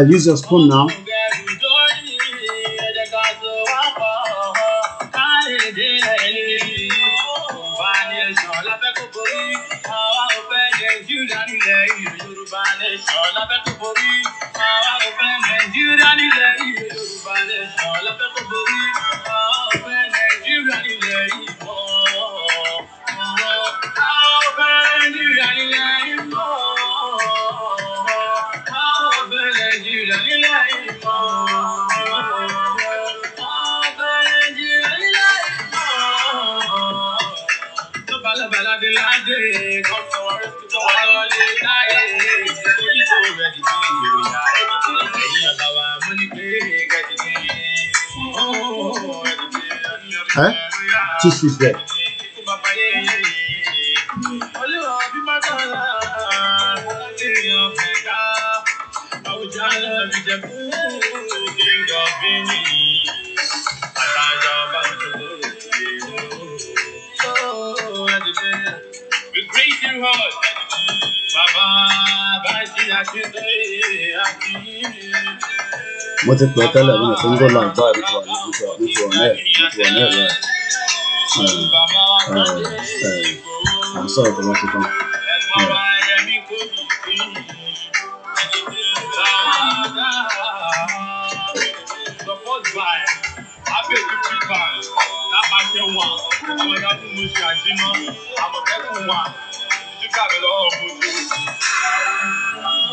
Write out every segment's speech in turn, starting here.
Use your spoon now. Tissues there. What if I tell you I'm going like that I'm sorry for what you done.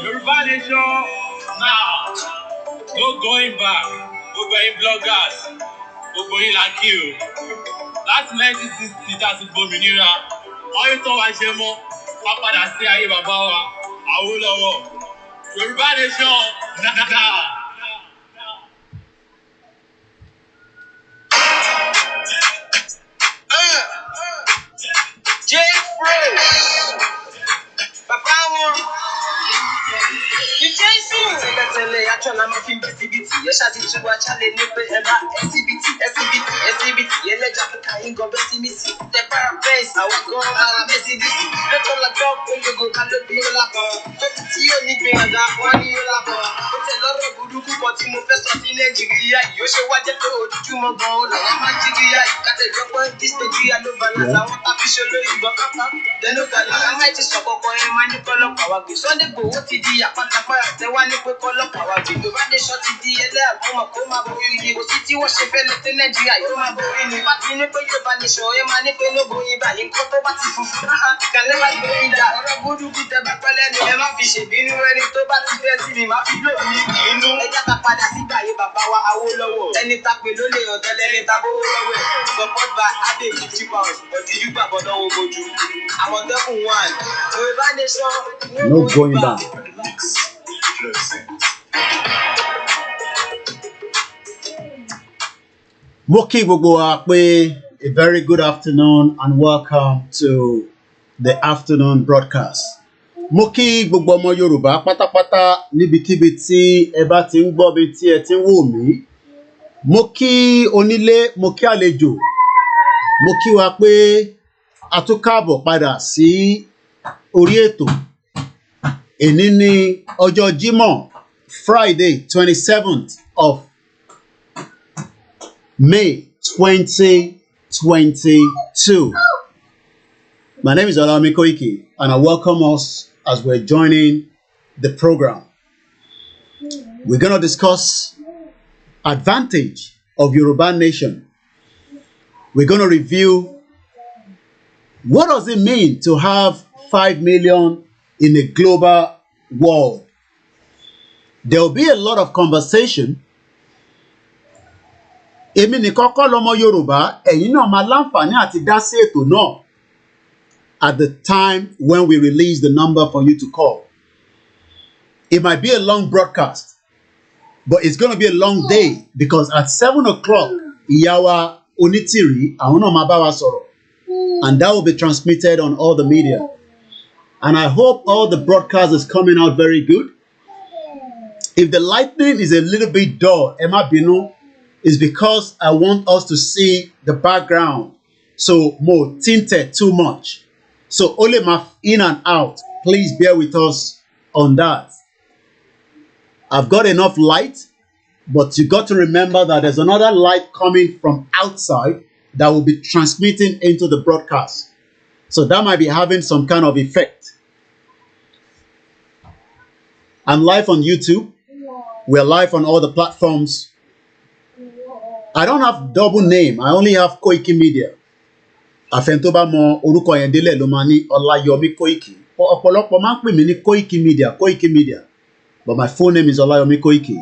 Yoruba Nation now. No going back. We're going bloggers. We're going like you. That's 1960. That's Bominira. All you thought I said more. Papa that say I Baba. I will love. Yoruba Nation now. No going back. Moki Boboakwe, a very good afternoon and welcome to the afternoon broadcast. Moki Bobomo Yoruba, pátápátá níbikíbi tí ẹ bá ti ń gbọ́ bí tí ẹ ti ń wò mí. Moki onílé, moki àlejò. Moki wa pé a tún káàbọ̀ padà sí orí ètò. Èní ni ọjọ́ Jímọ̀, Friday 27th of May 2022. My name is OLAMILEKAN, and I welcome us as we're joining the program. We're going to discuss advantage of Yoruba Nation. We're going to review what does it mean to have 5 million in a global world. There will be a lot of conversation. Èmi nìkan kọ́ lọmọ Yorùbá, ẹ̀yin náà máa láǹfààní àti dá sí ètò náà at the time when we release the number for you to call. It might be a long broadcast, but it's going to be a long day because at 7 o'clock, ìyá wa Onítìrí, àwọn náà máa bá wa sọ̀rọ̀, and that will be transmitted on all the media. And I hope all the broadcast is coming out very good. If the lighting is a little bit dull, ẹ má bínú, is because I want us to see the background. So more tinted too much. So only my in and out. Please bear with us on that. I've got enough light, but you got to remember that there's another light coming from outside that will be transmitting into the broadcast. So that might be having some kind of effect. I'm live on YouTube. We're live on all the platforms. I don't have double name. I only have KOIKIMEDIA. Àfẹntóbá mọ orúkọ yẹn délẹ̀ ló máa ní Ọláyọmí Kóìkì. Ọ̀pọ̀lọpọ̀ máa ń pè mí ní KOIKIMEDIA. But my full name is Ọláyọmí Kóìkì.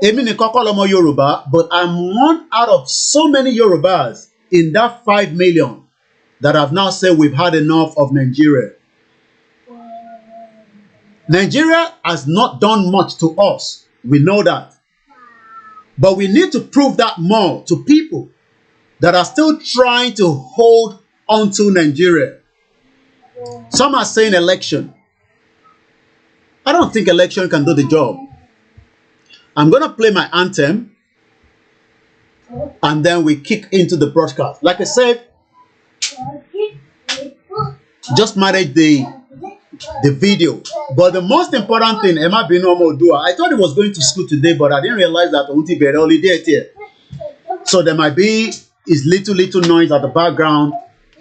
Èmi nìkan kọ́ lọmọ Yorùbá, but I'm one out of so many Yorùbás in that 5 million that have now said we've had enough of Nigeria. Nigeria has not done much to us. We know that. But we need to prove that more to people that are still trying to hold onto Nigeria. Some are saying election. I don't think election can do the job. I'm going to play my anthem and then we kick into the broadcast. Like I said, just manage the video. But the most important thing, Emma Binomo Dua, I thought he was going to school today, but I didn't realize that Unti Bere holiday here. So there might be is little noise at the background.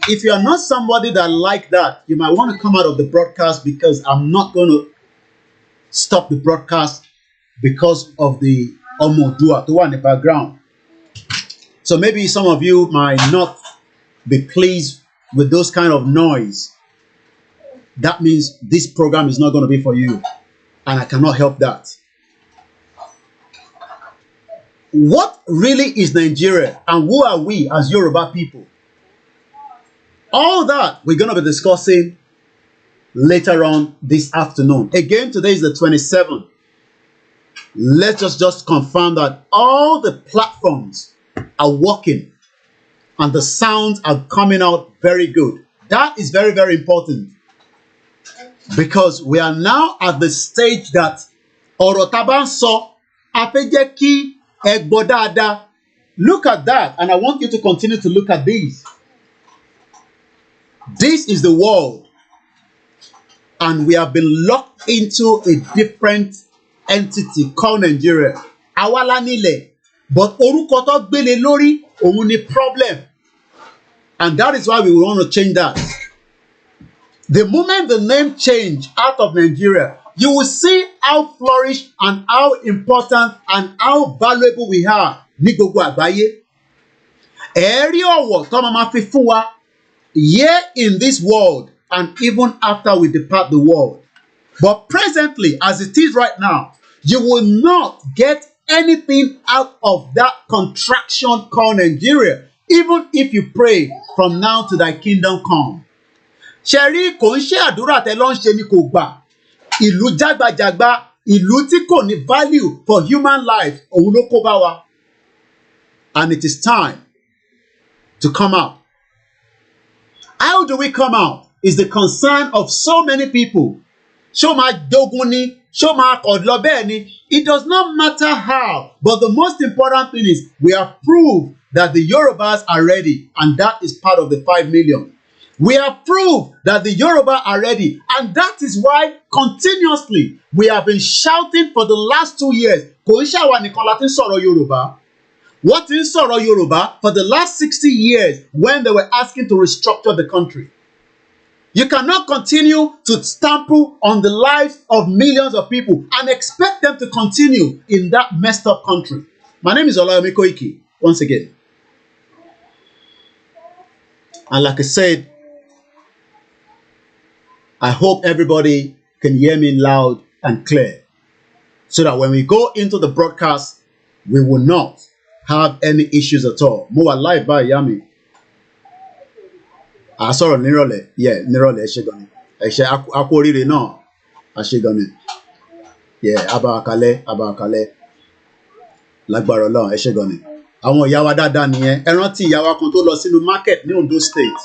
If you are not somebody that like that, you might want to come out of the broadcast because I'm not going to stop the broadcast because of the Omodua to one in the background. So maybe some of you might not be pleased with those kind of noise. That means this program is not going to be for you, and I cannot help that. What really is Nigeria, and who are we as Yoruba people? All that we're going to be discussing later on this afternoon. Again, today is the 27th. Let's just confirm that all the platforms are working and the sounds are coming out very good. That is very, very important. Because we are now at the stage that ọ̀rọ̀ tá bá ń sọ a fẹ́ jẹ́ kí ẹ gbọ́ dáadáa. Look at that, and I want you to continue to look at these. This is the world, and we have been locked into a different entity called Nigeria. Àwa la nílẹ̀, but orúkọ tó gbélé lórí òun ni problem, and that is why we want to change that. The moment the name change out of Nigeria, you will see how flourished and how important and how valuable we are ní gbogbo àgbáyé. Ẹ̀rí ọ̀wọ̀ tó máa fi fún wa here in this world and even after we depart the world. But presently, as it is right now, you will not get anything out of that contraction called Nigeria, even if you pray from now to thy kingdom come. Ṣẹ̀rí kò ń ṣe àdúrà tẹ́ ló ń ṣe ni kò gbà. Ìlú jágbajàgba, ìlú tí kò ní value for human life, òun ló kó bá wa. And it is time to come out. How do we come out? Is the concern of so many people. Ṣó máa dógún ni, ṣó máa kọ̀ lọ bẹ́ẹ̀ ni. It does not matter how, but the most important thing is we have proved that the Yorubas are ready, and that is part of the 5 million. We have proved that the Yoruba are ready, and that is why continuously we have been shouting for the last 2 years. Kò ń ṣàwa nìkan la ti ń sọ̀rọ̀ Yorùbá. Wọ́n ti ń sọ̀rọ̀ Yorùbá for the last 60 years when they were asking to restructure the country. You cannot continue to stample on the lives of millions of people and expect them to continue in that messed up country. My name is Olayemi Koiki, once again. And like I said, I hope everybody can hear me loud and clear, so that when we go into the broadcast, we will not have any issues at all. Mo wà live by Yami. I saw nírọ̀lẹ́, yeah, nírọ̀lẹ́ ṣe gan ni. Ẹ ṣé a kú oríire náà, a ṣé gan ni. Yeah, abàkálẹ̀. Lágbára Ọlọ́run, ẹ ṣé gan ni. Àwọn ìyá wa dáadáa nìyẹn. Ẹ rántí ìyá wa kan tó lọ sínú market ní Ondo State.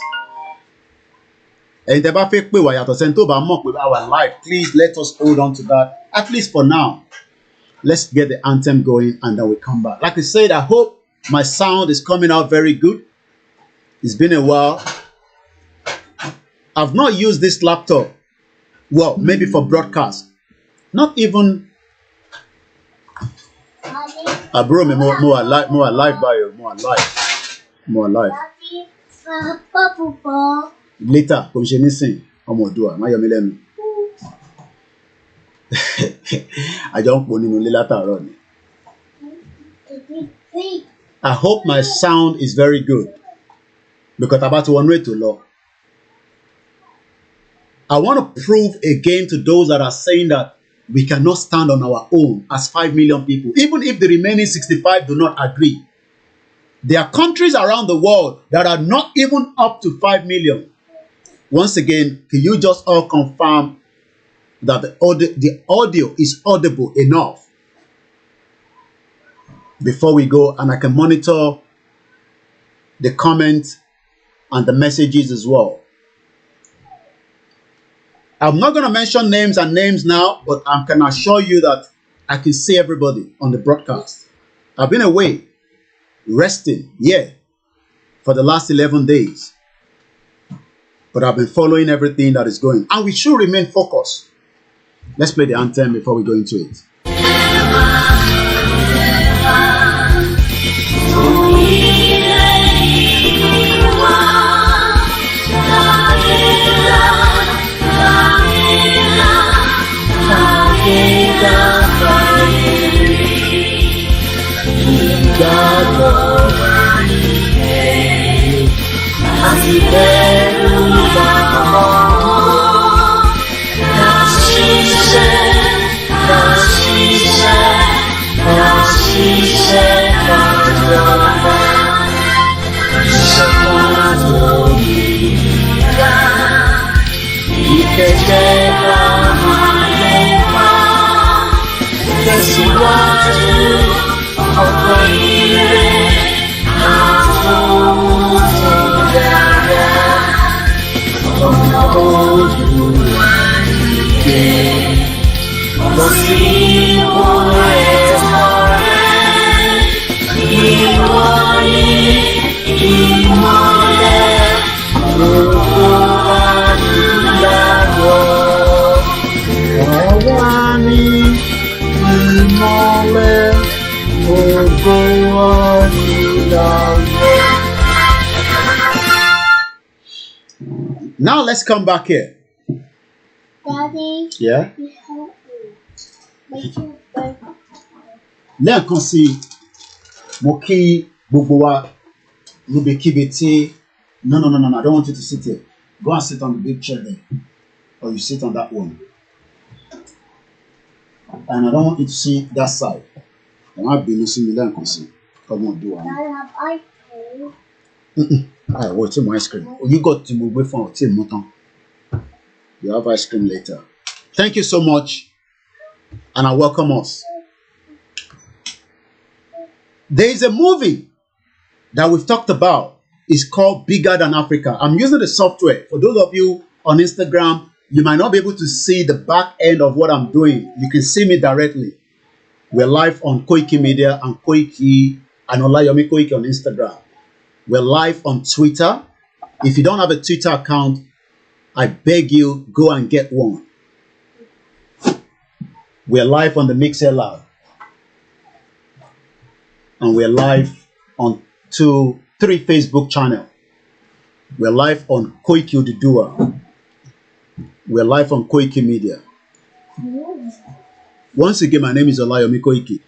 Ẹ̀yin tẹ́ bá fẹ́ pè wá yàtọ̀ sẹ́ni tó bá mọ̀ pé our life, please let us hold on to that, at least for now. Let's get the anthem going and then we come back. Like I said, I hope my sound is coming out very good. It's been a while. I've not used this laptop. Well, maybe for broadcast. Not even. Bro, more alive by you. More alive. Later, kò ń ṣe nísìn, ọmọ Òdùà, má yọ mí lẹ́nu. Àjọ ń pò nínú ilé látàárọ̀ ni. I hope my sound is very good, because about to wọnú ètò lọ. I want to prove again to those that are saying that we cannot stand on our own as 5 million people, even if the remaining 65 do not agree. There are countries around the world that are not even up to 5 million. Once again, can you just all confirm that the audio is audible enough before we go, and I can monitor the comments and the messages as well. I'm not going to mention names and names now, but I can assure you that I can see everybody on the broadcast. I've been away, resting, for the last 11 days. But I've been following everything that is going. And we should remain focused. Let's play the anthem before we go into it. Now let's come back here. Daddy. Yeah? Make your bed. Lẹ́ẹ̀kan sí, mo kí gbogbo wa níbikíbi tí. No, I don't want you to sit here. Go and sit on the big chair there. Or you sit on that one. And I don't want you to see that side. I want to be listening to lẹ́ẹ̀kan sí. Come on, do it. Dad, have ice cream. What's in my ice cream? You got to move away from it. You have ice cream later. Thank you so much. And I welcome us. There is a movie that we've talked about. It's called Bigger Than Africa. I'm using the software. For those of you on Instagram, you might not be able to see the back end of what I'm doing. You can see me directly. We're live on KOIKIMEDIA and Koiki and Olayomi Koiki on Instagram. We're live on Twitter. If you don't have a Twitter account, I beg you, go and get one. We're live on the Mixer Lab. And we're live on 3 Facebook channels. We're live on Koiki Odudua. We're live on KOIKIMEDIA. Once again, my name is Olayomi Koiki.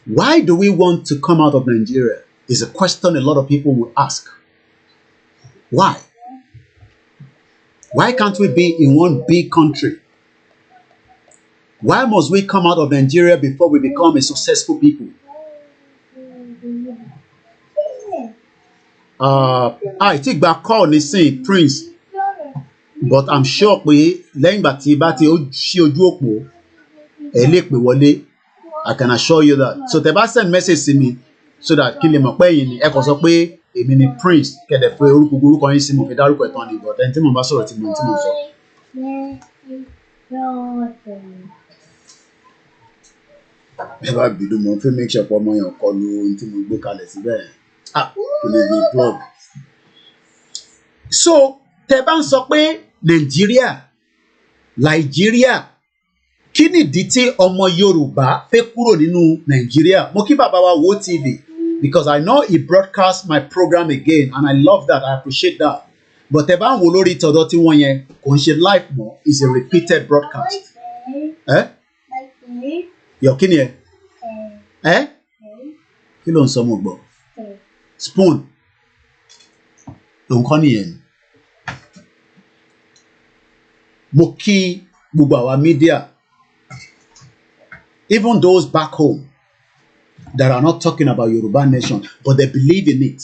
Why do we want to come out of Nigeria? Is a question a lot of people will ask. Why? Why can't we be in one big country? Why must we come out of Nigeria before we become a successful people? I think back call nísìn Prince, but I'm sure pé lẹ́yìn ìgbà tí bá ti ṣí ojú òpó ẹ lè pè wọlé. I can assure you that. So tẹ́ bá send message sí mi so that kí lè mọ̀ pé ẹ̀yin ni ẹ kàn sọ pé èmi ni Prince kẹ̀dẹ̀ pé orúkọ yín sí mo fi dárúkọ ẹ̀tàn ni, but ẹni tí mo bá sọ̀rọ̀ tí mo sọ. Ẹ bá bìdú mo fẹ́ make sure pé ọmọ yẹn kọlu ohun tí mo gbé kalẹ̀ síbẹ̀. Kò lè ní blog. So tẹ́ bá ń sọ pé Nàìjíríà kí nìdí tí ọmọ Yorùbá fẹ́ kúrò nínú Nàìjíríà? Mo kí bàbá wa Wo TV because I know he broadcast my program again and I love that, I appreciate that. But tẹ́ bá ń wo lórí tọ̀dọ̀ tí wọ́n yẹn kò ń ṣe live mọ́, it's a repeated broadcast. Yọ kí ni ẹ? Kí ló ń sọ mo gbọ́? Spoon. Nǹkan nìyẹn. Mo kí gbogbo àwa media, even those back home that are not talking about Yoruba Nation, but they believe in it.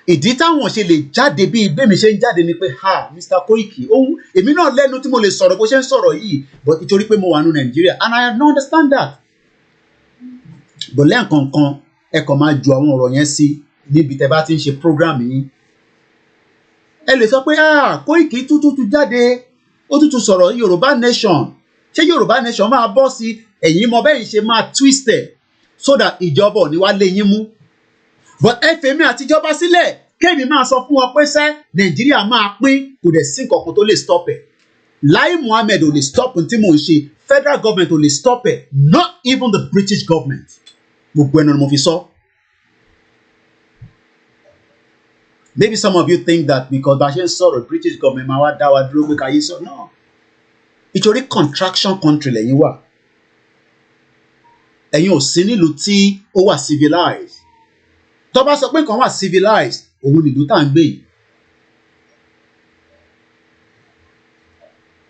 Ìdí táwọn ṣe lè jáde bí ibémi ṣe ń jáde ni pé Mr. Koiki, èmi náà lẹ́nu tí mo lè sọ̀rọ̀ bó ṣe ń sọ̀rọ̀ yìí, but nítorí pé mo wà ní Nàìjíríà and I don't understand that. But lẹ́ẹ̀kọ̀ọ̀kan ẹ kàn máa ju àwọn ọ̀rọ̀ yẹn sí níbi tẹ́ bá ti ń ṣe program yín. Ẹ lè sọ pé Koiki tútù jáde, ó tútù sọ̀rọ̀ Yoruba Nation. Ṣé Yoruba Nation máa bọ́ sí ẹ̀yin mọ bẹ́yìn ṣe máa twist ẹ̀ so that ìjọba ò ní wá lé yín mú? But ẹ fèmí àtijọba sílẹ̀ kémi máa sọ fún wọn pé sẹ́ Nàìjíríà máa pín, kò dẹ̀ sí nǹkan kan tó lè stop ẹ̀. Lai Muhammed ò lè stop tí mò ń ṣe, federal government ò lè stop ẹ̀, not even the British government. Gbogbo ẹnu ni mo fi sọ. Maybe some of you think that because bá ṣe ń sọ̀rọ̀ British government máa wá dá wa dúró pé káyé sọ. No. Ìtorí contraction country lẹ́yìn wà. Ẹ̀yin ò sí nílùú tí ó wà civilized. Tó bá sọ pé nǹkan wà civilized, òun nìlú tá à ń gbé yìí.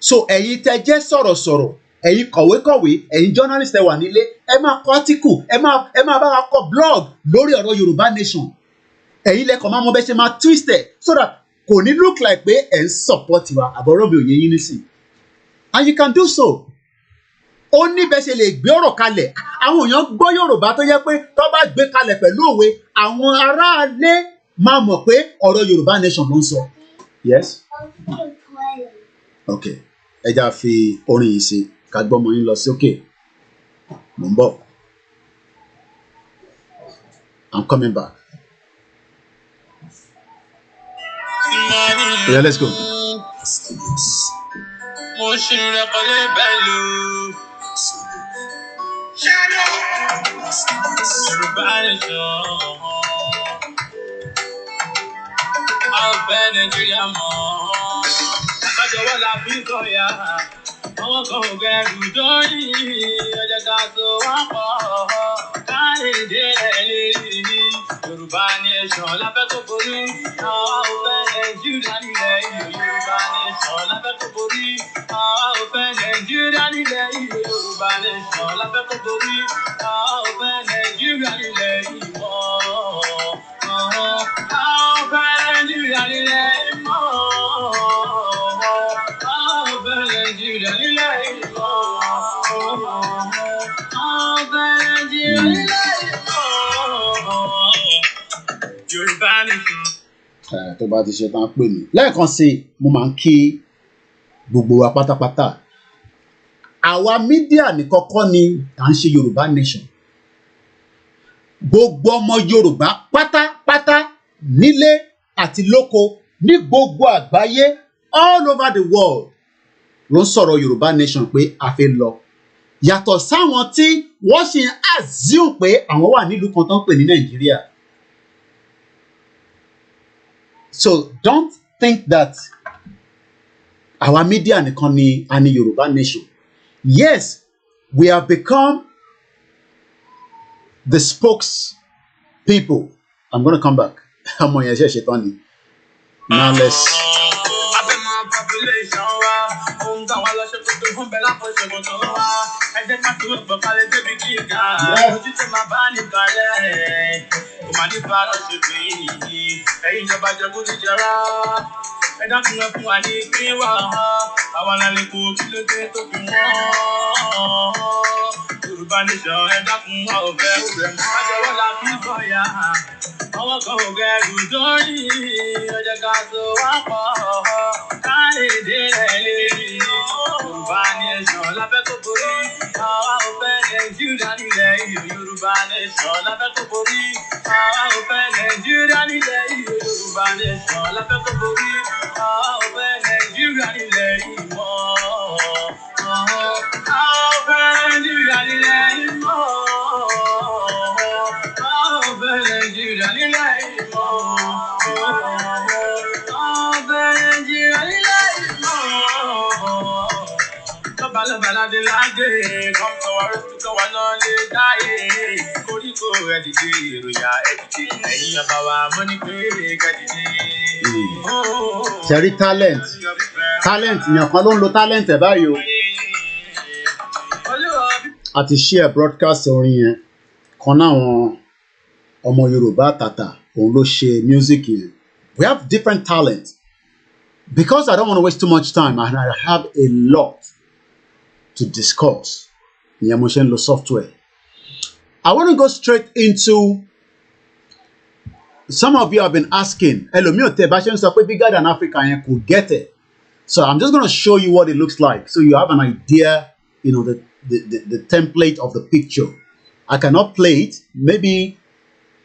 So ẹ̀yin tẹ́ jẹ́ sọ̀rọ̀sọ̀rọ̀, ẹ̀yin kọ̀wékọ̀wé, ẹ̀yin journalist ẹ wà nílé, ẹ máa kọ article, ẹ máa bá wa kọ blog lórí ọ̀rọ̀ Yorùbá Nation. Ẹ̀yin lẹ́kọ̀ọ́ máa mọ bẹ́ẹ̀ ṣe máa twist ẹ̀ so that kò ní look like pé ẹ̀ ń support wa àbọ̀rọ̀ mi ò yẹ yín nísìn. And you can do so. Ó ní bẹ́ẹ̀ ṣe lè gbé ọ̀rọ̀ kalẹ̀. Àwọn èèyàn gbọ́ Yorùbá tó yẹ pé tó bá gbé kalẹ̀ pẹ̀lú òwe, àwọn aráalé máa mọ̀ pé ọ̀rọ̀ Yorùbá Nation ló ń sọ. Yes? Okay. Ẹ já fi orin yìí sí ká gbọ́ ọmọ yín lọ sókè. Mo ń bọ̀. I'm coming back. Yeah, let's go. Yoruba Nation, la fẹ́ kó borí. Àwa ò fẹ́ Nàìjíríà nílẹ̀ yìí. Yoruba Nation, la fẹ́ kó borí. Àwa ò fẹ́ Nàìjíríà nílẹ̀ yìí. Yoruba Nation, la fẹ́ kó borí. Àwa ò fẹ́ Nàìjíríà nílẹ̀ yìí mọ́. Àwa ò fẹ́ Nàìjíríà nílẹ̀ yìí mọ́. Àwa ò fẹ́ Nàìjíríà nílẹ̀ yìí mọ́. Àwa ò fẹ́ Nàìjíríà nílẹ̀ yìí mọ́. Tó bá ti ṣe tán pè mí lẹ́ẹ̀kan sí mo máa ń kí gbogbo wa pátápátá. Àwa mídíà nìkan kọ́ ni à ń ṣe Yorùbá Nation. Gbogbo ọmọ Yorùbá pátápátá nílé àti lóko ní gbogbo àgbáyé all over the world ló ń sọ̀rọ̀ Yorùbá Nation pé a fẹ́ lọ. Yàtọ̀ sáwọn tí wọ́n ṣe assume pé àwọn wà nílùú kan tó ń pè ní Nàìjíríà. So don't think that our media nìkan ni a ní Yoruba Nation. Yes, we have become the spokespeople. I'm going to come back. Now let's. Yoruba Nation, àwọn kan ò gẹ̀rù dórí ọjà ká tó wá pọ̀ káyé délẹ̀ lé Yorùbá Nation lábẹ́ kó borí àwa ò fẹ́ Nàìjíríà nílẹ̀ ìlú Yorùbá Nation lábẹ́ kó borí àwa ò fẹ́ Nàìjíríà nílẹ̀ ìlú Yorùbá Nation lábẹ́ kó borí àwa ò fẹ́ Nàìjíríà nílẹ̀ ìlú mọ́ àwa ò fẹ́ Nàìjíríà nílẹ̀ ìlú mọ́. Ṣẹ̀rí talent yẹn kan ló ń lo talent ẹ̀ báyìí o. A ti share broadcast orin yẹn kan náà wọn ọmọ Yorùbá tàtà òun ló ṣe music yẹn. We have different talents. Because I don't want to waste too much time and I have a lot to discuss. Ìyẹn mo ṣe ń lo software. I want to go straight into. Some of you have been asking, ẹlòmíì ò tẹ bá ṣe ń sọ pé bigger than Africa yẹn could get it. So I'm just going to show you what it looks like so you have an idea, you know, the template of the picture. I cannot play it. Maybe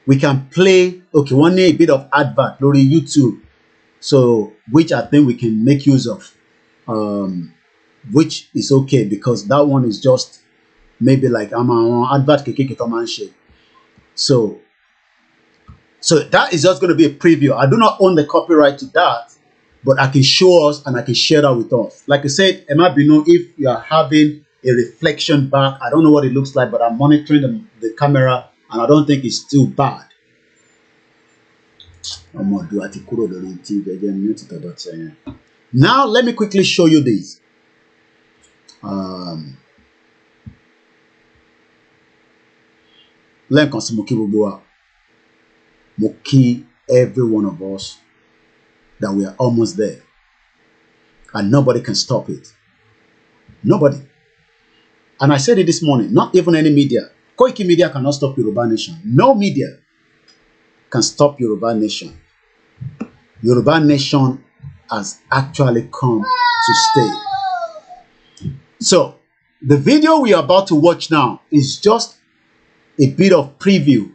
we can play, okay, one day a bit of advert lórí YouTube. So, which I think we can make use of. Which is okay because that one is just maybe like I'm an advert kekeke to man share. So that is just going to be a preview. I do not own the copyright to that, but I can show us and I can share that with us. Like I said, Emma Bino, if you are having a reflection back, I don't know what it looks like, but I'm monitoring the camera and I don't think it's too bad. Now let me quickly show you this. Moki, every one of us, that we are almost there. And nobody can stop it. Nobody. And I said it this morning, not even any media. KOIKIMEDIA cannot stop Yoruba Nation. No media can stop Yoruba Nation. Yoruba Nation has actually come to stay. So, the video we are about to watch now is just a bit of preview.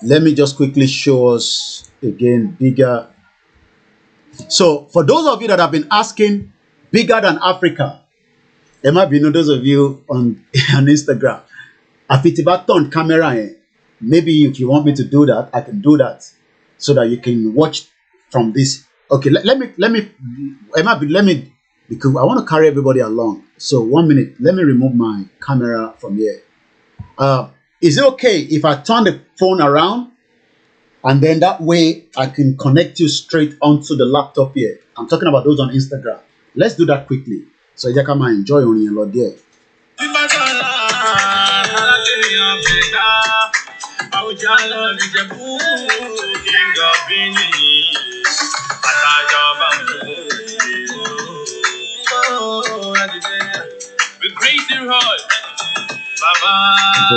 Let me just quickly show us again bigger. So, for those of you that have been asking, bigger than Africa, there might be those of you on Instagram. Afitiba turn camera. Maybe if you want me to do that, I can do that so that you can watch from this. Okay, let me, because I want to carry everybody along. So 1 minute, let me remove my camera from here. Is it okay if I turn the phone around and then that way I can connect you straight onto the laptop here? I'm talking about those on Instagram. Let's do that quickly. So you can enjoy on your lot there. With grace and heart, Baba, the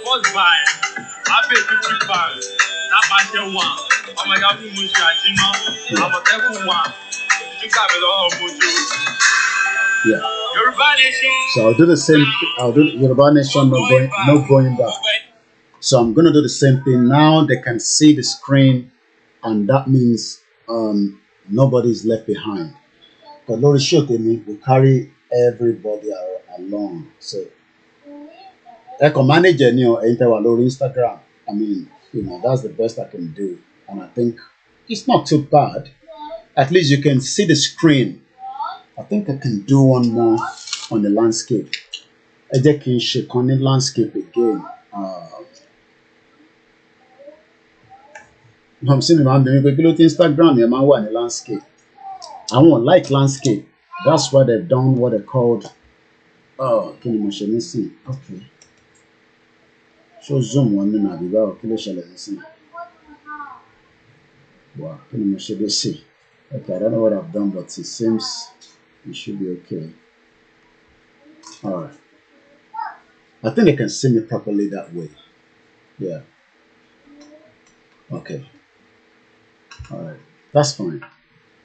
first buy, I paid £50. That much one. Oh my God, I'm a devil one. You got me all. Yeah. Yoruba Nation. So I'll do the same. I'll do Yoruba Nation, no going back. So I'm gonna do the same thing now. They can see the screen, and that means nobody is left behind. Because Lord showed me, we carry everybody along. So I can manage Instagram. I mean, that's the best I can do, and I think it's not too bad. At least you can see the screen. I think I can do one more on the landscape. I can shake on the landscape again. I'm seeing my Instagram, your man on the landscape. I won't like landscape. That's why they've done what they called. Can you see? Okay. So zoom one minute. Wow, can you see? Okay, I don't know what I've done, but it seems it should be okay. Alright. I think they can see me properly that way. Yeah. Okay. Alright. That's fine.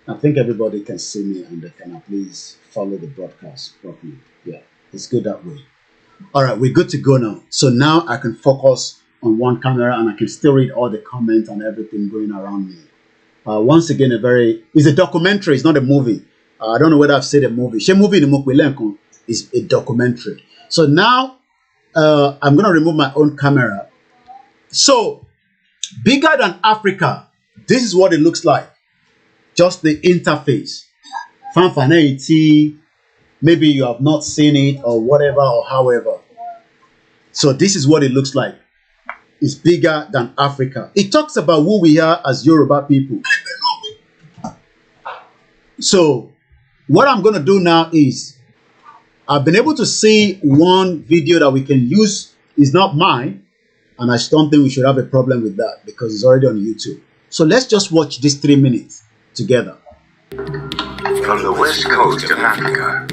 I think everybody can see me and they can at least follow the broadcast properly. Yeah. It's good that way. Alright, we're good to go now. So now I can focus on one camera and I can still read all the comments and everything going around me. Once again, it's a documentary, it's not a movie. I don't know whether I've said a movie. She movie is a documentary. So now I'm going to remove my own camera. So bigger than Africa, this is what it looks like. Just the interface. Fanfanity, maybe you have not seen it or whatever or however. So this is what it looks like. It's bigger than Africa. It talks about who we are as Yoruba people. So what I'm going to do now is I've been able to see one video that we can use. It's not mine. And I don't think we should have a problem with that because it's already on YouTube. So let's just watch this 3 minutes together. From the west coast of Africa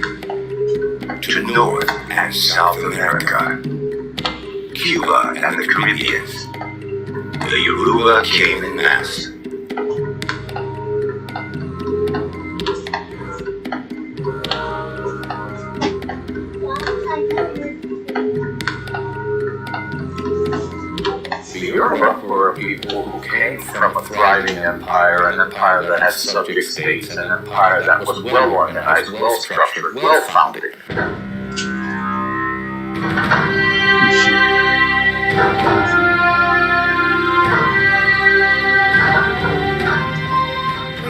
to North and South America, Cuba and the Caribbean, the Yoruba came en masse. The Yoruba were a people who came from a thriving empire, an empire that had subject states, and an empire that was well organized, well structured, well founded.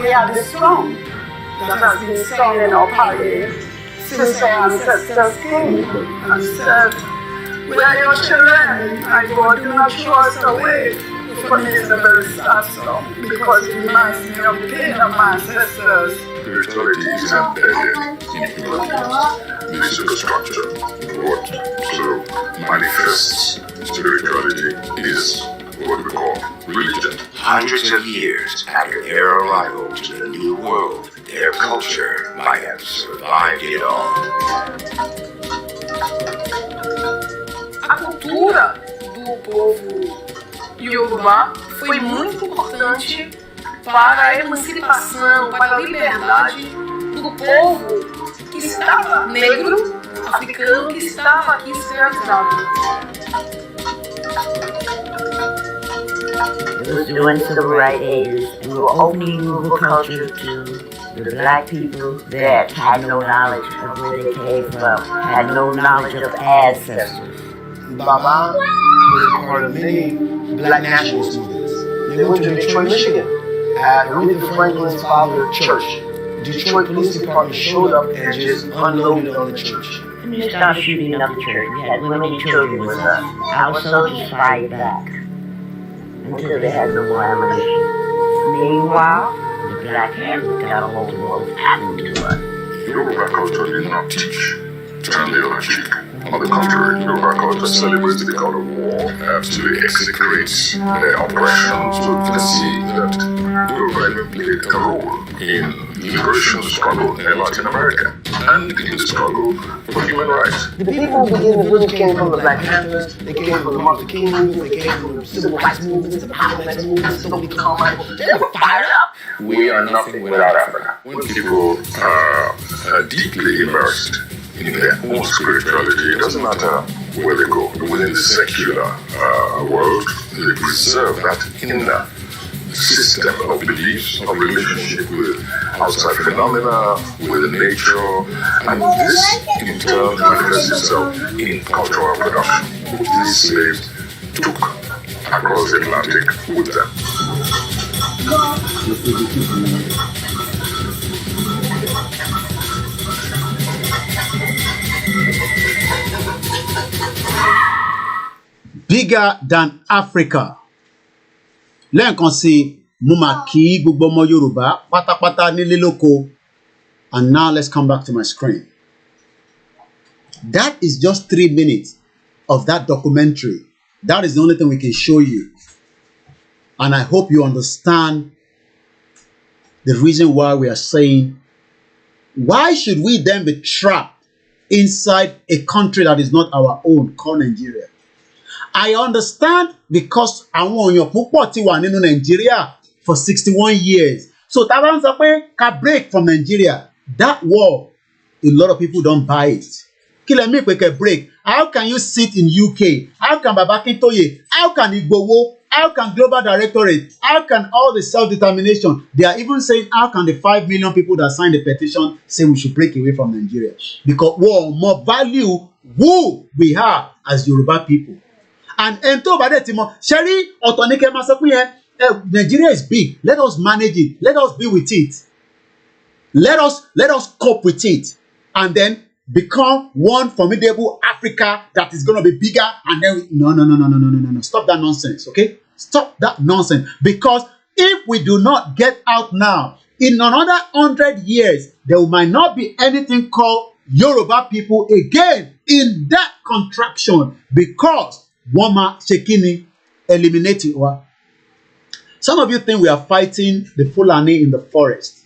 We are the strong that has been strong in our pioneers since our ancestors came and said, "We are your children, and God do not throw us away." For me, it's a very sad song because it reminds me of the pain of my ancestors. Spirituality is embedded in humanity. This is the structure. What so manifests spirituality is what we call religion. Hundreds of years after their arrival to the New World, their culture might have survived it all. A cultura do povo Yoruba foi muito importante para a emancipação, para a liberdade do povo que estava negro, africano, que estava aqui escravizado. It was during civil rights ages, we were opening Yoruba culture to the black people that had no knowledge of where they came from, had no knowledge of ancestors. Baba was a part of many black nationalist movements. They went to Detroit, Michigan, at Aretha Franklin's father's church. Detroit Police Department showed up and just unloaded on the church. And they started shooting up the church. We had women and children with us. Our soldiers fired back until they had no more ammunition. Meanwhile, the black Panthers got a hold of what was happening to us. Yoruba culture did not teach turn the other cheek. On the contrary, Yoruba culture celebrates the god of war, absolutely execrates their oppressions, so we can see that Yoruba even played a role in the liberation struggle in Latin America and in the struggle for human rights. The people who began the village came from the Black Panthers, they came from the Martin King movement, they came from the civil rights movements, the powerless movements, the Carmichael. They were fired up. We are nothing without Africa. When people are deeply immersed in their own spirituality. It doesn't matter where they go. Within the secular world, they preserve that inner system of beliefs, of relationship with outside phenomena, with nature, and this in turn manifests itself in cultural production, which these slaves took across the Atlantic with them. Bigger than Africa. Lẹ́ẹ̀kan sí mo máa kí gbogbo ọmọ Yorùbá pátápátá nílé lóko. And now let's come back to my screen. That is just 3 minutes of that documentary. That is the only thing we can show you. And I hope you understand the reason why we are saying, why should we then be trapped inside a country that is not our own, called Nigeria? I understand because àwọn èèyàn púpọ̀ ti wà nínú Nigeria for 61 years. So tá bá ń sọ pé ká break from Nigeria, that war, a lot of people don't buy it. Kí lẹ mean pé ká break? How can you sit in UK? How can Baba Akintoye? How can IGBOHO? How can Global Directorate? How can all the self-determination? They are even saying, how can the 5 million people that signed the petition say we should break away from Nigeria? Because we more value who we are as Yoruba people. And ento bade timo, Sherry Otonike Masakwe, Nigeria is big. Let us manage it. Let us be with it. Let us cope with it. And then become one formidable Africa that is going to be bigger. And then no. Stop that nonsense, okay? Stop that nonsense. Because if we do not get out now, in another 100 years, there might not be anything called Yoruba people again in that contraction, because Wama Shekini eliminated. Some of you think we are fighting the Fulani in the forest.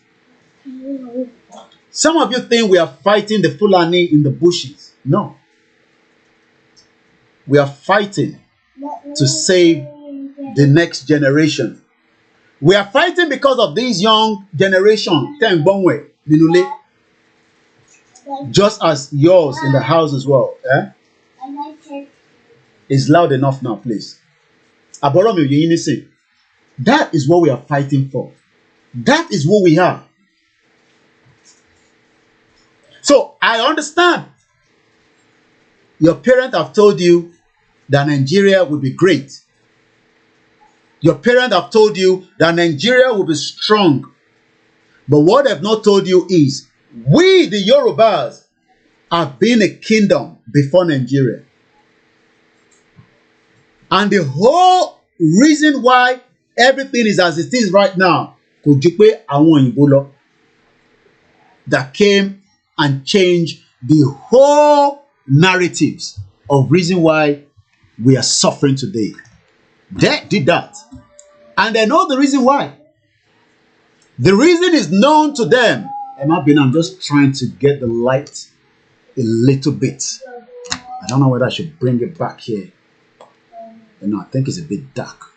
Some of you think we are fighting the Fulani in the bushes. No. We are fighting to save the next generation. We are fighting because of this young generation. Just as yours in the house as well. Eh? It's loud enough now, please. That is what we are fighting for. That is what we are. So I understand. Your parents have told you that Nigeria will be great. Your parents have told you that Nigeria will be strong. But what they've not told you is, we, the Yorubas, have been a kingdom before Nigeria. And the whole reason why everything is as it is right now, that came and changed the whole narratives of reason why we are suffering today. They did that. And they know the reason why. The reason is known to them. I'm just trying to get the light a little bit. I don't know whether I should bring it back here. No, I think it's a bit dark.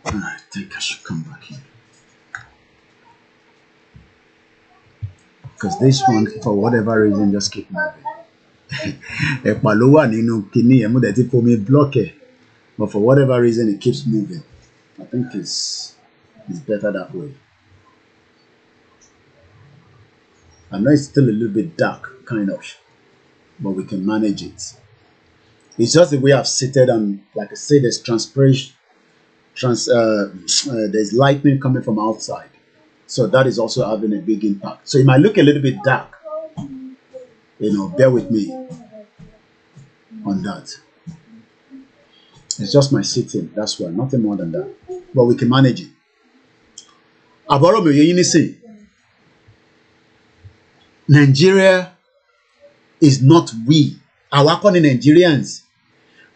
I think I should come back here. Because this one, for whatever reason, just keep moving. But for whatever reason, it keeps moving. I think it's better that way. I know it's still a little bit dark, kind of, but we can manage it. It's just the way I've seated, and like I said, there's there's lightning coming from outside, so that is also having a big impact. So it might look a little bit dark. Bear with me on that. It's just my sitting. That's why, nothing more than that. But we can manage it. Nigeria is not we. Our Nigerians.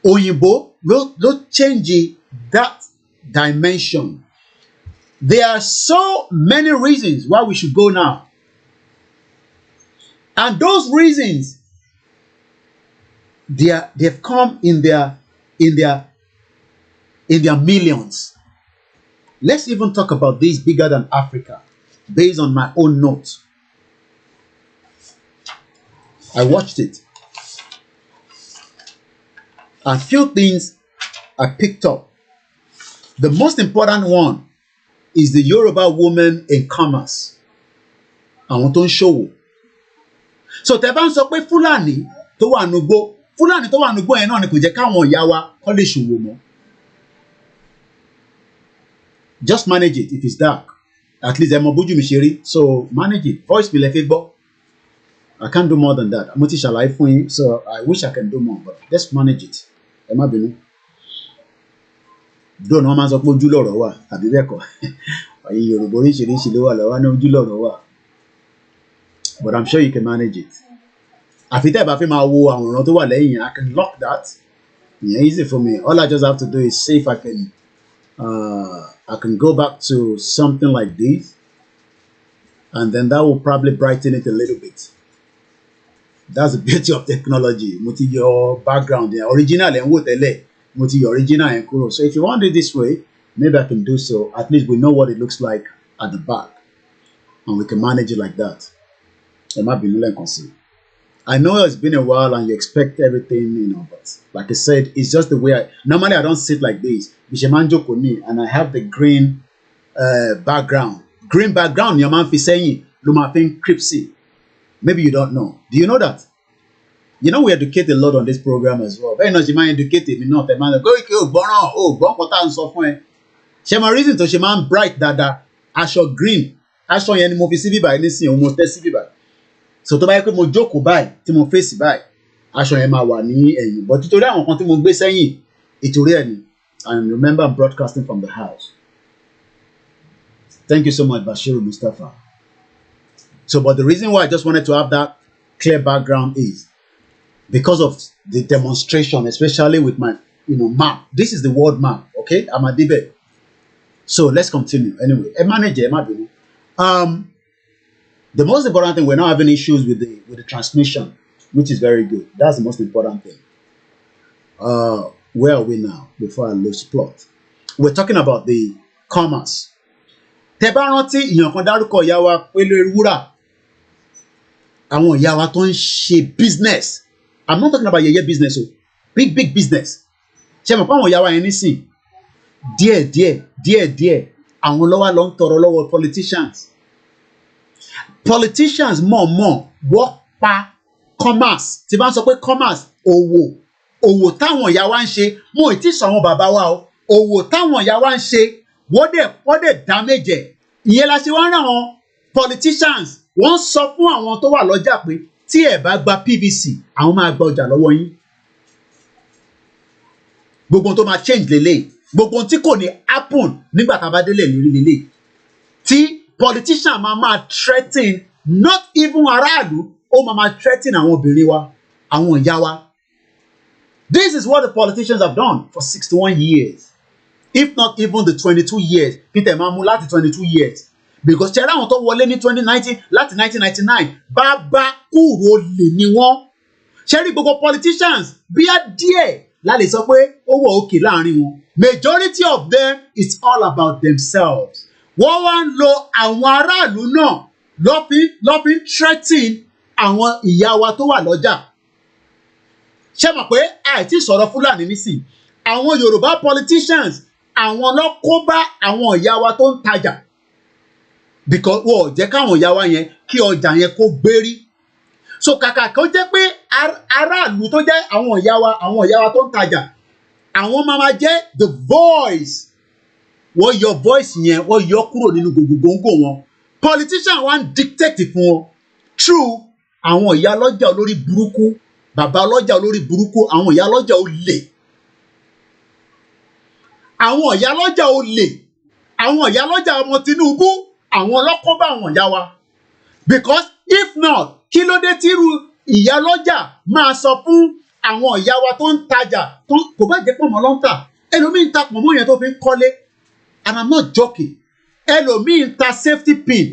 Oyinbo will change that dimension. There are so many reasons why we should go now. And those reasons, they've come in their in their millions. Let's even talk about this bigger than Africa, based on my own notes. I watched it. A few things I picked up. The most important one is the Yoruba woman in commerce. Àwọn tó ń ṣòwò. So tẹ́ bá ń sọ pé Fúlàní tó wà nùgbó, Fúlàní tó wà nùgbó yẹn náà ni kò jẹ́ káwọn ìyá wa kọ́ lè ṣòwò mọ́. Just manage it if it's dark. At least ẹ mọ bójú mi ṣe rí. So manage it. Voice mi lẹ fẹ́ gbọ́. I can't do more than that. Mo ti ṣàlàyé fún yín, so I wish I can do more, but just manage it. Ẹ má bínú. Dúró ni wọ́n máa ń sọ pé ojú lọ̀rọ̀ wà, àbí bẹ́ẹ̀ kọ́. Ọ̀yin Yorùbá oríṣiríṣi ló wà lọ́wọ́ ní ojú lọ̀rọ̀ wà. But I'm sure you can manage it. Àfi tẹ́ ẹ bá fẹ́ máa wo àwòrán tó wà lẹ́yìn yẹn, I can lock that. Yeah, easy for me. All I just have to do is see if I can go back to something like this, and then that will probably brighten it a little bit. That's the beauty of technology. Mo ti yọ background yẹn, original ẹ̀ ń wò tẹ́lẹ̀, mo ti yọ original yẹn kúrò. So if you want it this way, maybe I can do so. At least we know what it looks like at the back, and we can manage it like that. Ẹ má bínú lẹ́ẹ̀kan sí. I know it's been a while and you expect everything, but like I said, it's just the way normally I don't sit like this. And I have the green background. Green background, your man fi saying, Luma fin cripsy. Maybe you don't know. Do you know that? You know we educate a lot on this program as well. Very much you might educate me, not the man go Shema reason to Shema bright dada, Asho green, Asho yen mo fi sibi by anything, almost sibi by. So tó bá yẹ pé mo jókòó báyìí tí mo face báyìí aṣọ yẹn máa wà ní ẹ̀yìn but nítorí àwọn kan tí mo gbé sẹ́yìn ìtorí ẹ̀ ni. And remember I'm broadcasting from the house. Thank you so much Bashiru Mustafa. So but the reason why I just wanted to have that clear background is because of the demonstration, especially with my map. This is the world map, okay? I'm a debate. So let's continue. Anyway, the most important thing, we're not having issues with the transmission, which is very good. That's the most important thing. Where are we now? Before I lose plot, we're talking about the commerce. Tẹ́ bá rántí ìyàn kan dárúkọ ìyá wa pẹ̀lú ewúrà. Àwọn ìyá wa tó ń ṣe business. I'm not talking about yẹ̀yẹ́ business o. Big business. Ṣé mo pa àwọn ìyá wa yẹn nísìn? Díẹ̀. Àwọn ló wá lọ ń tọrọ lọ́wọ́ politicians. Politicians more wọ́n pa commerce. Tí bá ń sọ pé commerce òwò táwọn ìyá wa ń ṣe mo ì tí sọ àwọn bàbá wa o òwò táwọn ìyá wa ń ṣe wọ́n dẹ̀ damage ẹ̀. Ìyẹn la ṣe wá ń rán àwọn politicians wọ́n sọ fún àwọn tó wà lọ́jà pé tí ẹ̀ bá gba PVC àwọn máa gba ọjà lọ́wọ́ yín. Gbogbo tó máa change lélẹ̀ gbogbo tí kò ní happen nígbà tá a bá délẹ̀ lórí lélẹ̀ tí politician máa threaten not even aráàlú ó máa threaten àwọn obìnrin wa àwọn ìyá wa. This is what the politicians have done for 61 years, if not even the 22 years. Peter Mamu láti 22 years. Because ṣe ráwọn tó wọlé ní 2019 láti 1999 bàbá kúrò lè ní wọ́n. Ṣe rí gbogbo politicians bí á díẹ̀ la lè sọ pé ó wọ òkè láàrin wọn. Majority of them is all about themselves. Wọ́n wá ń lo àwọn aráàlú náà lọ́ fi threaten àwọn ìyá wa tó wà lọ́jà. Ṣé mọ̀ pé àìtí sọ̀rọ̀ Fúlàní nísìn àwọn Yorùbá politicians àwọn ló kó bá àwọn ìyá wa tó ń tajà because wọ́n jẹ́ káwọn ìyá wa yẹn kí ọjà yẹn kó gbérí. So kàkà kó jẹ́ pé aráàlú tó jẹ́ àwọn ìyá wa tó ń tajà àwọn máa jẹ́ the voice. Wọ́n yọ voice yẹn wọ́n yọ kúrò nínú gbogbogbò wọn. Politician wa ń dictate fún wọn through àwọn ìyá lọ́jà olórí burúkú bàbá lọ́jà olórí burúkú àwọn ìyá lọ́jà olè. Àwọn ìyá lọ́jà olè àwọn ìyá lọ́jà ọmọ Tinubu àwọn ọlọ́kọ́ bá àwọn ìyá wa. Because if not kí ló dé tírú ìyá lọ́jà máa sọ fún àwọn ìyá wa tó ń tajà kò bá jẹ́ pọ̀mọ́ ló ń tà ẹlòmíì ń ta pọ̀mọ́ yẹn tó fi ń kọ́lé. And I'm not joking. Ẹlòmíì ń ta safety pin.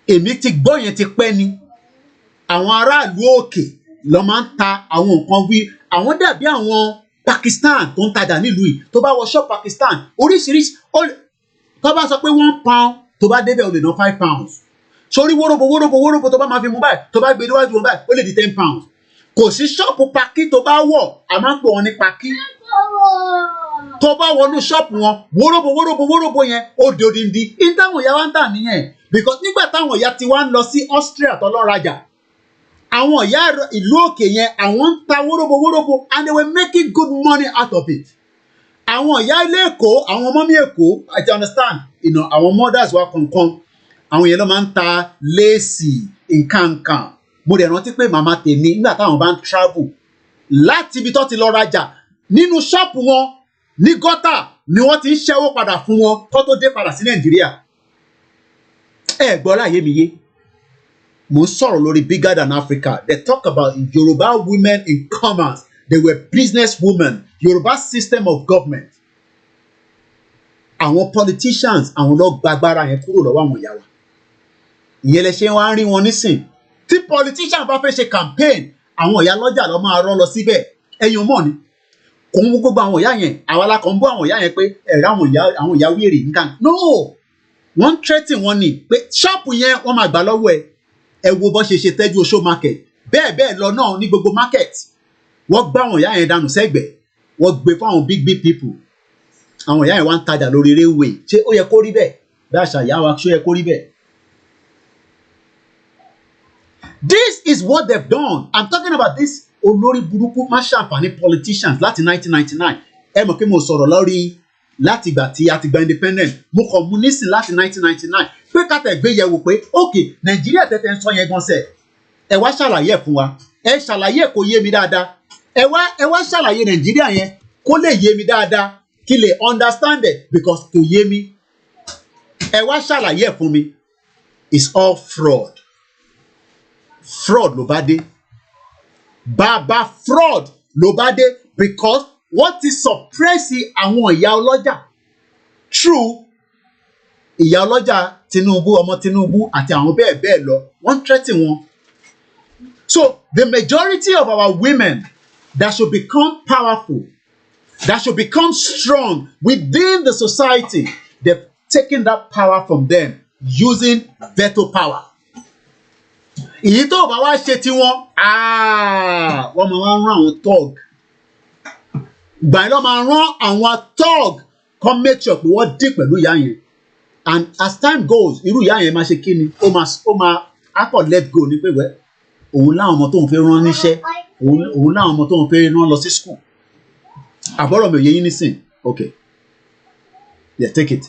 Èmi ti gbọ́ yẹn ti pẹ́ ni. Àwọn aráàlú òkè ló máa ń ta àwọn nǹkan wí. Àwọn dàbí àwọn Pakistan tó ń tajà nílùú yìí tó bá wọ shop Pakistan oríṣiríṣi tó bá sọ pé £1 tó bá débẹ̀ o lè ná £5 sórí wóróbo tó bá máa fi mú báyìí tó bá gbé níwájú wọn báyìí ó lè di £10 kò sí ṣọ́ọ̀pù paki tó bá wọ̀ a máa ń pè wọ́n ní paki tó bá wọnú ṣọ́ọ̀pù wọn wóróbo yẹn ó di odindi ní táwọn ìyá wa ń tà nìyẹn because nígbà táwọn ìyá ti wá ń lọ sí Austria tó lọ rajà àwọn ìyá ìlú òkè yẹn àwọn ń ta wóróbo and they were making good money out of it àwọn ìyá ilé Èkó àwọn ọmọ mi Èkó I understand àwọn mothers wa kankan àwọn yẹn ló máa ń ta léèsì nǹkankan mo dẹ̀ rántí pé màmá tèmi nígbà táwọn bá ń travel láti ibi tó ti lọ rajà nínú ṣọ́ọ̀pù wọn ní gọ́tà ni wọ́n ti ń ṣẹ́wó padà fún wọn kó tó dé padà sí Nàìjíríà ẹ gbọ́ láyé mi yé mo ń sọ̀rọ̀ lórí bigger than Africa they talk about Yoruba women in commerce they were business women Yoruba system of government àwọn politicians àwọn ló gba agbára yẹn kúrò lọ́wọ́ àwọn ìyá wa ìyẹn lẹ ṣe wá ń rí wọn nísìn tí politician bá fẹ́ ṣe campaign àwọn ìyá lọ́jà ló máa rọ́ lọ síbẹ̀ ẹ̀yin mọ̀ ni kò ń gbogbo àwọn ìyá yẹn àwọn alákọ̀ ń bọ́ àwọn ìyá yẹn pé ẹ̀rọ àwọn ìyá wéèrè nǹkan no wọ́n ń threaten wọn ni pé ṣọ́ọ̀pù yẹn wọ́n máa gbà lọ́wọ́ ẹ wo bó ṣe tẹ́jú oṣó market bẹ́ẹ̀ lọ náà ní gbogbo market wọ́n gbá àwọn ìyá yẹn dànù sẹ́gbẹ̀ẹ́ wọ́n gbé fún àwọn big people àwọn ìyá yẹn wá ń tajà lórí railway ṣé ó yẹ kó rí bẹ́ẹ̀ bí àṣà ìyá wa ṣó yẹ kó rí bẹ́ẹ̀. This is what they've done. I'm talking about this olórí burúkú má ṣàǹfààní politicians láti 1999 ẹ mọ̀ pé mo sọ̀rọ̀ lórí láti ìgbà tí a ti gba independent mo kàn mú nísìn láti 1999 pé kàtà gbé yẹ̀wò pé ok Nàìjíríà tẹ́tẹ́ ń sọ yẹn gan sẹ̀ ẹ wá ṣàlàyé ẹ̀ fún wa ẹ ṣàlàyé kó yé mi dáadáa ẹ wá ṣàlàyé Nàìjíríà yẹn kó lè yé mi dáadáa kí lè understand it because kò yé mi ẹ wá ṣàlàyé ẹ̀ fún mi it's all fraud ló bá dé bàbá fraud ló bá dé because wọ́n ti suppress àwọn ìyá ọlọ́jà true ìyá ọlọ́jà Tinubu ọmọ Tinubu àti àwọn bẹ́ẹ̀ lọ wọ́n threaten wọn. So the majority of our women that should become powerful that should become strong within the society they've taken that power from them using veto power. Èyí tó bá wá ṣe tiwọn wọ́n máa ń rán àwọn tug gbàyìn lọ́ máa rán àwọn tug come make sure pé wọ́n dín pẹ̀lú ìyá yẹn and as time goes irú ìyá yẹn máa ṣe kí ni ó máa akọ let go ní pé wẹ́ òun láwọn ọmọ tó ń fẹ́ rán níṣẹ́ òun láwọn ọmọ tó ń fẹ́ rán lọ sí school àbọ̀rọ̀ mi ò yé yín nísìn okay yeah take it.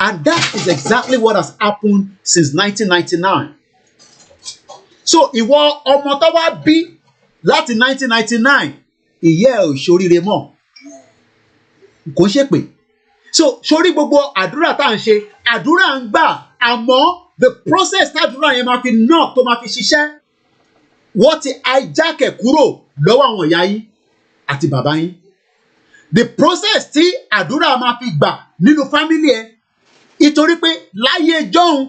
And that is exactly what has happened since 1999. So ìwọ ọmọ tó wá bí láti 1999 ìyẹ́ ò ṣoríire mọ́ kò ṣe pé so sórí gbogbo àdúrà tá à ń ṣe àdúrà ń gbà àmọ́ the process tàdúrà yẹn máa fi knock tó máa fi ṣiṣẹ́ wọ́n ti hijack ẹ̀ kúrò lọ́wọ́ àwọn ìyá yín àti bàbá yín the process tí àdúrà máa fi gbà nínú family ẹ̀ ìtorí pé láyé jọ́hun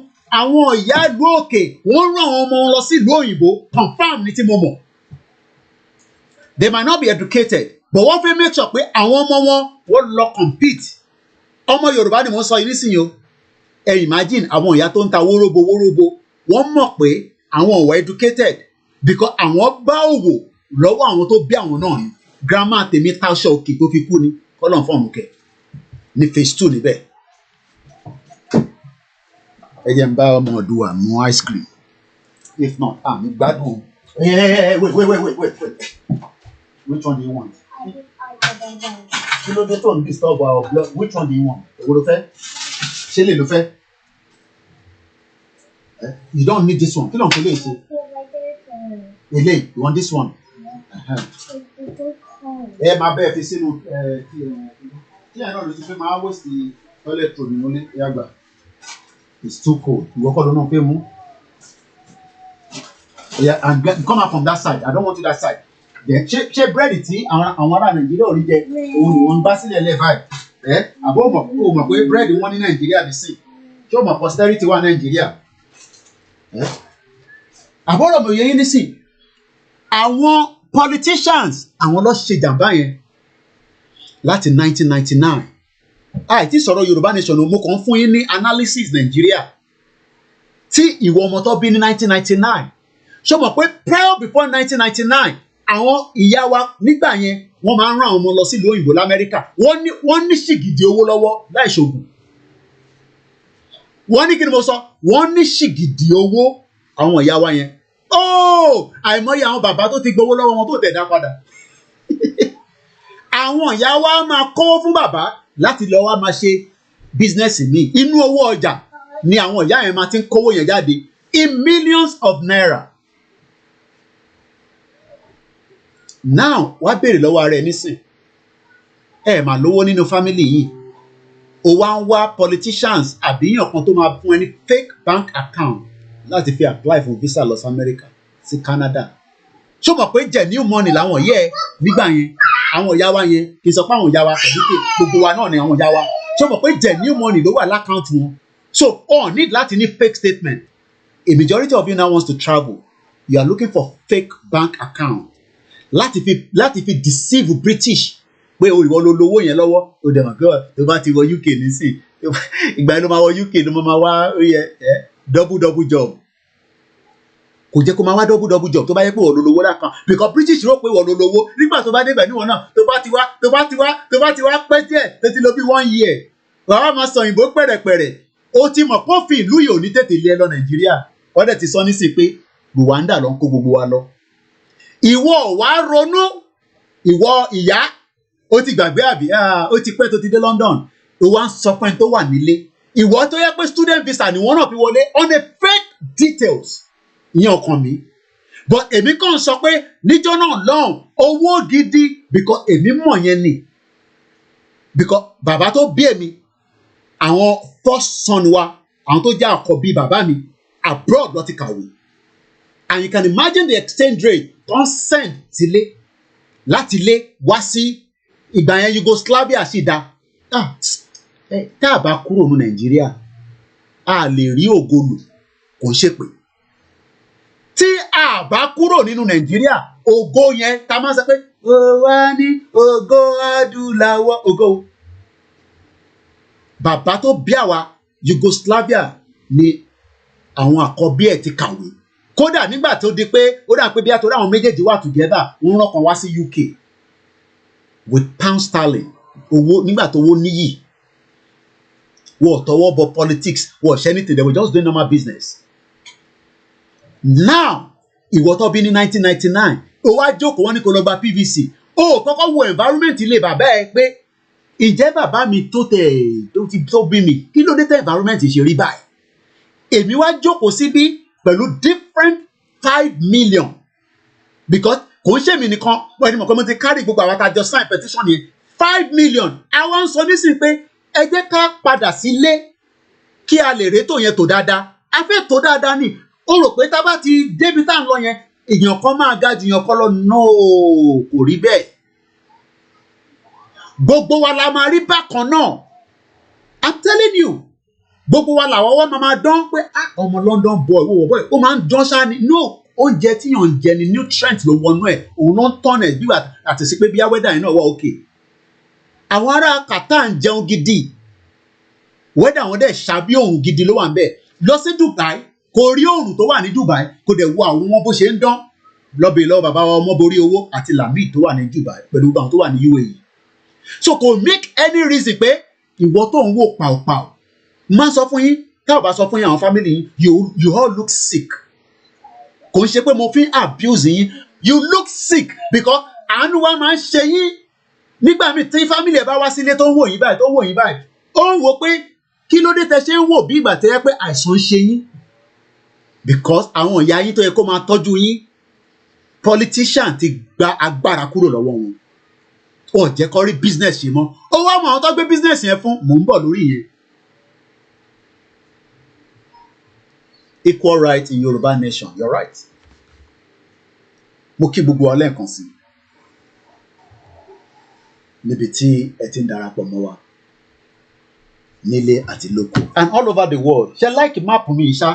àwọn ìyá ìlú òkè wọ́n rán àwọn ọmọ wọn lọ sí ìlú òyìnbó confam ní tí mo mọ̀ they might not be educated but wọ́n fẹ́ make sure pé àwọn ọmọ wọn wọ́n lọ compete ọmọ Yorùbá ni mo sọ yìí nísìnyí o ẹ imagine àwọn ìyá tó ń ta wóróbo wọ́n mọ̀ pé àwọn ò wà educated because àwọn bá òwò lọ́wọ́ àwọn tó bí àwọn náà ni grandma tèmi táṣọ òkè tó fi kú ni kọ́lọ̀ fọ́ọ̀mù kẹ̀ ní phase 2 níbẹ̀. Ẹ jẹ́ n bá ọmọ ọdún mú ice cream if not mi gbádùn wait which one do you want? Kí ló dé tó ń disturb our blood which one do you want? Èwo ló fẹ́? Ṣé lè ló fẹ́? You don't need this one kí ló ń fi lè ṣe? Eléyìí you want this one? Ẹ máa bẹ́ẹ̀ fi sínú tí ẹ̀ náà ló ti fẹ́ máa waste the toilet roll nínú ilé yàgbà. It's too cold. You walk on pay more. Yeah, and come out from that side. I don't want you that side. Then she bread it àwọn ará Nàìjíríà ò rí jẹ. Òun ni wọ́n bá sílẹ̀ lẹ́fà ẹ̀. Àbọ̀ mọ̀ pé bread wọ́n ní Nàìjíríà bí sí. Ṣé o mọ̀ posterity wà Nàìjíríà? Àbọ̀rọ̀ mi ò yẹ yín nísìn. Àwọn politicians àwọn ló ṣe jàmbá yẹn láti 1999 àìtí sọ̀rọ̀ Yorùbá Nation mo kàn fún yín ní analysis Nàìjíríà tí ìwọ ọmọ tó bí ní 1999 ṣó mọ̀ pé prior before 1999 àwọn ìyá wa nígbà yẹn wọ́n máa ń rán àwọn ọmọ lọ sílùú òyìnbó l'Amẹ́ríkà wọ́n ní ṣìgìdì owó lọ́wọ́ láì ṣògùn wọ́n ní kí ni mo sọ wọ́n ní ṣìgìdì owó àwọn ìyá wa yẹn àìmọye àwọn bàbá tó ti gbowó lọ́wọ́ wọn tó tẹ̀ dá padà àwọn ìyá wa máa kówó fún bàbá láti lọ wá máa ṣe bísínẹ́sì míì inú owó ọjà ni àwọn ìyá yẹn máa ti ń kówó yẹn jáde in millions of naira. Now wá béèrè lọ́wọ́ ara ẹ nísìn máa lówó nínú family yìí o wá ń wá politicians àbíyàn kan tó máa fún ẹ ní fake bank account láti fi apply fún visa lọ sí America sí Canada ṣó mọ̀ pé genuine money làwọn yẹ nígbà yẹn àwọn ìyá wa yẹn kì í sọ pé àwọn ìyá wa pẹ̀lú pé gbogbo wa náà ni àwọn ìyá wa ṣó mọ̀ pé genuine money ló wà lákàntì wọn so need láti ní fake statement. A majority of you now wants to travel you are looking for fake bank account láti fi deceive British pé ìwọ ló lówó yẹn lọ́wọ́ ó dẹ̀ mọ̀ pé tó bá ti wọ UK nísìn ìgbà yẹn ló máa wọ UK ló máa wá double job kò jẹ́ kó máa wá double job tó bá yẹ pé ìwọ ló lówó lákan because British rò pé ìwọ ló lówó nígbà tó bá débẹ̀ níwọ̀n náà tó bá ti wá pẹ́ díẹ̀ tó ti lò bí 1 year wàá máa sọ òyìnbó pẹ̀rẹ̀pẹ̀rẹ̀ ó ti mọ̀ pọ́fì ìlú yìí ò ní tètè lé ẹ lọ Nàìjíríà wọ́n dẹ̀ ti sọ nísìn pé Rwanda ló ń kó gbogbo wa lọ ìwọ wá ronú ìwọ ìyá ó ti gbàgbé àbí ó ti pẹ́ tó ti dé London ó wá ń sọ pé tó wà nílé ìwọ tó yẹ pé student visa ni wọ́n náà fi wọlé on a fake details ìyẹn ọkàn mi but èmi kàn sọ pé níjọ́ náà lọ́hùn owó gidi because èmi mọ̀ yẹn ni because bàbá tó bí èmi àwọn first son wa àwọn tó jẹ́ àkọ́bí bàbá mi abroad ló ti kàwé and you can imagine the exchange rate don send tilé láti lé wá sí ìgbà yẹn Yugoslavia sì dá tá a bá kúrò ní Nàìjíríà a lè rí ògo lò kò ń ṣèpè tí a bá kúrò nínú Nàìjíríà ògo yẹn ta máa ń sọ pé ó wá ní ògo adúláwọ̀ ògo bàbá tó bí àwa Yugoslavia ni àwọn àkọ́bí ẹ̀ ti kàwé kódà nígbà tó di pé ó dà pé bí àtòrí àwọn méjèèjì wà together wọ́n rán kan wá sí UK with pound sterling owó nígbà tó owó níyì wọ́n tọwọ́ bọ politics wọ́n ṣe anything they were just doing normal business. Now ìwọ tó bí ní 1999 ó wá jókòó wọ́n ní kó lọ gba PVC ó kọ́kọ́ wo environment ilé bàbá ẹ pé ìjẹ́ bàbá mi tó bí mi kí ló dé tẹ́ environment ṣe rí báyìí èmi wá jókòó síbí pẹ̀lú different 5 million because kò ń ṣèmi nìkan wọ́n ẹni mọ̀ pé mo ti carry gbogbo àwọn àtàjọ sign petition yẹn 5 million àwọn ń sọ nísìnyí pé ẹ jẹ́ ká padà sílé kí a lè rétò yẹn tó dáadáa a fẹ́ tó dáadáa ni ó rò pé tá bá ti débi tá à ń lọ yẹn èèyàn kan máa ga jù èèyàn kan lọ no kò rí bẹ́ẹ̀ gbogbo wa la máa rí bákan náà I'm telling you gbogbo wa làwọn wọ́n máa dán pé ọmọ London boy wọ́wọ́ boy ó máa ń dán ṣáá ni no oúnjẹ tí yàn ń jẹ ni nutrient ló wọnú ẹ̀ òun ló ń tọ́nà ẹ̀ bí àti sí pé bí awẹ́dà yìí náà wà òkè àwọn ará Qatar ń jẹun gidi wẹ́dà wọn dẹ̀ ṣàbí òun gidi ló wà ń bẹ̀ lọ sí Dubai kò rí òòrùn tó wà ní Dubai kò dẹ̀ wo àwọn wọn bó ṣe ń dán lọ́bẹ̀ lọ́wọ́ bàbá wa ọmọ borí owó àti Lamid tó wà ní Dubai pẹ̀lú àwọn tó wà ní UAE so kò make any reason pé ìwọ tó ń wò pàòpàò máa sọ fún yín tá ò bá sọ fún yín àwọn family yín you all look sick kò ń ṣe pé mo fi ń abuse yín you look sick because àánú wa máa ń ṣe yín nígbà míì tí family ẹ bá wá sílé tó ń wò yín báyìí ó ń wò pé kí ló dé tẹ ṣe ń wò bí ìgbà tẹ yẹ pé àìsàn ń ṣe yín because àwọn ìyá yín tó yẹ kó máa tọ́jú yín politician ti gba agbára kúrò lọ́wọ́ wọn ó jẹ́ kó rí business ṣe mọ́ ó wá mọ àwọn tó gbé business yẹn fún mò ń bọ̀ lórí yẹn. Equal right in Yoruba Nation, you're right. Mo kí gbogbo wa lẹ́ẹ̀kan sí níbi tí ẹ ti ń darapọ̀ mọ́ wa nílé àti lóko and all over the world. Ṣé like map mi ṣá?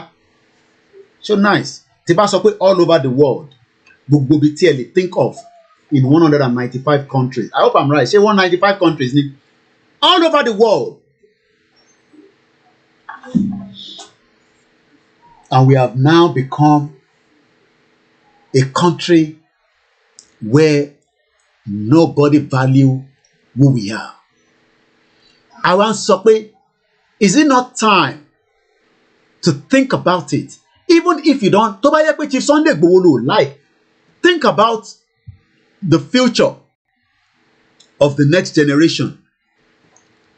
So nice. Tí bá sọ pé all over the world gbogbo ibi tí ẹ lè think of in 195 countries. I hope I'm right. Say 195 countries all over the world. And we have now become a country where nobody value who we are. I want to say, is it not time to think about it? Even if you don't, tó bá yẹ pé Chief Sunday Igboho ló like, think about the future of the next generation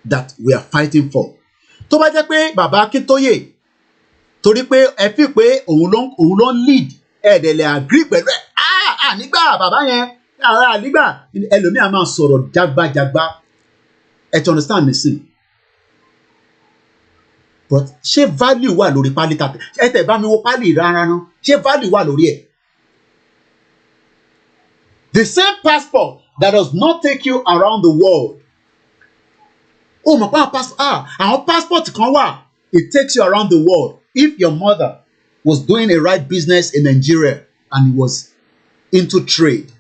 that we are fighting for. Tó bá jẹ́ pé Bàbá Akíntóyè, torí pé ẹ fi pé òun ló lead, dẹ̀ lè agree pẹ̀lú ẹ̀. Nígbà bàbá yẹn, nígbà ẹlòmíà máa sọ̀rọ̀ jágbájágbá. Ẹ ti understand me sí? But ṣé value wà lórí pálí tàbí ẹ tẹ̀ bá mi wo pálí rárá ná? Ṣé value wà lórí ẹ̀? The same passport that does not take you around the world. Oh, my passport. Our passport kan wà. It takes you around the world. If your mother was doing a right business in Nigeria and was into trade,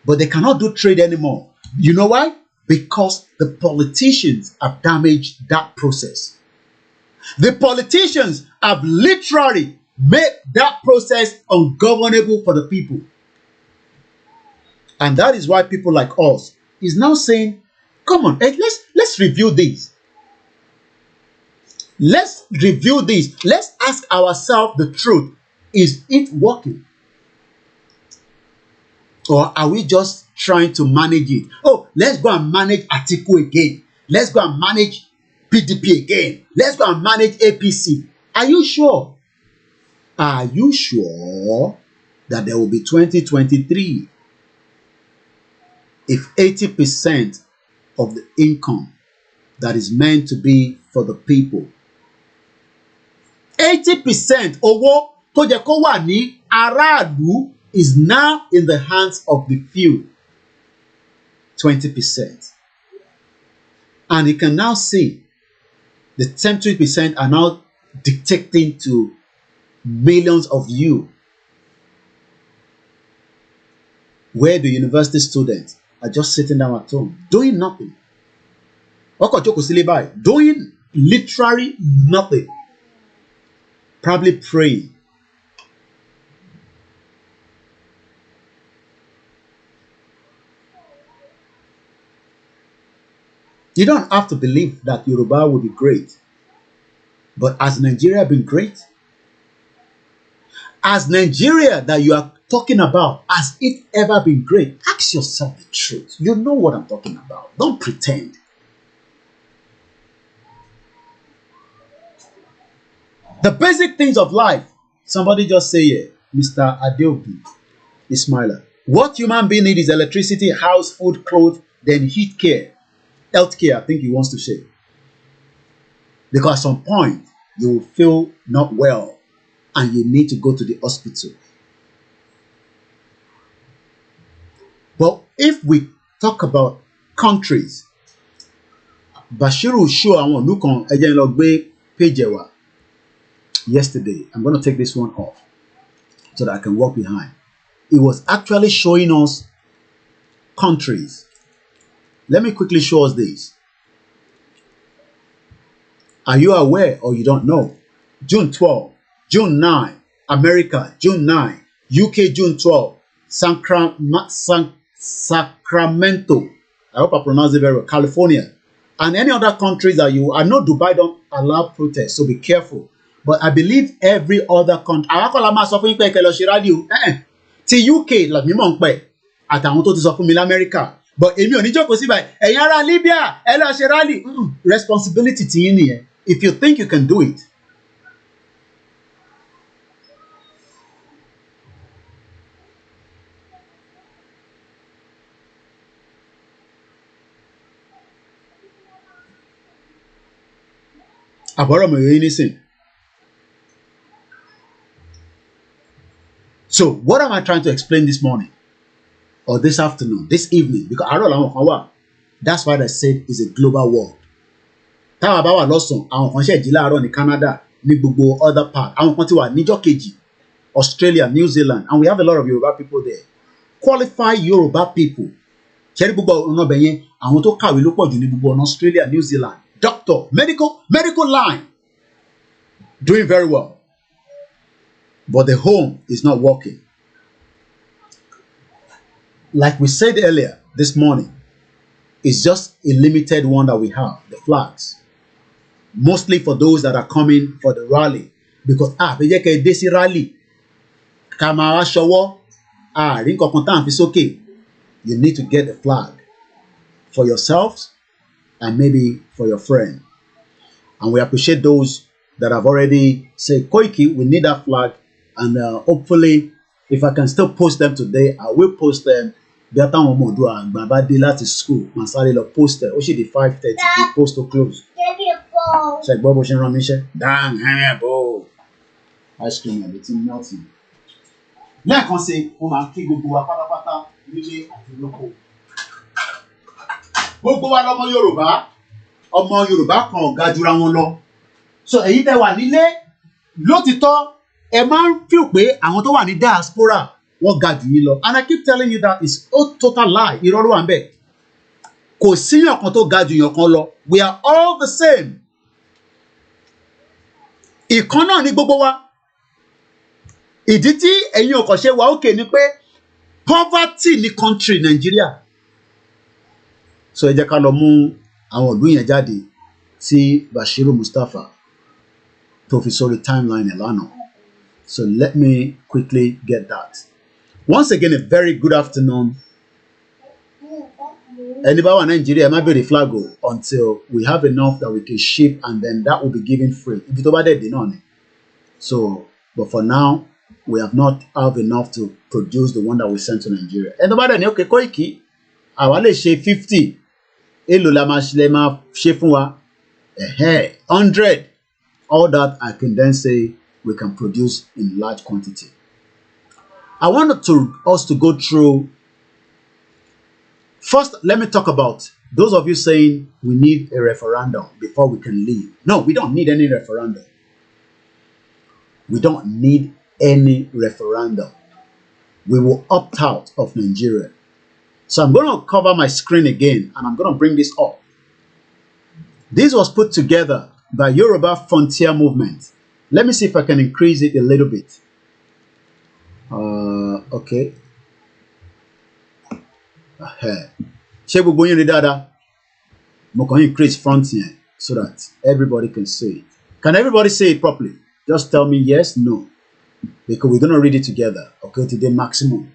but they cannot do trade anymore. You know why? Because the politicians have damaged that process. The politicians have literally made that process ungovernable for the people. And that is why people like us is now saying, come on, let's review this. Let's review this. Let's ask ourselves the truth. Is it working? Or are we just trying to manage it? Oh, let's go and manage Atiku again. Let's go and manage PDP again. Let's go and manage APC. Are you sure? Are you sure that there will be 2023? If 80% of the income that is meant to be for the people, 80% owó tó jẹ́ kó wà ní aráàlú is now in the hands of the few, 20%. And you can now see the 10% are now dictating to millions of you, where the university students are just sitting down at home, doing nothing. Doing literally nothing. Probably praying. You don't have to believe that Yoruba will be great. But has Nigeria been great? Has Nigeria that you are talking about, has it ever been great? Ask yourself the truth. You know what I'm talking about. Don't pretend. The basic things of life. Somebody just say it. Mr. Adeobi Ismaila. What human being need is electricity, house, food, clothes, then heat care. Health care, I think he wants to say. Because at some point, you will feel not well and you need to go to the hospital. Well, if we talk about countries, Bashiru show àwọn ìlú kan ẹ jẹ́ n lọ gbé page wa yesterday. I'm going to take this one off so that I can walk behind. It was actually showing us countries. Let me quickly show us this. Are you aware or you don't know? June 12, June 9, America, June 9, UK, June 12, Sacramento, I hope I pronounce it very well, California, and any other countries that you, I know Dubai don't allow protests, so be careful. But I believe every other country, ti UK, like me mọ̀ pé, àtàwọn tó ti sọ fún mi l'America, but èmi ò ní jókòó sí báyìí, ẹ̀yin ará Libya, ẹ lọ ṣe rally, responsibility ti yín nìyẹn. If you think you can do it. Àbọ̀rọ̀ mọ̀ yóò nísìn. So, what am I trying to explain this morning? Or this afternoon, this evening? Because àárọ̀ làwọn kan wà. That's why I said it's a global world. Táwa bá wà lọ́sàn, àwọn kan ṣe jí láàárọ̀ ní Canada, ní gbogbo other part. Àwọn kan ti wà níjọ́ kejì, Australia, New Zealand, and we have a lot of Yoruba people there. qualified Yoruba people. Ṣẹ́rí gbogbo ọ̀nà ọbẹ̀ yẹn àwọn tó kàwé ló pọ̀ jù ní gbogbo ọ̀nà Australia, New Zealand, doctor, medical line, doing very well. But the home is not working. Like we said earlier this morning, it's just a limited one that we have, the flags. Mostly for those that are coming for the rally. Because fẹ́ jẹ́ kẹ́ ẹ dé sí rally, ká máa wá ṣọwọ́, rí nǹkan tá à ń fi sókè. You need to get a flag for yourselves and maybe for your friend. And we appreciate those that have already said, Koiki, we need that flag. And hopefully, if I can still post them today, I will post them. Bí a táwọn ọmọ ọdún àgbà bá dé láti school, màá sáré lọ post them. Ó ṣì di 5:30 kí post to close. Ṣé gbọ́ bó ṣe ń rán mi iṣẹ́? Dang, bó. Ice cream ẹ̀ ló ti melt. Lẹ́ẹ̀kan sí, mo máa kí gbogbo wa pátápátá nílé àti lóko. Gbogbo wa lọmọ Yorùbá, ọmọ Yorùbá kan ò ga jura wọn lọ. So èyí tẹ́ wà nílé lótìtọ́ ẹ máa ń feel pé àwọn tó wà ní diaspora wọ́n ga jù yín lọ. And I keep telling you that it's a total lie. Irọ́ ló wà ń bẹ̀. Kò síyàn kan tó ga jù yàn kan lọ. We are all the same. Ìkan náà ni gbogbo wa. Ìdí tí ẹ̀yin ò kàn ṣe wà òkè ni pé poverty ní country Nigeria. So ẹ jẹ́ ká lọ mú àwọn ìlú yẹn jáde tí Bashiru Mustapha tó fi sórí timeline ẹ̀ lánàá. So let me quickly get that. Once again, a very good afternoon. Anybody in Nigeria, might be the flag until we have enough that we can ship, and then that will be given free. If it's over there, they know. So, but for now, we have not have enough to produce the one that we sent to Nigeria. Anybody know, okay, Koiki, I want to share 50. Elo la ma share fún wa. 100. All that I can then say we can produce in large quantity. I wanted us to go through. First, let me talk about those of you saying we need a referendum before we can leave. No, we don't need any referendum. We don't need any referendum. We will opt out of Nigeria. So I'm going to cover my screen again and I'm going to bring this up. This was put together by Yoruba Frontier Movement. Let me see if I can increase it a little bit. Okay. Ṣé gbogbo yín rí dáadáa? Mo kàn increase front here so that everybody can see it. Can everybody see it properly? Just tell me yes, no. Because we're going to read it together. Okay, to the maximum.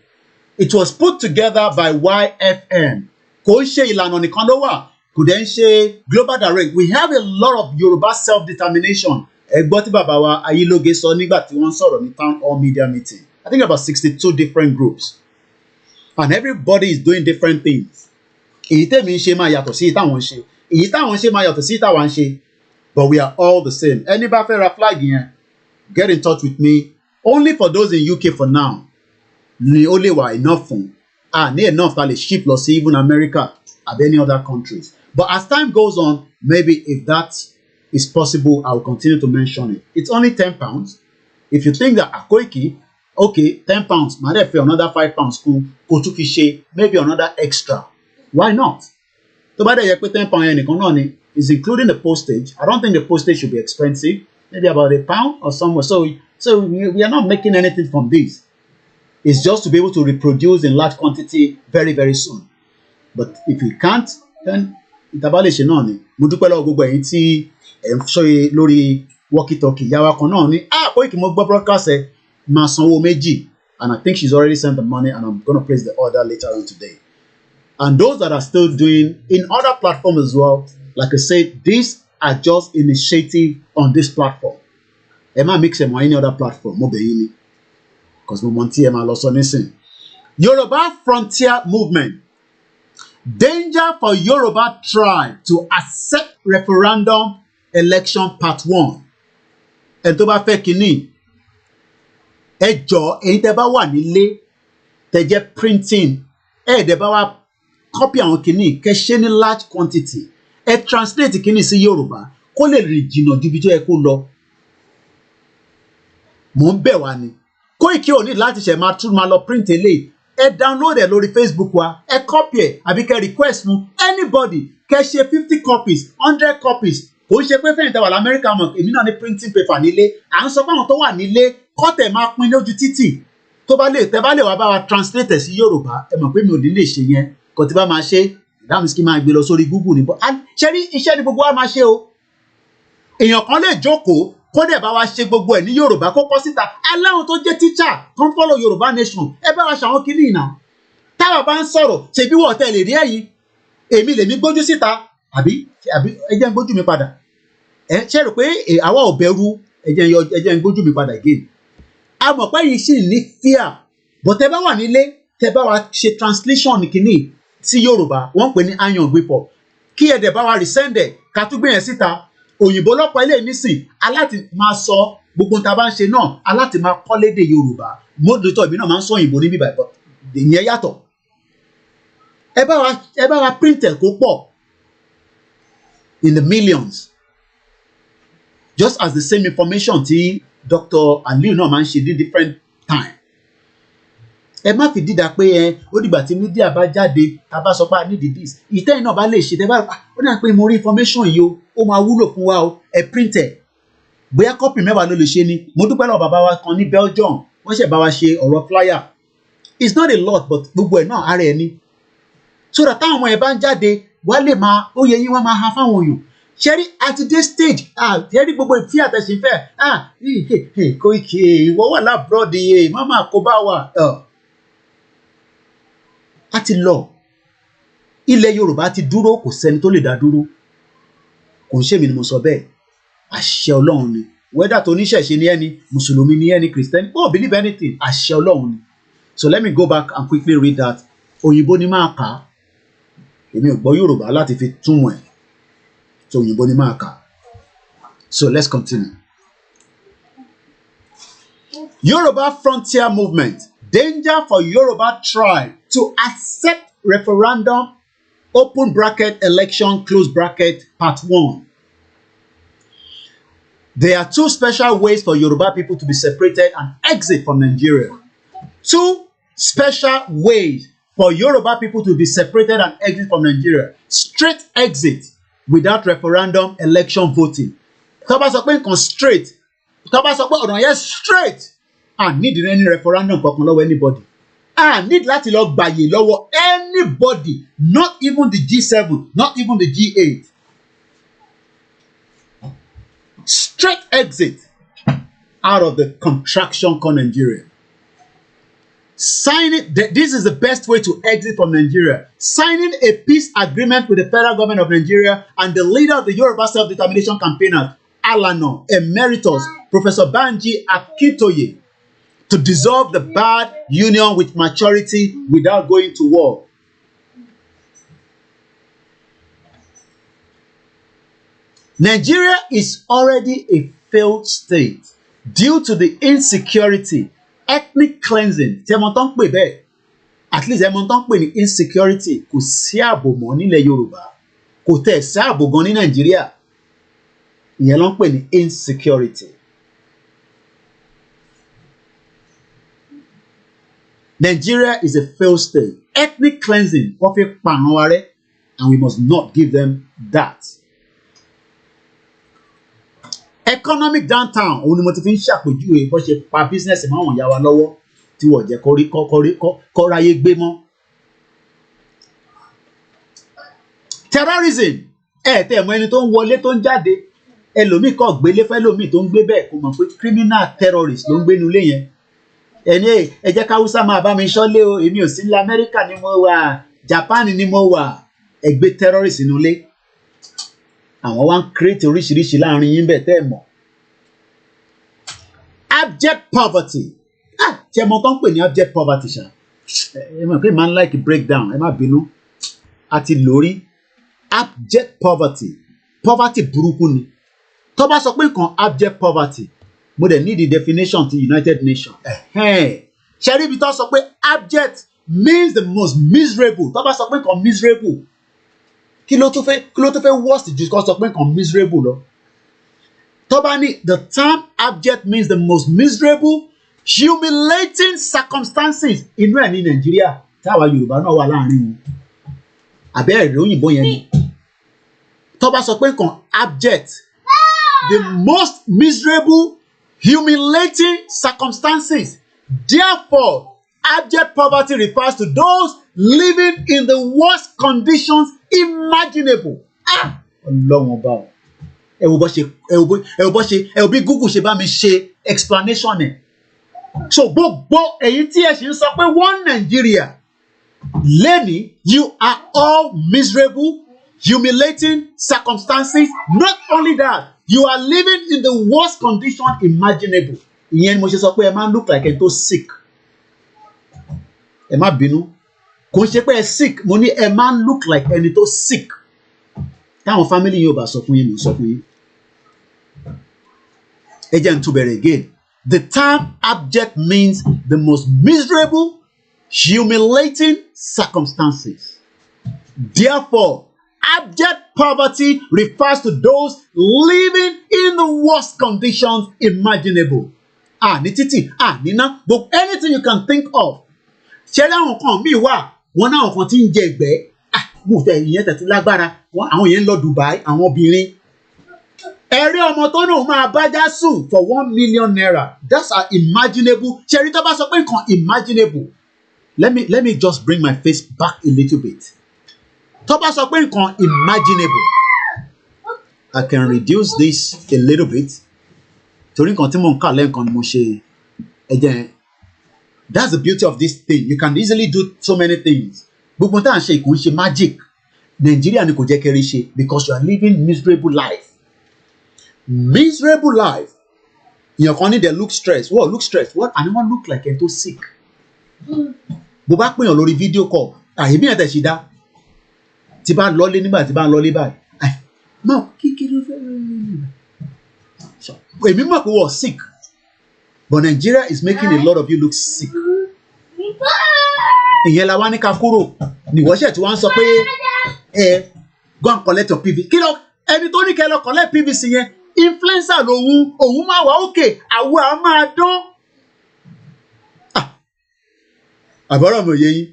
It was put together by YFM. Kò ṣe ìlànà nìkan ló wà. Kò dẹ̀ ń ṣe Global Direct. We have a lot of Yoruba self-determination. Ẹgbọ́n tí bàbá wa Ayílóge sọ nígbà tí wọ́n sọ̀rọ̀ ní town hall media meeting. I think about 62 different groups. And everybody is doing different things. Èyí tèmi ń ṣe máa yàtọ̀ sí ìtàwọn ṣe. Èyí táwọn ṣe máa yàtọ̀ sí ìtàwọn ṣe. But we are all the same. Ẹni bá fẹ́ ra flag yẹn, get in touch with me. Only for those in UK for now. Ni ó lè wà enough fún. Ní enough ta lè ship lọ sí even America and any other countries. But as time goes on, maybe if that is possible, I will continue to mention it. It's only £10. If you think that Koiki, okay, £10, màá dẹ̀ fẹ́ another £5 kún kó tún fi ṣe maybe another extra. Why not? Tó bá dẹ̀ yẹ pé £10 yẹn nìkan náà ni is including the postage. I don't think the postage should be expensive. Maybe about £1 or somewhere. So we are not making anything from this. It's just to be able to reproduce in large quantity very, very soon. But if you can't, then ìtàbálẹ̀ ṣe náà ni. Mo dúpẹ́ lọ́wọ́ gbogbo ẹ̀yin tí ẹ̀ ń ṣọ́ lórí walkie-talkie. Ìyàwó kan náà ni, Koiki mo gbọ́ broadcast ẹ̀ máa sanwó méjì. And I think she's already sent the money and I'm going to place the order later on today. And those that are still doing in other platforms as well, like I said, these are just initiative on this platform. Ẹ má mix ẹ̀ mọ́ any other platform, mo bẹ̀ yín ni. Because mo mọ̀ tí ẹ máa lọ sọ nísìn. Yoruba Frontier Movement. Danger for Yoruba tribe to accept referendum election part 1. Ẹni tó bá fẹ́ kínní. Ẹ jọ̀ọ́ èyí tẹ́ bá wà nílé tẹ́ jẹ́ printing. Dẹ̀ bá wá copy àwọn kínní kẹ́ ṣe ní large quantity. Ẹ translate kínní sí Yorùbá kó lè rìn jìnnà ju ibi tó yẹ kó lọ. Mò ń bẹ̀ wá ni. Koiki ò ní láti ṣe máa lọ print eléyìí ẹ download ẹ lórí Facebook wa, ẹ copy ẹ àbí kẹ́ request fún anybody, kẹ́ ṣe 50 copies 100 copies. Kò ṣe pé fẹ́yìntì wà lamẹ́ríkà mọ̀ èmi náà ní printing paper nílé, à ń sọ fún àwọn tó wà nílé kọ́tẹ̀ máa pín lójú títì tó bá lè tẹ́ bá lè wá bá wa translate ẹ̀ sí Yorùbá, ẹ mọ̀ pé mi ò ní lè ṣe yẹn kò tí bá máa ṣe ìdáhùn sí kí máa gbé lọ sórí Google níbo ṣe rí iṣẹ́ ní gbogbo wa máa ṣe o. Èèyàn kan lè jókòó kó dẹ̀ bá wa ṣe gbogbo ẹ̀ ní Yorùbá kó kọ́ síta, aláwọn tó jẹ́ teacher tó ń follow Yoruba Nation ẹ bá wa ṣàwọn kìíní ìnà táwa bá ń sọ̀rọ̀ ṣèbí wọ̀ tẹ̀ lè rí ẹ̀yìn èmi lèmi gbójú síta àbí ẹ jẹ́ ń gbójú mi padà ẹ ṣe rò pé àwa ò bẹ̀rù ẹ jẹ́ ń gbójú mi padà again. A mọ̀ pé yìí sì ní fear but tẹ bá wà nílé tẹ bá wa ṣe translation kìíní sí Yorùbá wọ́n pè ní iron gbépọ̀ kí ẹ dẹ̀ bá wa resend ẹ̀ ká tún gbé yẹn síta. Òyìnbó lọ́pọ̀ ilé nísìn aláti máa sọ gbogbo tá a bá ń ṣe náà aláti máa kọ́ lédè Yorùbá mọ́tò ìbí náà máa ń sọ òyìnbó níbí báyìí but ìyẹn yàtọ̀. Ẹ bá wa print ẹ̀ kó pọ̀ in the millions just as the same information tí Dr. Aliu náà máa ń ṣe ní different time. Ẹ má fi dídá pé ó dìgbà tí mídíà bá jáde tá a bá sọ pé a need this ìtẹ́yìn náà bá lè ṣe tẹ́ bá ó dà pé mo rí information yìí o ó máa wúlò fún wa o ẹ print ẹ̀ bóyá kọ́pì mẹ́wàá ló lè ṣe ni. Mo dúpẹ́ lọ́wọ́ bàbá wa kan ní Belgium wọ́n ṣẹ̀ bá wa ṣe ọ̀rọ̀ flyer, it's not a lot but gbogbo ẹ̀ náà ara ẹ̀ ni so that táwọn ọmọ ẹ̀ bá ń jáde wá lè máa ó yẹ yín wá máa ha fáwọn èèyàn. Ṣẹ́rí at this stage ṣẹ́rí gbogbo ìfí àtẹ̀sífẹ́ Koiki ìwọ wà lábúrọ̀dì má máa kó bá wa a ti lọ. Ilẹ̀ Yorùbá ti dúró kò sẹ́ni tó lè dá dúró kò ń ṣèmi ni mo sọ bẹ́ẹ̀ àṣẹ Ọlọ́run ni wẹ́dà tó níṣẹ̀ṣe ní ẹni mùsùlùmí ní ẹni kìrìsìtẹ́nì oh believe anything àṣẹ Ọlọ́run ni. So let me go back and quickly read that. Òyìnbó ni máa kà á èmi ò gbọ́ Yorùbá láti fi túmọ̀ ẹ̀ so òyìnbó ni máa kà. So let's continue. Yoruba frontier movement, danger for Yoruba tribe to accept referendum open bracket election close bracket part 1. There are two special ways for Yoruba people to be separated and exit from Nigeria. Two special ways for Yoruba people to be separated and exit from Nigeria. Straight exit without referendum election voting. Tó bá sọ pé nǹkan straight, tó bá sọ pé ọ̀nà yẹn straight, need any referendum kankan lọ́wọ́ anybody. Need láti lọ gbàyè lọ́wọ́ anybody, not even the G7, not even the G8. Straight exit out of the contraction called Nigeria. Signing, this is the best way to exit from Nigeria. Signing a peace agreement with the federal government of Nigeria and the leader of the Yoruba self-determination campaigners, Alano Emeritus, Professor Banji Akintoye, to dissolve the bad union with maturity without going to war. Nigeria is already a failed state due to the insecurity, ethnic cleansing. Tí ẹmọ tán pè bẹ́ẹ̀, at least ẹmọ tán pè ní insecurity, kò sí ààbò mọ́ nílẹ̀ Yorùbá, kò tẹ̀ sí ààbò gan ní Nàìjíríà. Ìyẹn ló ń pè ní insecurity. Nigeria is a failed state. Ethnic cleansing, wọ́n fi pààrọ̀ wa rẹ́, and we must not give them that. Economic downtown, òun ni mo ti fi ń ṣàpèjúwe bó ṣe pa business mọ́ àwọn ìyá wa lọ́wọ́ tí wọ́n jẹ́ kó ráyé gbé mọ́. Terrorism, tẹ́ mọ̀ ẹni tó ń wọlé tó ń jáde, ẹlòmíì kọ́ gbélé fẹ́ lòmíì tó ń gbé bẹ́ẹ̀ kò mọ̀ pé criminal terrorist ló ń gbénu ilé yẹn. Ẹni ẹ jẹ́ káwúsá máa bá mi ṣọ́lé o, èmi ò sí ní Amẹ́ríkà ni mo wà, Japan ni mo wà, ẹ gbé terrorist nínú ilé. Àwọn wá ń create oríṣiríṣi láàrin yín bẹ́ẹ̀ tẹ́ ẹ̀ mọ̀. Abject poverty. Tí ẹ mọ̀ tán pè ní abject poverty ṣá. Ẹ mọ̀ pé máa ń like breakdown, ẹ má bínú. Àti lórí abject poverty. Poverty burúkú ni. Tó bá sọ pé nǹkan abject poverty, mo dẹ̀ need the definition ti United Nations. Ṣé rí ibi tó sọ pé abject means the most miserable. Tó bá sọ pé nǹkan miserable, kí ló tún fẹ́ worst jù kó sọ pé nǹkan miserable lọ. Tó bá ní the term abject means the most miserable, humiliating circumstances inú ẹ̀ ní Nàìjíríà táwa Yorùbá náà wà láàrin wọn àbẹ́ ẹ̀rí òyìnbó yẹn ni tó bá sọ pé nǹkan abject the most miserable humiliating circumstances therefore abject poverty refers to those living in the worst conditions imaginable. Ọlọ́run ọba o ẹ wo bí Google ṣe bá mi ṣe explanation ẹ̀ so gbogbo èyí tí ẹ ṣì ń sọ pé one Nigeria lẹ́ni you are all miserable humiliating circumstances not only that you are living in the worst condition imaginable ìyẹn ni mo ṣe sọ pé ẹ máa ń look like ẹ tó sick ẹ má bínú kò ń ṣe pé ẹ sick mo ní ẹ máa ń look like ẹni tó sick táwọn family yóò bá sọ fún yín mo sọ fún yín ẹ jẹ́ n tún bẹ̀rẹ̀ again the term abject means the most miserable humiliating circumstances therefore abject poverty refers to those living in the worst conditions imaginable ní títì níná but anything you can think of ṣe láwọn kan míì wà wọn náà kan tí ń jẹ ẹgbẹ́ mo fẹ́ ìyẹn tẹ̀tí lágbára àwọn yẹn ń lọ Dubai àwọn obìnrin ẹ̀rí ọmọ tó náà máa bájá sùn for 1 million naira that's our imaginable ṣe rí tó bá sọ pé nǹkan imaginable let me just bring my face back a little bit tó bá sọ pé nǹkan imaginable I can reduce this a little bit torí nǹkan tí mo ń kà lẹ́ǹkan ni mo ṣe ẹ̀jẹ̀ that's the beauty of this thing you can easily do so many things gbogbo tá à ń ṣe kò ń ṣe magic Nàìjíríà ni kò jẹ́ kẹrí ṣe because you are living miserable life èèyàn kan ní they look stressed what and wọ́n look like ẹni tó sick bó bá pèèyàn lórí video call àyè bí yẹn tẹ̀ ṣe dá tí bá lọ́lé nígbà tí bá ń lọ́lé báyìí náà kíkiri fẹ́ èmi mọ̀ pé wọ́n sick but Nigeria is making a lot of you look sick ìyẹn la wá ní ká kúrò níwọ́ṣẹ̀ tí wọ́n ń sọ pé go and collect your PVC kí ló ẹni tó ní kẹ́ lọ collect PVC yẹn influencer òun máa wà òkè àwọ̀ á máa dán àbọ̀rọ̀ mi ò yẹ yín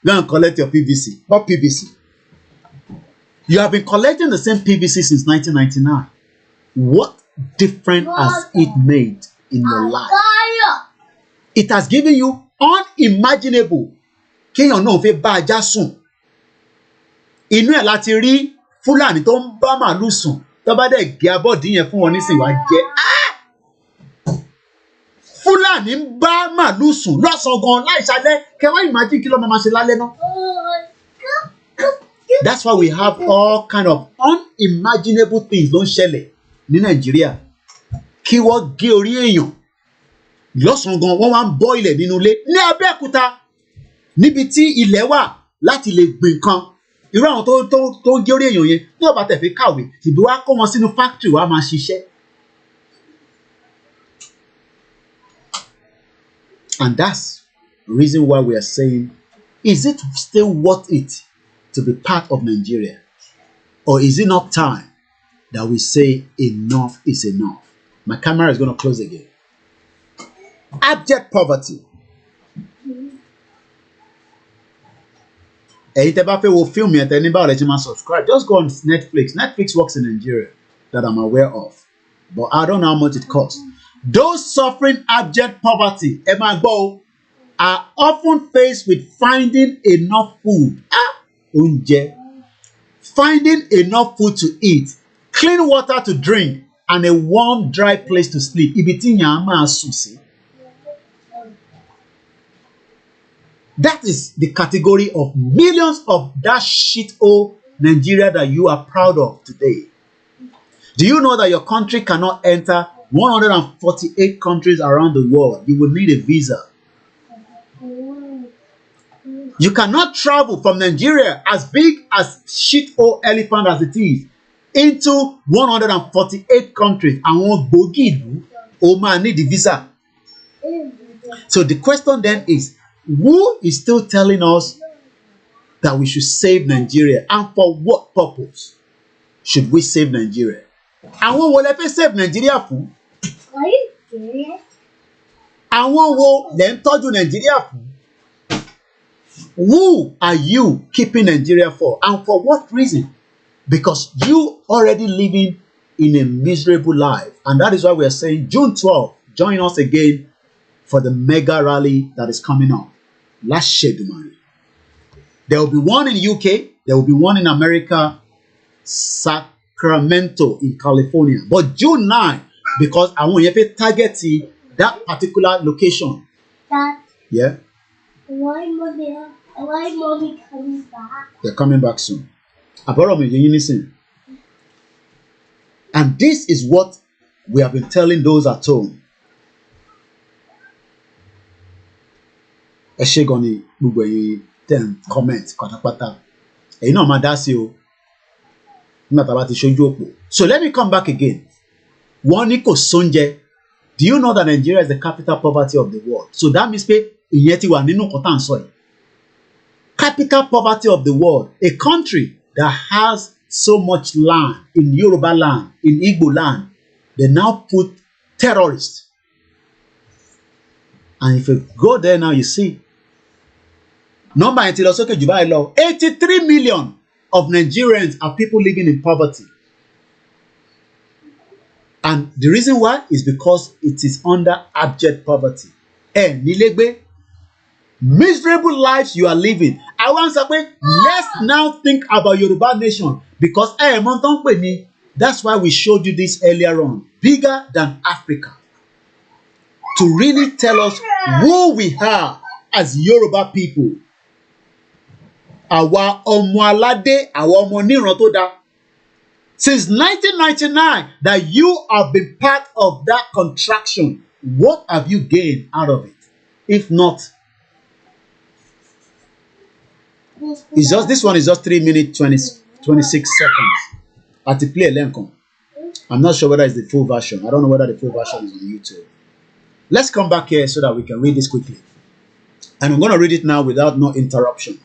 go and collect your PVC what PVC you have been collecting the same PVC since 1999 what difference has it made in your life it has given you unimaginable kéèyàn náà fẹ́ bá ajá sùn inú ẹ̀ láti rí Fúlàní tó ń bá màálù sùn tó bá dẹ̀ gé abọ́dí yẹn fún wọn nísìnyí wá jẹ́ Fúlàní ń bá màálù sùn lọ́sàn-án gan láìsálẹ̀ kẹwàá imagine kí ló máa ṣe lálẹ́ náà. That's why we have all kind of unimaginable things ló ń ṣẹlẹ̀ ní Nàìjíríà kí wọ́n gé orí èèyàn lọ́sàn-án gan wọ́n wá ń bọ́ ilẹ̀ nínú ilé ní Abẹ́òkúta níbi tí ilẹ̀ wà láti lè gbìn kan irú àwọn tó ń gé orí èèyàn yẹn ní ọba tẹ̀ fi kàwé ìbí wá kó wọn sínú factory wá máa ṣiṣẹ́. And that's the reason why we are saying, is it still worth it to be part of Nigeria? Or is it not time that we say enough is enough? My camera is going to close again. Abject poverty. Ẹ̀yin tẹ́ bá fẹ́ wo fíìmù yẹn tẹ́ ní báwo lẹ ṣe máa subscribe just go on Netflix. Netflix works in Nigeria that I'm aware of but I don't know how much it costs. Those suffering abject poverty ẹ máa gbọ́ o are often faced with finding enough food oúnjẹ finding enough food to eat clean water to drink and a warm dry place to sleep ibi tí yàn á máa sùn sí. That is the category of millions of that shithole Nigeria that you are proud of today. Do you know that your country cannot enter 148 countries around the world? You will need a visa. You cannot travel from Nigeria, as big as shithole elephant as it is, into 148 countries. And one bogi o ma need the visa. So the question then is, who is still telling us that we should save Nigeria, and for what purpose should we save Nigeria? And what will I save Nigeria for? Are you serious? Àwọn wo lẹ ń tọ́jú Nàìjíríà fún? Who are you keeping Nigeria for? And for what reason? Because you already living in a miserable life. And that is why we are saying June 12th, join us again for the mega rally that is coming up. Last schedule. There will be one in UK. There will be one in America, Sacramento in California. But June 9, because I want you to target that particular location. Dad. Yeah? Why mommy coming back? They're coming back soon. And this is what we have been telling those at home. Ẹ ṣé gan ni gbogbo ẹ̀yin tẹ́ comment pátápátá. Ẹ̀yin náà máa dá sí o. Nígbà tá a bá ti ṣojú òpó. So let me come back again. Wọ́n ní kò sóúnjẹ. Do you know that Nigeria is the capital poverty of the world? So that means pé ìyẹn ti wà nínú nǹkan tá à ń sọ yìí. Capital poverty of the world. A country that has so much land in Yoruba land, in Igbo land, they now put terrorists. And if you go there now, you see, number 83 million of Nigerians are people living in poverty. And the reason why is because it is under abject poverty. Miserable lives you are living. I want to say, let's now think about Yoruba Nation, because that's why we showed you this earlier on. Bigger than Africa. To really tell us who we are as Yoruba people. Àwa ọmọ aládé, àwa ọmọ níran tó dá. Since 1999 that you have been part of that contraction, what have you gained out of it? If not, it's just this one is just 3 minutes 26 seconds. At the play Lenkom. I'm not sure whether it's the full version. I don't know whether the full version is on YouTube. Let's come back here so that we can read this quickly. And I'm going to read it now without no interruption.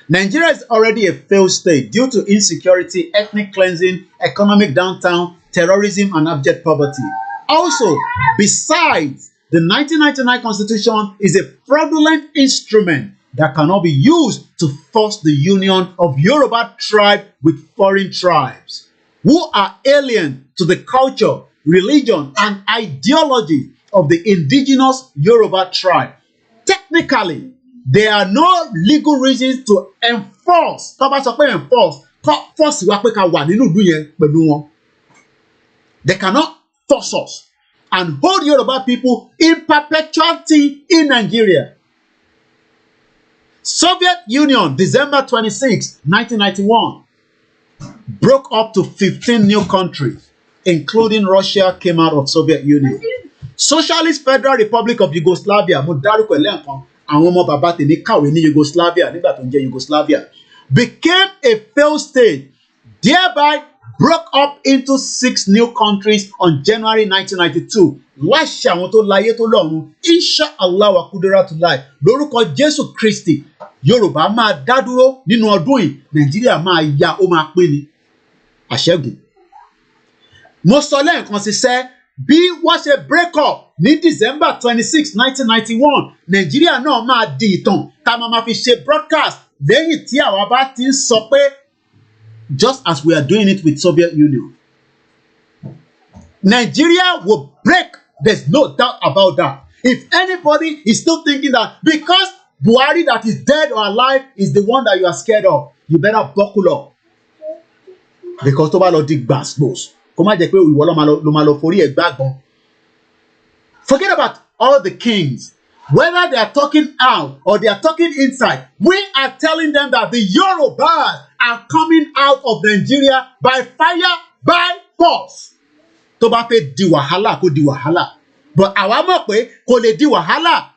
Nigeria is already a failed state due to insecurity, ethnic cleansing, economic downturn, terrorism, and abject poverty. Also, besides, the 1999 Constitution is a fraudulent instrument that cannot be used to force the union of Yoruba tribe with foreign tribes who are alien to the culture, religion, and ideology of the indigenous Yoruba tribe. Technically, there are no legal reasons to enforce. They cannot force us and hold Yoruba people in perpetuity in Nigeria. Soviet Union, December 26, 1991, broke up to 15 new countries, including Russia came out of Soviet Union. Socialist Federal Republic of Yugoslavia, mo dárúkọ lẹ́ẹ̀kan, àwọn ọmọ bàbá tèmi kàwé ní Yugoslavia nígbà tó ń jẹ́ Yugoslavia, became a failed state, thereby broke up into 6 new countries on January 1992. Láṣẹ àwọn tó láyé tó lọ́run, inshallah wa kudiratullah, lórúkọ Jésù Kristi, Yorùbá máa dá dúró nínú ọdún yìí, Nàìjíríà máa ya, ó máa pín ni. Àṣẹ́gun. Mo sọ lẹ́ẹ̀kan sí sẹ́, bí wọ́n ṣe break up ní December 26, 1991, Nàìjíríà náà máa di ìtàn tá a máa fi ṣe broadcast lẹ́yìn tí àwa bá ti ń sọ pé just as we are doing it with Soviet Union. Nigeria will break. There's no doubt about that. If anybody is still thinking that because Buhari that is dead or alive is the one that you are scared of, you better buckle up. Because tó bá lọ di gbàsgbòs, kó má jẹ́ pé ìwọ ló máa lọ forí ẹ̀ gbàgbọ́n. Forget about all the kings. Whether they are talking out or they are talking inside, we are telling them that the Yorubas are coming out of Nigeria by fire, by force. Tó bá fẹ́ di wàhálà kó di wàhálà. But àwa mọ̀ pé kò lè di wàhálà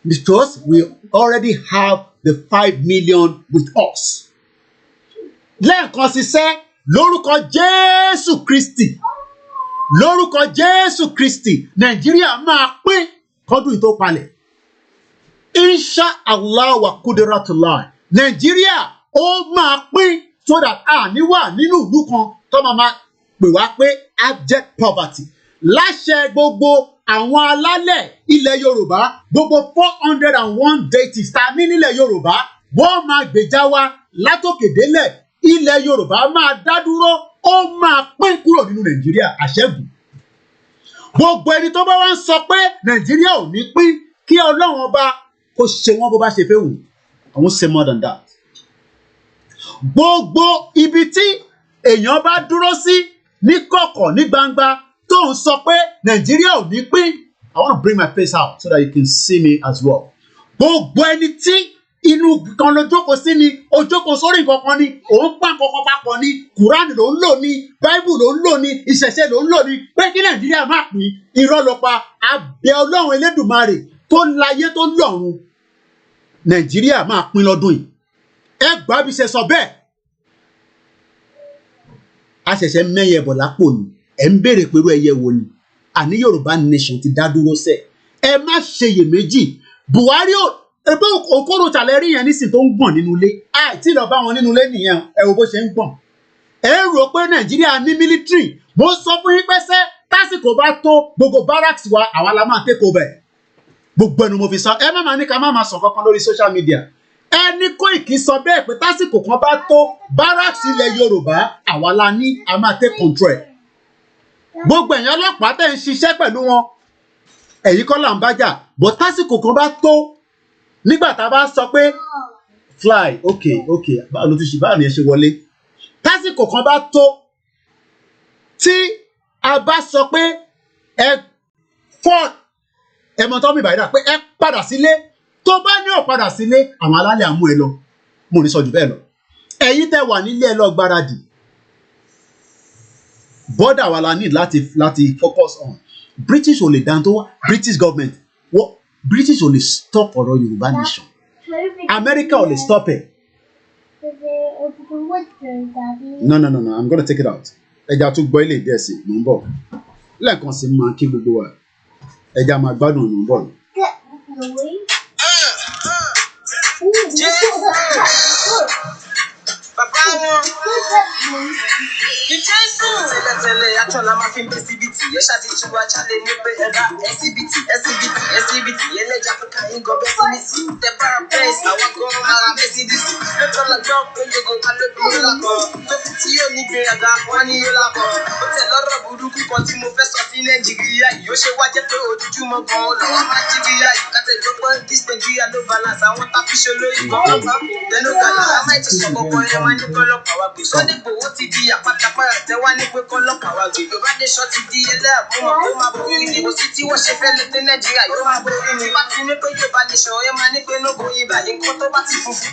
because we already have the 5 million with us. Lẹ́ẹ̀kan sí sẹ́, lórúkọ Jésù Kristi, lórúkọ Jésù Kristi, Nàìjíríà máa pín kọ́dún tó palẹ̀. Inshallah wa kudiratullah. Nàìjíríà ó máa pín so that ní wà nínú ìlú kan tó máa pè wá pé abject poverty. Láṣẹ gbogbo àwọn alálẹ̀ ilẹ̀ Yorùbá gbogbo 401 deities ta ní nílẹ̀ Yorùbá wọ́n máa gbèjà wa látòkè délẹ̀ ilẹ̀ Yorùbá máa dá dúró ó máa pín kúrò nínú Nàìjíríà àṣẹ́gun. Gbogbo ẹni tó bá wá ń sọ pé Nàìjíríà ò ní pín kí Ọlọ́run ọba kó ṣe wọ́n bó bá ṣe fẹ́ wù. I won't say more than that. Gbogbo ibi tí èèyàn bá dúró sí ní kọ̀kọ̀ ní gbangba tó ń sọ pé Nàìjíríà ò ní pín. I want to bring my face out so that you can see me as well. Gbogbo ẹni tí inú kan ló jókòó sí ni ó jókòó sórí nǹkan kan ni òun pa nǹkan kan papọ̀ ni Kùránì ló ń lò ní Báíbù ló ń lò ní ìṣẹ̀ṣe ló ń lò ní pé kí Nàìjíríà má pín irọ́ ló pa abẹ́ Ọlọ́run Elédùmarè tó láyé tó lọ́run Nàìjíríà máa pín lọ́dún yìí. Ẹ gbà bí ṣe sọ bẹ́ẹ̀. A ṣẹ̀ṣẹ̀ mẹ́yẹ bọ̀ lápò ni ẹ̀ ń béèrè pẹ̀lú ẹyẹ wo ni àní Yorùbá Nation ti dá dúró sẹ̀. Ẹ má ṣeyèméjì Buhari ò ẹgbẹ́ Okoro tàlẹ́ rí yẹn nísìn tó ń gbọ̀n nínú ilé àìtí lọ bá wọn nínú ilé nìyẹn ẹ wo bó ṣe ń gbọ̀n. Ẹ rò pé Nàìjíríà ní mílítírì mo sọ fún yín pẹ́sẹ́ tásìkò bá tó gbogbo barracks wa àwa la máa take over. Gbogbo ẹnu mo fi sọ ẹ má máa ní ká má máa sọ kankan lórí social media. Ẹni Kóìkì sọ bẹ́ẹ̀ pé tásìkò kan bá tó barracks ilẹ̀ Yorùbá àwa la ní a máa take control. Gbogbo ẹ̀yin ọlọ́pàá tẹ̀ ń ṣiṣẹ́ pẹ̀lú wọn ẹ̀yin kọ́ là ń bájà bọ̀ tásìkò kan bá tó nígbà tá a bá sọ pé fly okay báwo ló ti ṣe báwo ni ẹ ṣe wọlé tásìkò kan bá tó tí a bá sọ pé ẹ fọ́ ẹ̀mọ́ tó mi bàyìí dà pé ẹ padà sílé tó bá ní ò padà sílé àwọn alálẹ̀ àmú ẹ lọ mo ní sọ jù bẹ́ẹ̀ lọ ẹ̀yin tẹ́ wà nílé ẹ lọ gbáradì bọ́dà wa la need láti focus on British ò lè dán tó British government British ò lè stop ọ̀rọ̀ Yorùbá Nation America ò lè stop ẹ̀. No I'm gonna take it out. Ẹja tún gbọ́ ilé díẹ̀ sí mò ń bọ̀ lẹ́ẹ̀kan sí máa kí gbogbo wa ẹja máa gbádùn mò ń bọ̀. Bàbá wọn. Ìjẹ́sùn. Tẹ́lẹ̀tẹ́lẹ̀ àtọ́lá máa fi ń bí síbìtì. Ẹ ṣáàtì tún wá ṣáálé ní pé ẹ bá SCBT. Ẹlẹ́jà fún káyín gan bẹ́ẹ̀ sí mi sí. Tẹ bára bẹ́ẹ̀sì àwọn gan ara Mercedes. Lọ́tọ́lá gbọ́ pé yóò alóògùn yóò lákọ̀. Tókù tí yóò ní gbéraga wọ́n ní yóò lákọ̀. Ó tẹ̀ lọ́rọ̀ burúkú kan tí mo fẹ́ sọ sí Nàìjíríà yìí. Ó ṣe wá jẹ́ pé ojoojúmọ́ gan lọ́wọ́ máa jíríà yìí. Kátẹ́ ìjọpọ̀ this Nigeria no balance àwọn tafiṣẹ́ olóyìn kan. Tẹnu gàlá a máa ti sọ kọ̀ọ̀kan ẹ̀ máa ní kọ́lọ́pàá wa gbé. Sunday Igboho ti di àpátápára tẹ́wá ní pé kọ́lọ́pàá wa gbé. Yorùbá Nation ti di ẹlẹ́àbọ̀mọ̀ tó máa borí ni. Kò sí tí wọ́n ṣe fẹ́ lè dé Nàìjíríà yóò máa borí ni. Bá ti ní pé Yorùbá Nation ẹ máa ní pé no going back. Nǹkan tó bá ti funfun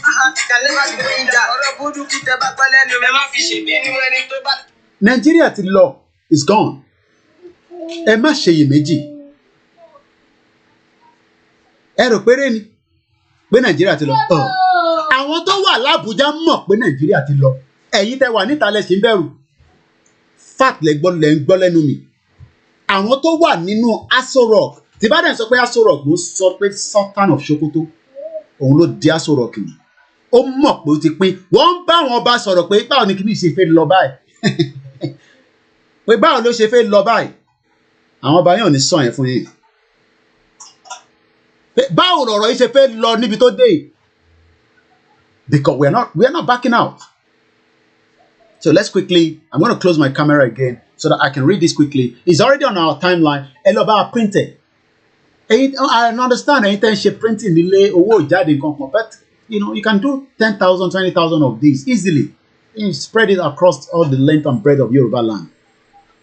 kàlẹ́ máa fi gbóyin dà. Ọ̀rọ̀ burúkú tẹ bá pẹ́ lẹ́nu ẹ má fi ṣèbínú ẹni tó bá. Nàìjíríà ti lọ is gone. Ẹ má ṣeyèméjì. Ẹ rò péré ni pé Nàìjíríà ti lọ. Àwọn tó wà l'Ábùjá mọ̀ pé Nàìjíríà ti lọ. Ẹ̀yin tẹ́ wà níta lẹ ṣì ń bẹ̀rù. Fact lẹ ń gbọ́ lẹ́nu mi. Àwọn tó wà nínú Aso Rock tí bá dẹ̀ sọ pé Aso Rock ló sọ pé Sultan of Sokoto òun ló di Aso Rock ni. Ó mọ̀ pé ó ti pín. Wọ́n ń bá àwọn ọba sọ̀rọ̀ pé báwo ni kí ni ṣe fẹ́ lọ báyìí. Pé báwo ló ṣe fẹ́ lọ báyìí. Àwọn ọba yẹn ò ní sọ yẹn fún yín. Báwo lọ̀rọ̀ yìí ṣe fẹ́ lọ níbi tó dé yìí. Because we are not backing out. So let's quickly, I'm going to close my camera again so that I can read this quickly. It's already on our timeline. Eloba printed. I understand anything she printing nílé owó ìjáde nǹkan, but you can do 10,000, 20,000 of these easily. You spread it across all the length and breadth of Yoruba land.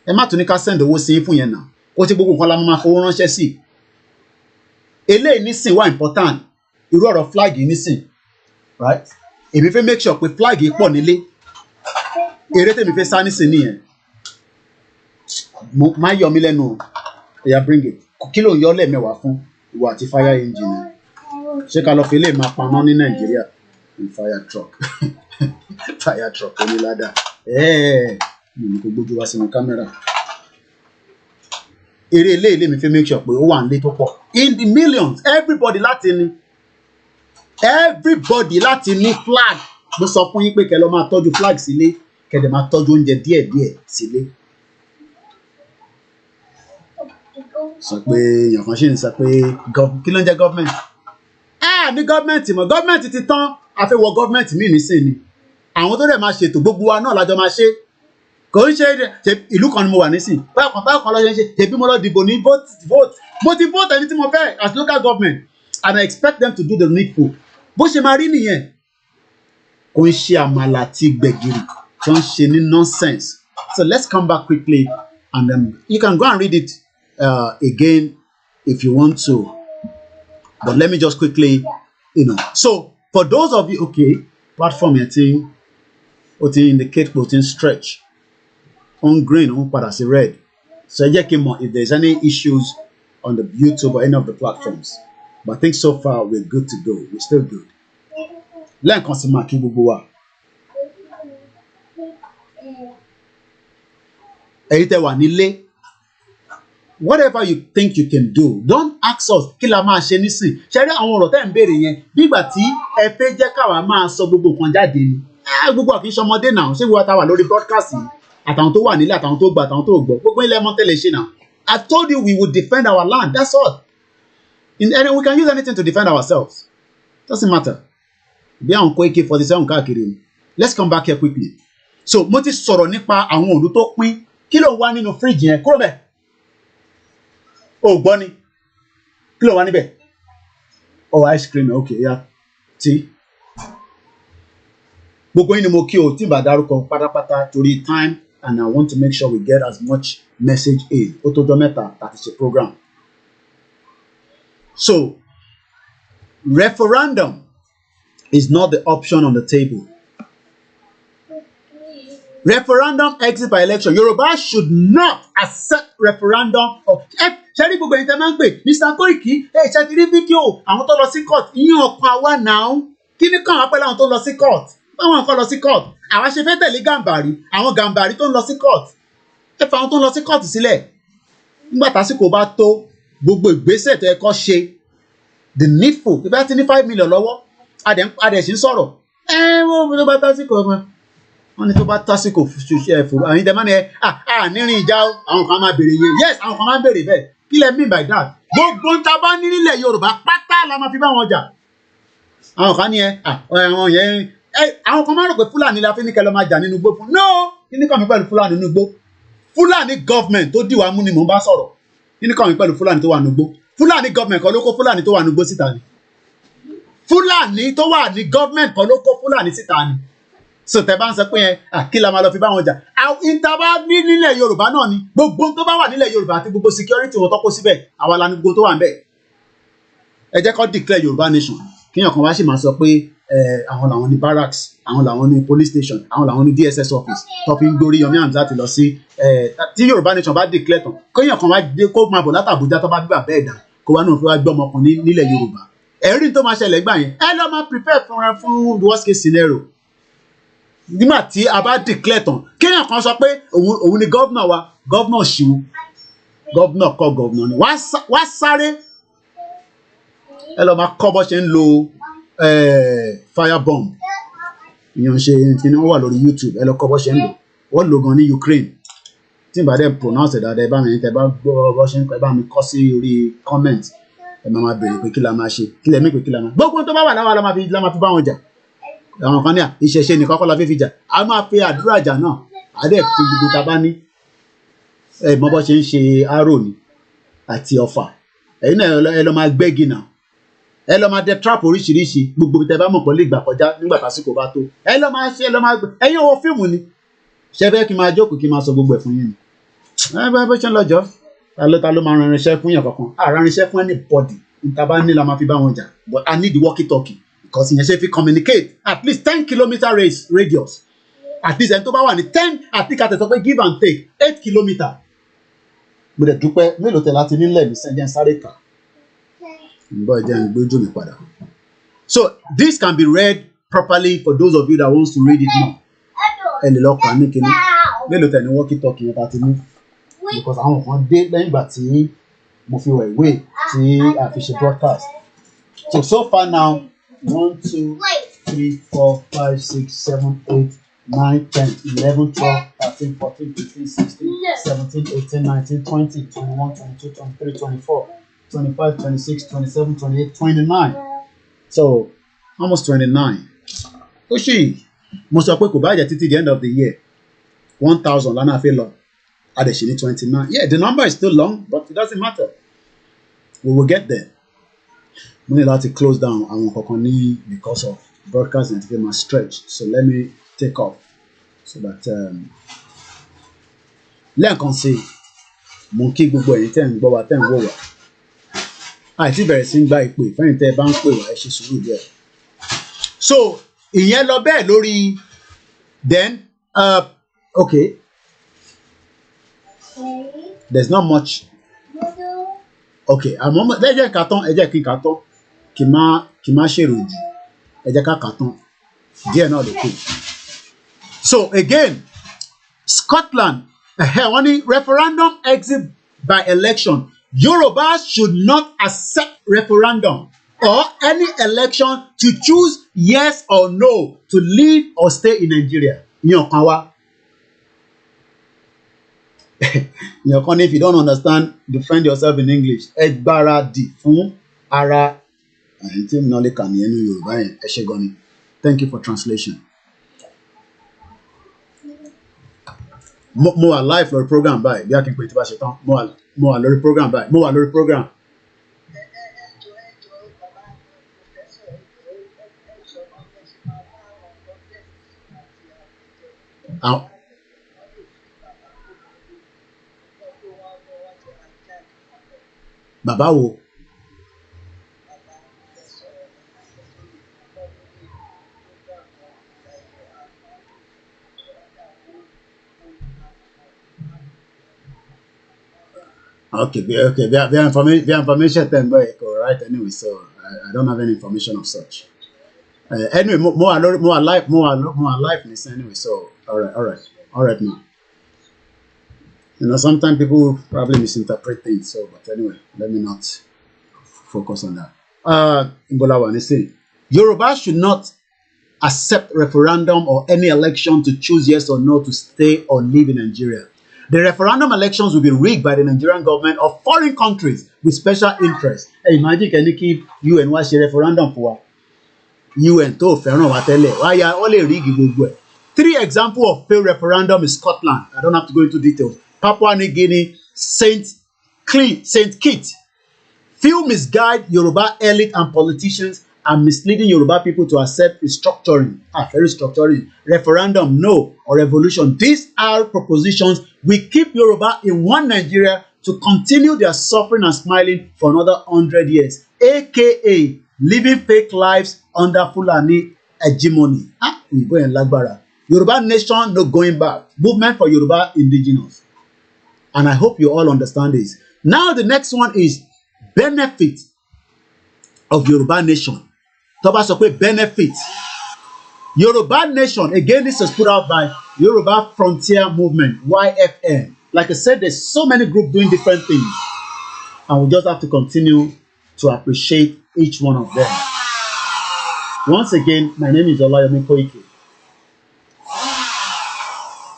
Ẹ má tún ní ká send owó sí fún yẹn náà. Ó ti gbogbo nǹkan la máa fowó ránṣẹ́ sí. Eléyìí nísìn wá important. Irú ọ̀rọ̀ flag yìí nísìn. Right? Èmi fẹ́ make sure pé flag yìí pọ̀ nílé. Eré tèmi fẹ́ sá nísìn nìyẹn. Má yọ mí lẹ́nu. Ẹ̀yà bring it. Kí ló ń yọ lẹ́ẹ̀mẹ́wàá fún ìwọ àti fire engine? Ṣé ká lọ fi lè máa paná ní Nàìjíríà? Fire truck. Fire truck onílàdà. Mi kò gbójú wá sínú kámẹ́rà. Eré ilé mi fẹ́ make sure pé ó wà nílé tó pọ̀. In the millions, everybody láti ní flag. Mo sọ fún yín pé kẹ́ lọ máa tọ́jú flag sílé, kẹ́ dẹ̀ máa tọ́jú oúnjẹ díẹ̀díẹ̀ sílé. sọ pé èèyàn kan ṣì ń sọ pé kí ló ń jẹ́ government ní government mọ̀ government ti tán a fẹ́ wọ government míì nísìnyí àwọn tó dẹ̀ máa ṣètò gbogbo wa náà lájọ máa ṣe kò ń ṣe ìlú kan ni mo wà nísìn bákan lọ́jọ́ ṣe ṣèbí mo lọ dìbò ní vote mo ti vote ẹni tí mo fẹ́ as local government and I expect them to do the needful bó ṣe máa rí nìyẹn kò ń ṣe àmàlà àti gbẹ̀gìrì tí wọ́n ń ṣe ní nonsense so let's come back quickly and you can go and read it again if you want to but let me just quickly so for those of you platform yẹn ti indicate pé o ti stretch on green on padà sí red so ẹ jẹ́ kí n mọ̀ if there is any issues on the YouTube or any of the platforms but I think so far we're good to go we're still good lẹ́ẹ̀kan sí máa kí gbogbo wa èyí tẹ́ wà nílé whatever you think you can do don't ask us kí la máa ṣe nísìn ṣe rí àwọn ọ̀rọ̀ tẹ́ ń béèrè yẹn bí ìgbà tí ẹ fẹ́ jẹ́ káwa máa sọ gbogbo nǹkan jáde ni gbogbo àkíńṣe ọmọdé náà ṣé gbogbo àtàwà lórí broadcast yìí àtàwọn tó wà nílé àtàwọn tó gbà àtàwọn tó gbọ́ gbogbo ilẹ̀ mọ́tẹ́lẹ̀ ṣe náà I told you we would defend our land that's all and we can use anything to defend ourselves doesn't matter bí àwọn kó AK-47 káàkiri ni let's come back here quickly so mo ti sọ̀rọ̀ nípa àwọn òòlù tó pín kí ló wà nínú fíríjì yẹn kúrò bẹ́ẹ̀ o gbọ́ ni kí ló wà níbẹ̀ ice cream okay yeah tea gbogbo yín ni mo kí o tí n bá dárúkọ pátápátá torí time and I want to make sure we get as much message in ó tó jọ mẹ́ta láti ṣe program so referendum is not the option on the table. Referendum exit by election. Yoruba should not accept referendum of ṣẹ́rí gbogbo ẹ̀yin tẹ́ máa ń pè Mr. Koiki ṣe ti rí fídíò àwọn tó lọ sí court ìyẹn ọ̀kan àwa náà kí ni kàn wá pẹ́ láwọn tó lọ sí court báwọn kan lọ sí court àwa ṣe fẹ́ tẹ̀lé Gàmbàrí àwọn Gàmbàrí tó ń lọ sí court ẹ fa àwọn tó ń lọ sí court sílẹ̀ nígbà tásìkò bá tó gbogbo ìgbésẹ̀ tó yẹ kó ṣe the needful bí bá ti ní 5 million lọ́wọ́ adẹ̀ sì ń sọ̀rọ̀ wọ́n tó bá tásìkò ọmọ wọ́n ní tó bá tásìkò ṣiṣẹ́ fòrò àwọn ìdẹ́mọ́ ni nírin ìjà àwọn kan máa béèrè yẹn yes àwọn kan máa ń béèrè bẹ́ẹ̀ kí lẹ mean by that gbogbo ń ta bá ní nílẹ̀ Yorùbá pátá la máa fi bá wọn jà àwọn kan ní àwọn yẹn àwọn kan máa rò pé Fúlàní la fi ní kẹlẹ́ máa jà nínú igbó fún no kí ní kàn mí pẹ̀lú Fúlàní nínú igbó Fúlàní government tó dìwà mú ni mò ń bá sọ̀rọ̀ kí ní kàn mí pẹ̀lú Fúlàní tó wà nínú igbó Fúlàní government kan ló kó Fúlàní tó wà nínú igbó síta ni Fúlàní tó wà ní government kan ló kó Fúlàní síta ni so tẹ bá ń sọ pé kí la máa lọ fi bá wọn jà ìtàbá ní nílẹ̀ Yorùbá náà ni gbogbo tó bá wà nílẹ̀ Yorùbá àti gbogbo security wọn tó kó síbẹ̀ àwa la ní gbogbo tó wà ń bẹ̀ ẹ jẹ́ kó declare Yoruba Nation kíyàn kan wá sì máa sọ pé àwọn làwọn ní barracks àwọn làwọn ní police station àwọn làwọn ní DSS office tó fi ń gbórí Yomi Amzat lọ sí tí Yoruba Nation bá declare tán kíyàn kan wá dé kó máa bọ̀ látàbújá tó bá gbà bẹ́ẹ̀ dà kó wá náà fi wá gbé ọmọkùnrin nílẹ̀ Yorùbá ẹ̀rí tó máa ṣẹlẹ̀ gbà yẹn ẹ lọ́ máa prepare fún the worst case scenario nígbà tí a bá declare tán kéèyàn kan sọ pé òun ni gọ́vnà wa gọ́vnà ṣìwò gọ́vnà kọ́ gọ́vnà ni wá sáré ẹ lọ́ọ́ máa kọ́ bọ́ ṣe ń lo firebomb ìyẹn ṣe kíni wọ́n wà lórí YouTube ẹ lọ́ọ́ kọ́ bọ́ ṣe ń lò wọ́n lò gan ní Ukraine tí n bá dẹ̀ pronounce ẹ̀ dáadáa ẹ bá mi tẹ bá gbọ́ bọ́ ṣe ń kọ́ ẹ bá mi kọ́ sí orí comment ẹ máa béèrè pé kí la máa ṣe kí lẹ mí pé kí la máa gbogbo tó bá wà láwa la máa fi bá wọn jà àwọn kan ní ìṣẹ̀ṣe nìkan kọ́ la fi jà a máa fi àdúrà jà náà a dẹ̀ fi gbogbo ta bá ní mọ́ bọ́ ṣe ń ṣe arrow ni àti ọfà ẹ̀yin náà ẹ lọ máa gbẹ́gi náà ẹ lọ máa dẹ trap oríṣiríṣi gbogbo tẹ bá mọ̀ pọ̀ lè gbà kọjá nígbà tásìkò bá tó ẹ lọ máa ṣe ẹ lọ máa gbẹ ẹ̀yin owó fíìmù ni ṣe fẹ́ kí n máa jókòó kí n máa sọ gbogbo ẹ̀ fún yín ni bá bó ṣe ń lọ́jọ́ ta ló máa ran irinṣẹ́ fún yàn kankan ran irinṣẹ́ fún anybody níta bá ní la máa fi bá wọn jà but I need the walkie talkie because ìyẹn ṣe fi communicate at least 10 kilometer radius at least ẹni tó bá wà ní 10 àti kàtẹ́ sọ pé give and take 8 kilometer mo dẹ̀ dúpẹ́ mélòó tẹ̀ láti nílẹ̀ ní sẹ́jẹ̀ sáré kà ǹbọ̀ ẹ̀jẹ̀ ń gbójú mi padà so this can be read properly for those of you that wants to read it more ẹ lè lọ kà á ní kíní mélòó tẹ̀ ní walkie talkie yẹn ta ti mú because àwọn kan dé lẹ́yìn ìgbà tí mo fi wẹ̀ ìwé tí a fi ṣe broadcast so far now 1 2 3 4 5 6 7 8 9, 10, 11, 12, 13, 14, 15, 16, 17, 18, 19, 20, 21, 22, 23, 24, 25, 26, 27, 28, 29. So, almost 29. Oshi, most of people buy the end of the year. 1,000, and I feel long. Additionally, 29. Yeah, the number is still long, but it doesn't matter. We will get there. We need to close down our Kokoni because of broadcasting to get my stretch. So let me take off so that let me see. Monkey gbogbo ẹ̀yin tẹ́ ń gbọ́ wa tẹ́ ń wò wá. Àìtí bẹ̀rẹ̀ sí ń gba ìpè fẹ́yìn tẹ́ ẹ bá ń pè wá ẹ ṣe sùúrù díẹ̀. So ìyẹn lọ bẹ́ẹ̀ lórí then okay. There's not much. Okay, àmọ́ ẹ jẹ́ ká tán ẹ jẹ́ kí n ká tán kí n má ṣèrò jù ẹ jẹ́ ká tán díẹ̀ náà lè kú. So again, Scotland, wọ́n ní referendum exit by election. Yorùbá should not accept referendum or any election to choose yes or no to live or stay in Nigeria. Ìyẹn kan wá. Ìyẹn kan ní if you don't understand, defend yourself in English. Ẹ gbáradì fún ara ẹ̀yin tí mo náà lè kà ní ẹnu Yorùbá yẹn ẹ ṣé gan ni. Thank you for translation. Mo wà live lórí program báyìí bí a kì í pè tí bá ṣe tán mo wà lórí program báyìí mo wà lórí program. Bàbá wo? Okay, their information then but right anyway, so I don't have any information of such. Anyway, more live this anyway, so all right now. You know, sometimes people probably misinterpret things, so but anyway, let me not focus on that. Mbolawa say Yoruba should not accept referendum or any election to choose yes or no to stay or live in Nigeria. The referendum elections will be rigged by the Nigerian government or foreign countries with special interest. Hey, imagine can you keep UN watch a referendum for UN to fẹ́ràn wa tẹ́lẹ̀. Why are all rig gbogbo ẹ̀? 3 examples of failed referendum in Scotland. I don't have to go into details. Papua New Guinea, Saint Kitts. Few misguide Yoruba elite and politicians and misleading Yoruba people to accept restructuring. Very restructuring. Referendum, no, or revolution. These are propositions we keep Yoruba in one Nigeria to continue their suffering and smiling for another 100 years, aka living fake lives under Fulani hegemony. Yoruba Nation, no going back. Movement for Yoruba indigenous. And I hope you all understand this. Now the next one is benefit of Yoruba Nation. Toba sọ pé benefit. Yoruba Nation, again, this was put out by Yoruba Frontier Movement, YFM. Like I said, there's so many groups doing different things. And we just have to continue to appreciate each one of them. Once again, my name is Olayomi Koiki.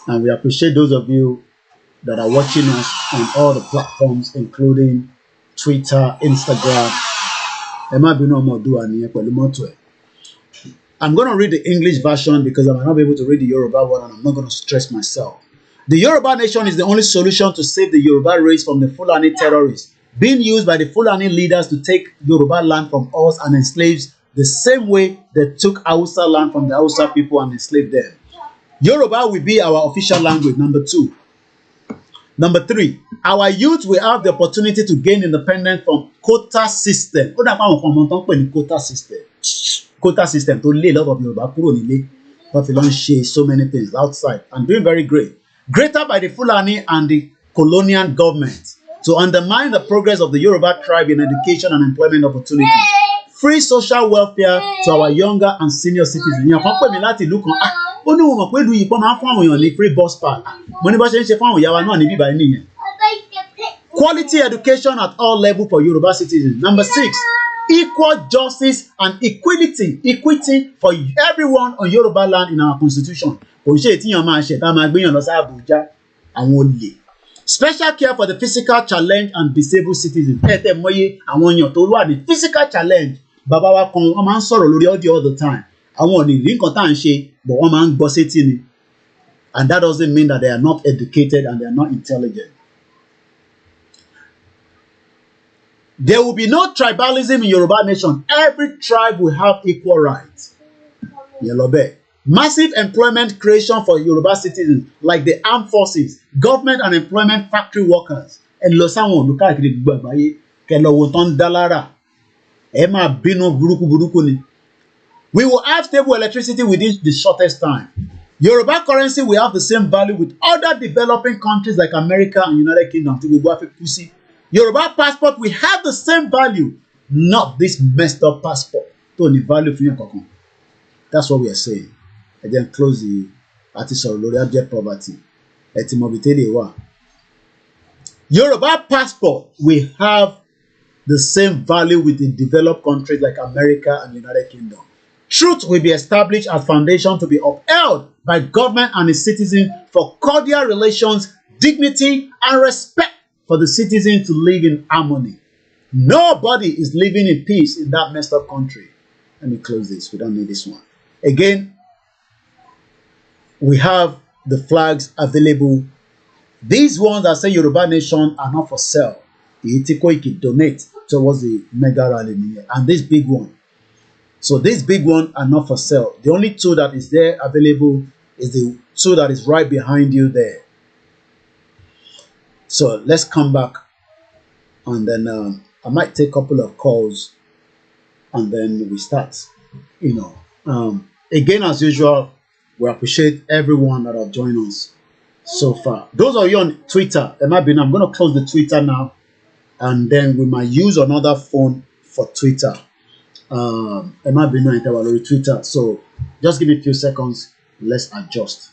And we appreciate those of you that are watching us on all the platforms, including Twitter, Instagram. I'm going to read the English version because I might not be able to read the Yoruba one and I'm not going to stress myself. The Yoruba Nation is the only solution to save the Yoruba race from the Fulani terrorists being used by the Fulani leaders to take Yoruba land from us and enslave the same way they took Hausa land from the Hausa people and enslaved them. Yoruba will be our official language, number 2. Number 3, our youth will have the opportunity to gain independence from quota system. Quota system. Quota system to lay a lot of Yoruba kúrò nílé, but we don't share so many things outside and doing very great. Greater by the Fulani and the colonial government to undermine the progress of the Yoruba tribe in education and employment opportunities. Free social welfare to our younger and senior citizens. Free bus pass. Quality education at all levels for Yoruba citizens. Number 6, equal justice and equity for everyone on Yoruba land in our constitution. Kò ń ṣe ètíyàn máa ṣe tá a máa gbéyàn lọ sí Abuja àwọn olè. Special care for the physical challenge and disabled citizens. Ẹ tẹ́ mọ́yé àwọn èèyàn tó wà ní physical challenge. Bàbá wa kan wọ́n máa ń sọ̀rọ̀ lórí audio all the time. Àwọn ò ní rí nǹkan tá à ń ṣe but wọ́n máa ń gbọ́ sétí ni. And that doesn't mean that they are not educated and they are not intelligent. There will be no tribalism in Yoruba Nation. Every tribe will have equal rights. Yelobe. Massive employment creation for Yoruba citizens like the armed forces, government and employment factory workers. And lọ sáwọn ìlú káàkiri gbogbo àgbáyé kẹlọ wo tán dá lára. Ẹ máa bínú burúkú ni. We will have stable electricity within the shortest time. Yoruba currency will have the same value with other developing countries like America and United Kingdom. Tí gbogbo àfi kú sí. Yoruba passport will have the same value, not this messed up passport. Tó ní value fún yẹn kankan. That's what we are saying. And then close the article lórí abject poverty. Etimobitele wa. Yoruba passport will have the same value with the developed countries like America and United Kingdom. Truth will be established as foundation to be upheld by government and its citizens for cordial relations, dignity, and respect for the citizens to live in harmony. Nobody is living in peace in that messed up country. Let me close this. We don't need this one. Again, we have the flags available. These ones that say Yoruba Nation are not for sale. Koiki donate towards the mega rally. And this big one. So this big one are not for sale. The only two that is there available is the two that is right behind you there. So let's come back and then I might take a couple of calls and then we start. Again, as usual, we appreciate everyone that have joined us so far. Those of you on Twitter, I'm going to close the Twitter now and then we might use another phone for Twitter. Twitter. So just give me a few seconds. Let's adjust.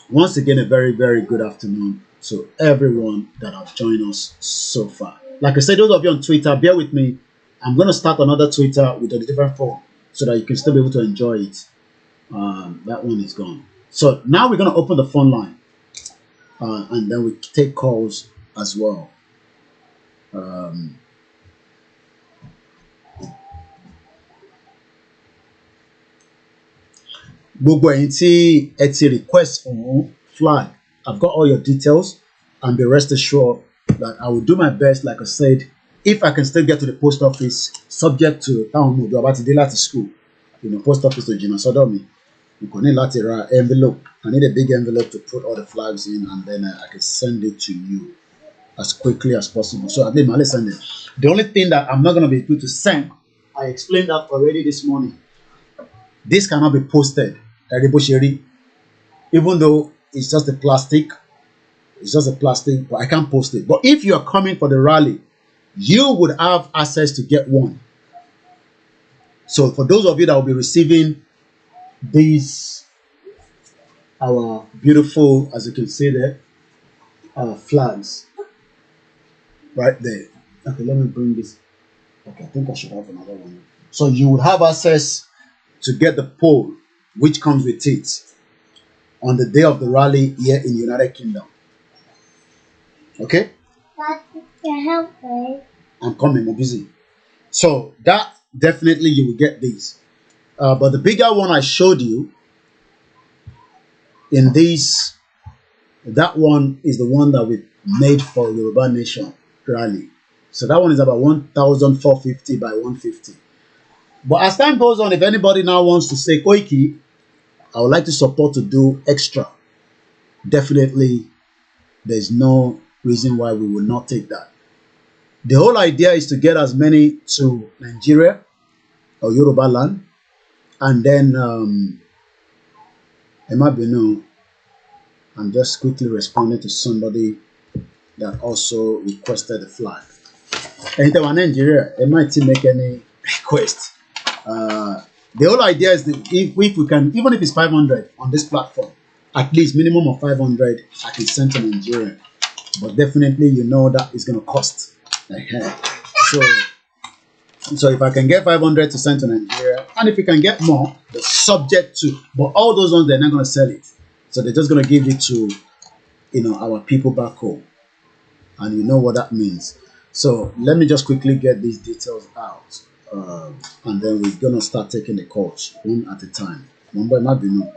Once again, a very, very good afternoon to everyone that have joined us so far. Like I said, those of you on Twitter, bear with me. I'm going to start another Twitter with a different phone so that you can still be able to enjoy it. That one is gone. So now we're going to open the phone line and then we take calls as well. Gbogbo ẹ̀yin tí ẹ ti request fún flag, I've got all your details and be rest assured that I will do my best, like I said, if I can still get to the post office, subject to táwọn ọmọ ọdún abáti dé láti school, post office to jìnnà sọ́dọ̀ mi. You kò ní láti ra envelope. I need a big envelope to put all the flags in and then I can send it to you as quickly as possible. So I think I'll send it. The only thing that I'm not going to be able to send, I explained that already this morning. This cannot be posted. Even though it's just a plastic, but I can't post it. But if you are coming for the rally, you would have access to get one. So for those of you that will be receiving these, our beautiful, as you can see there, flags, right there. Okay, let me bring this. Okay, I think I should have another one. So you would have access to get the pole, which comes with it, on the day of the rally here in the United Kingdom. Okay? Dad, can you help me? I'm coming, I'm busy. So that definitely you will get these. But the bigger one I showed you in this, that one is the one that we made for Yoruba Nation rally. So that one is about 1,450 by 150. But as time goes on, if anybody now wants to say, Koiki, I would like to support to do extra, definitely there's no reason why we will not take that. The whole idea is to get as many to Nigeria or Yoruba land, and then I'm just quickly responding to somebody that also requested the flag. Anytime in Nigeria, it might make any request. The whole idea is that if we can, even if it's 500 on this platform, at least minimum of 500 I can send to Nigeria. But definitely, that is going to cost. So if I can get 500 to send to Nigeria, and if you can get more, the subject to, but all those ones they're not going to sell it, so they're just going to give it to, our people back home, and you know what that means. So let me just quickly get these details out, and then we're going to start taking the calls one at a time. Remember, not be no.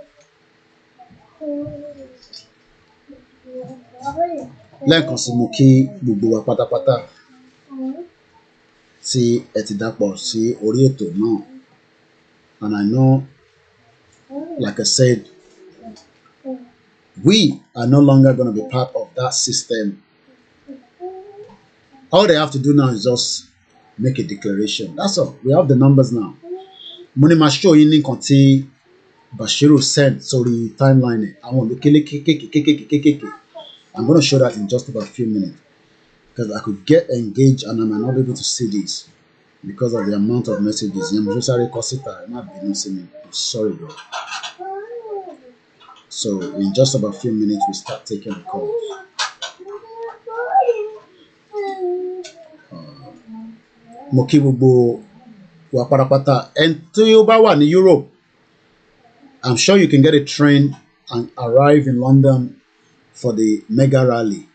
Lẹ́ẹ̀kan sí mo kí gbogbo wa pátápátá tí ẹ ti dàpọ̀ sí orí ètò náà, and I know, like I said, we are no longer going to be part of that system. All they have to do now is just make a declaration. That's all. We have the numbers now. Money ma show you nǹkan tí Bashiru sent sorry timeline. I want to I'm going to show that in just about a few minutes, because I could get engaged and I might not be able to see this because of the amount of messages. I'm sorry, bro. So in just about a few minutes we start taking the calls. Mokibubo Waparapata and Tuyobawa in Europe. I'm sure you can get a train and arrive in London for the mega rally.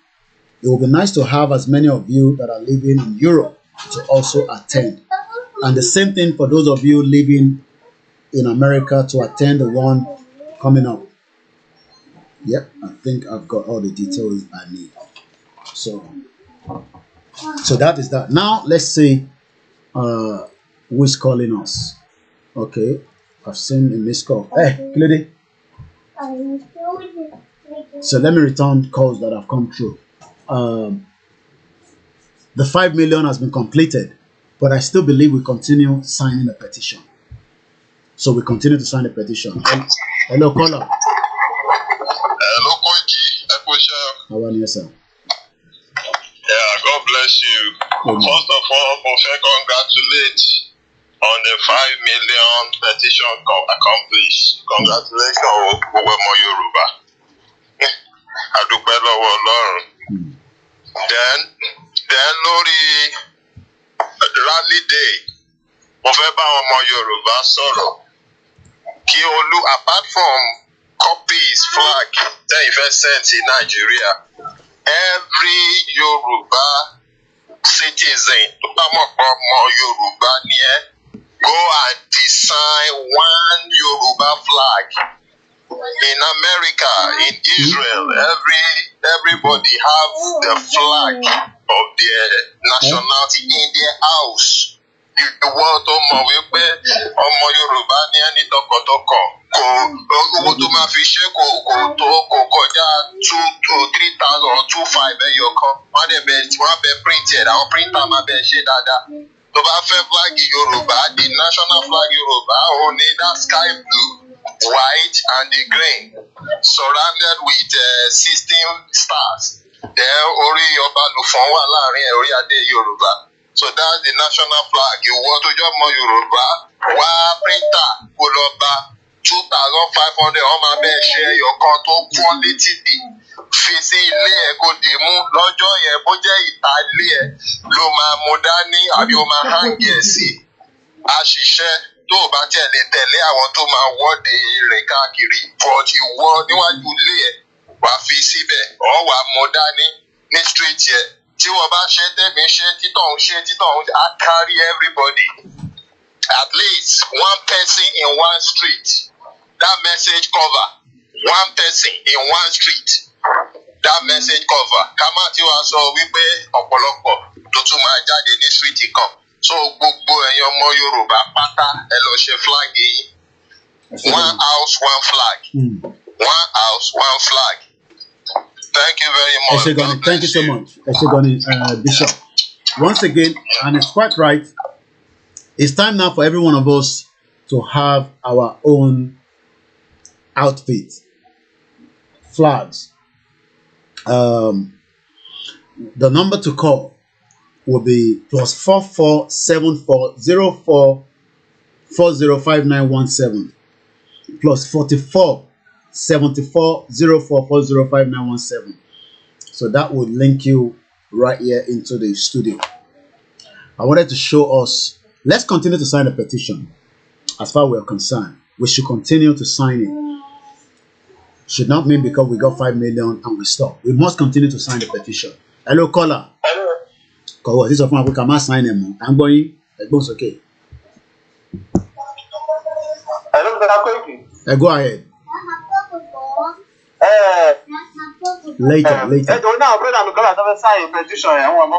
It will be nice to have as many of you that are living in Europe to also attend. And the same thing for those of you living in America to attend the one coming up. Yep, I think I've got all the details I need. So that is that. Now let's see who is calling us. Okay, I've seen a missed call. Hey, lady. So let me return calls that have come through. The 5 million has been completed, but I still believe we continue signing the petition. So we continue to sign the petition. Hello, caller. Hello, Koiki. How are you, sir? Yeah, God bless you. Amen. First of all, Moshe, congratulate on the 5 million petition accomplished. Congratulations, Owemo Yoruba. Adúpẹ́ lọ́wọ́ Ọlọ́run. Then lórí rally day, mo fẹ́ bá àwọn ọmọ Yorùbá sọ̀rọ̀ kí apart from copies flag tẹ́yìn fẹ́ send sí Nigeria, every Yoruba citizen tó bá mọ̀ pé ọmọ Yorùbá ni ẹ́, go and design one Yoruba flag. In America, in Israel, everybody have the flag of their nationality in their house. Ìwọ tó mọ̀ wípé ọmọ Yorùbá ní ẹni tọkàntọkàn owó tó máa fi ṣe kò kọjá 3,000 or 2,500 ẹyọ kan. Wọ́n bẹ print ẹ̀, àwọn printer máa bẹ ṣe dáadáa. Tó bá fẹ́ flag Yorùbá, the national flag Yorùbá òun ni that sky blue, white and the green, surrounded with 16 stars. Then orí ọba lùfọ́n wà láàrin orí adé Yorùbá. So that's the national flag. Ìwọ tó jọ mọ Yorùbá, wá printer kó lọ bá 2,500 ọmọ abẹ́ ṣe ẹyọ kan tó quality fi sí ilé ẹ̀ kó dì mú lọ́jọ́ yẹn, bó jẹ́ ìta ilé ẹ̀ ló máa mú dání àbí ó máa hang ẹ̀ sí. Àṣìṣe tó o bá tiẹ̀ lè tẹ̀lé àwọn tó máa wọ́de rìn káàkiri, but ìwọ níwájú ilé ẹ̀ wà fi síbẹ̀ ọ̀ wà mú dání ní street yẹn. Tí wọ́n bá ṣe tẹ̀mí ṣe títọ̀hún á carry everybody. At least one person in one street. That message cover. One person in one street. That message cover. Ká má tí wàá sọ wípé ọ̀pọ̀lọpọ̀ tó tún máa jáde ní street kan. So gbogbo ẹ̀yin ọmọ Yorùbá pátá ẹ lọ ṣe flag yìí. One house, one flag. One house, one flag. Thank you very much. Thank you so much. Bishop. Once again, and it's quite right, it's time now for every one of us to have our own outfit, flags. The number to call will be +447404405917 +447404405917. So that would link you right here into the studio. I wanted to show us. Let's continue to sign the petition. As far as we are concerned, we should continue to sign it. Should not mean because we got 5 million and we stop. We must continue to sign the petition. Hello, caller. Hello. Because this is one we can sign them. I'm going. It's okay. Hello, Mr. Koiki. Go ahead. Later. Now, brother, I'm going to sign a petition. I want to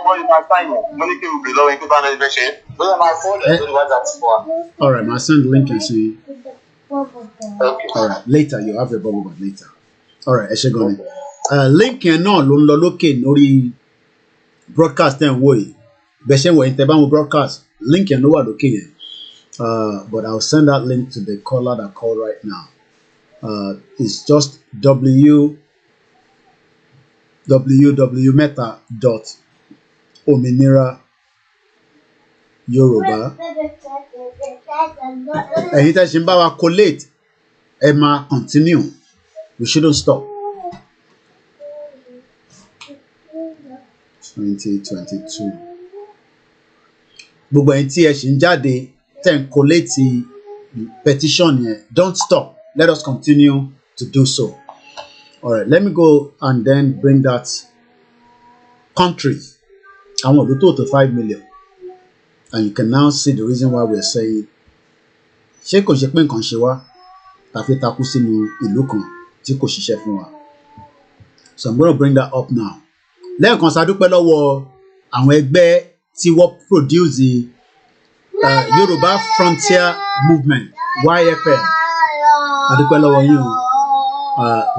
sign it. Money can be low in Kuban education. My phone is the one that's for. All right, I'll send the link and see. Okay. All right, later you have the bubble but later. All right, ẹ go on. Link yẹn náà ló ń lọ lókè lórí broadcast ẹ̀ ń wò yìí. Bẹ́ẹ̀ ṣe wọ̀ yín tẹ́ bá ń broadcast link yẹn ló wà lókè yẹn. But I'll send that link to the caller that called right now. It's just www.meta.ominira Yoruba. Ẹ̀yin tẹ́ ṣe ń bá wa collate ẹ máa continue. We shouldn't stop. 2022. Gbogbo ẹ̀yin tí ẹ ṣì ń jáde tẹ́ ń collate petition yẹn, don't stop. Let us continue to do so. All right, let me go and then bring that country. I want to total 5 million. And you can now see the reason why we're saying ṣé kò ṣe pé nǹkan ṣe wá tàfi takú sínú ìlú kan tí kò ṣiṣẹ́ fún wa. So I'm going to bring that up now. Lẹ́ẹ̀kan ṣàdúpẹ́ lọ́wọ́ àwọn ẹgbẹ́ tí wọ́n produce the Yoruba Frontier Movement YFM. Àdúpẹ́ lọ́wọ́ yín o.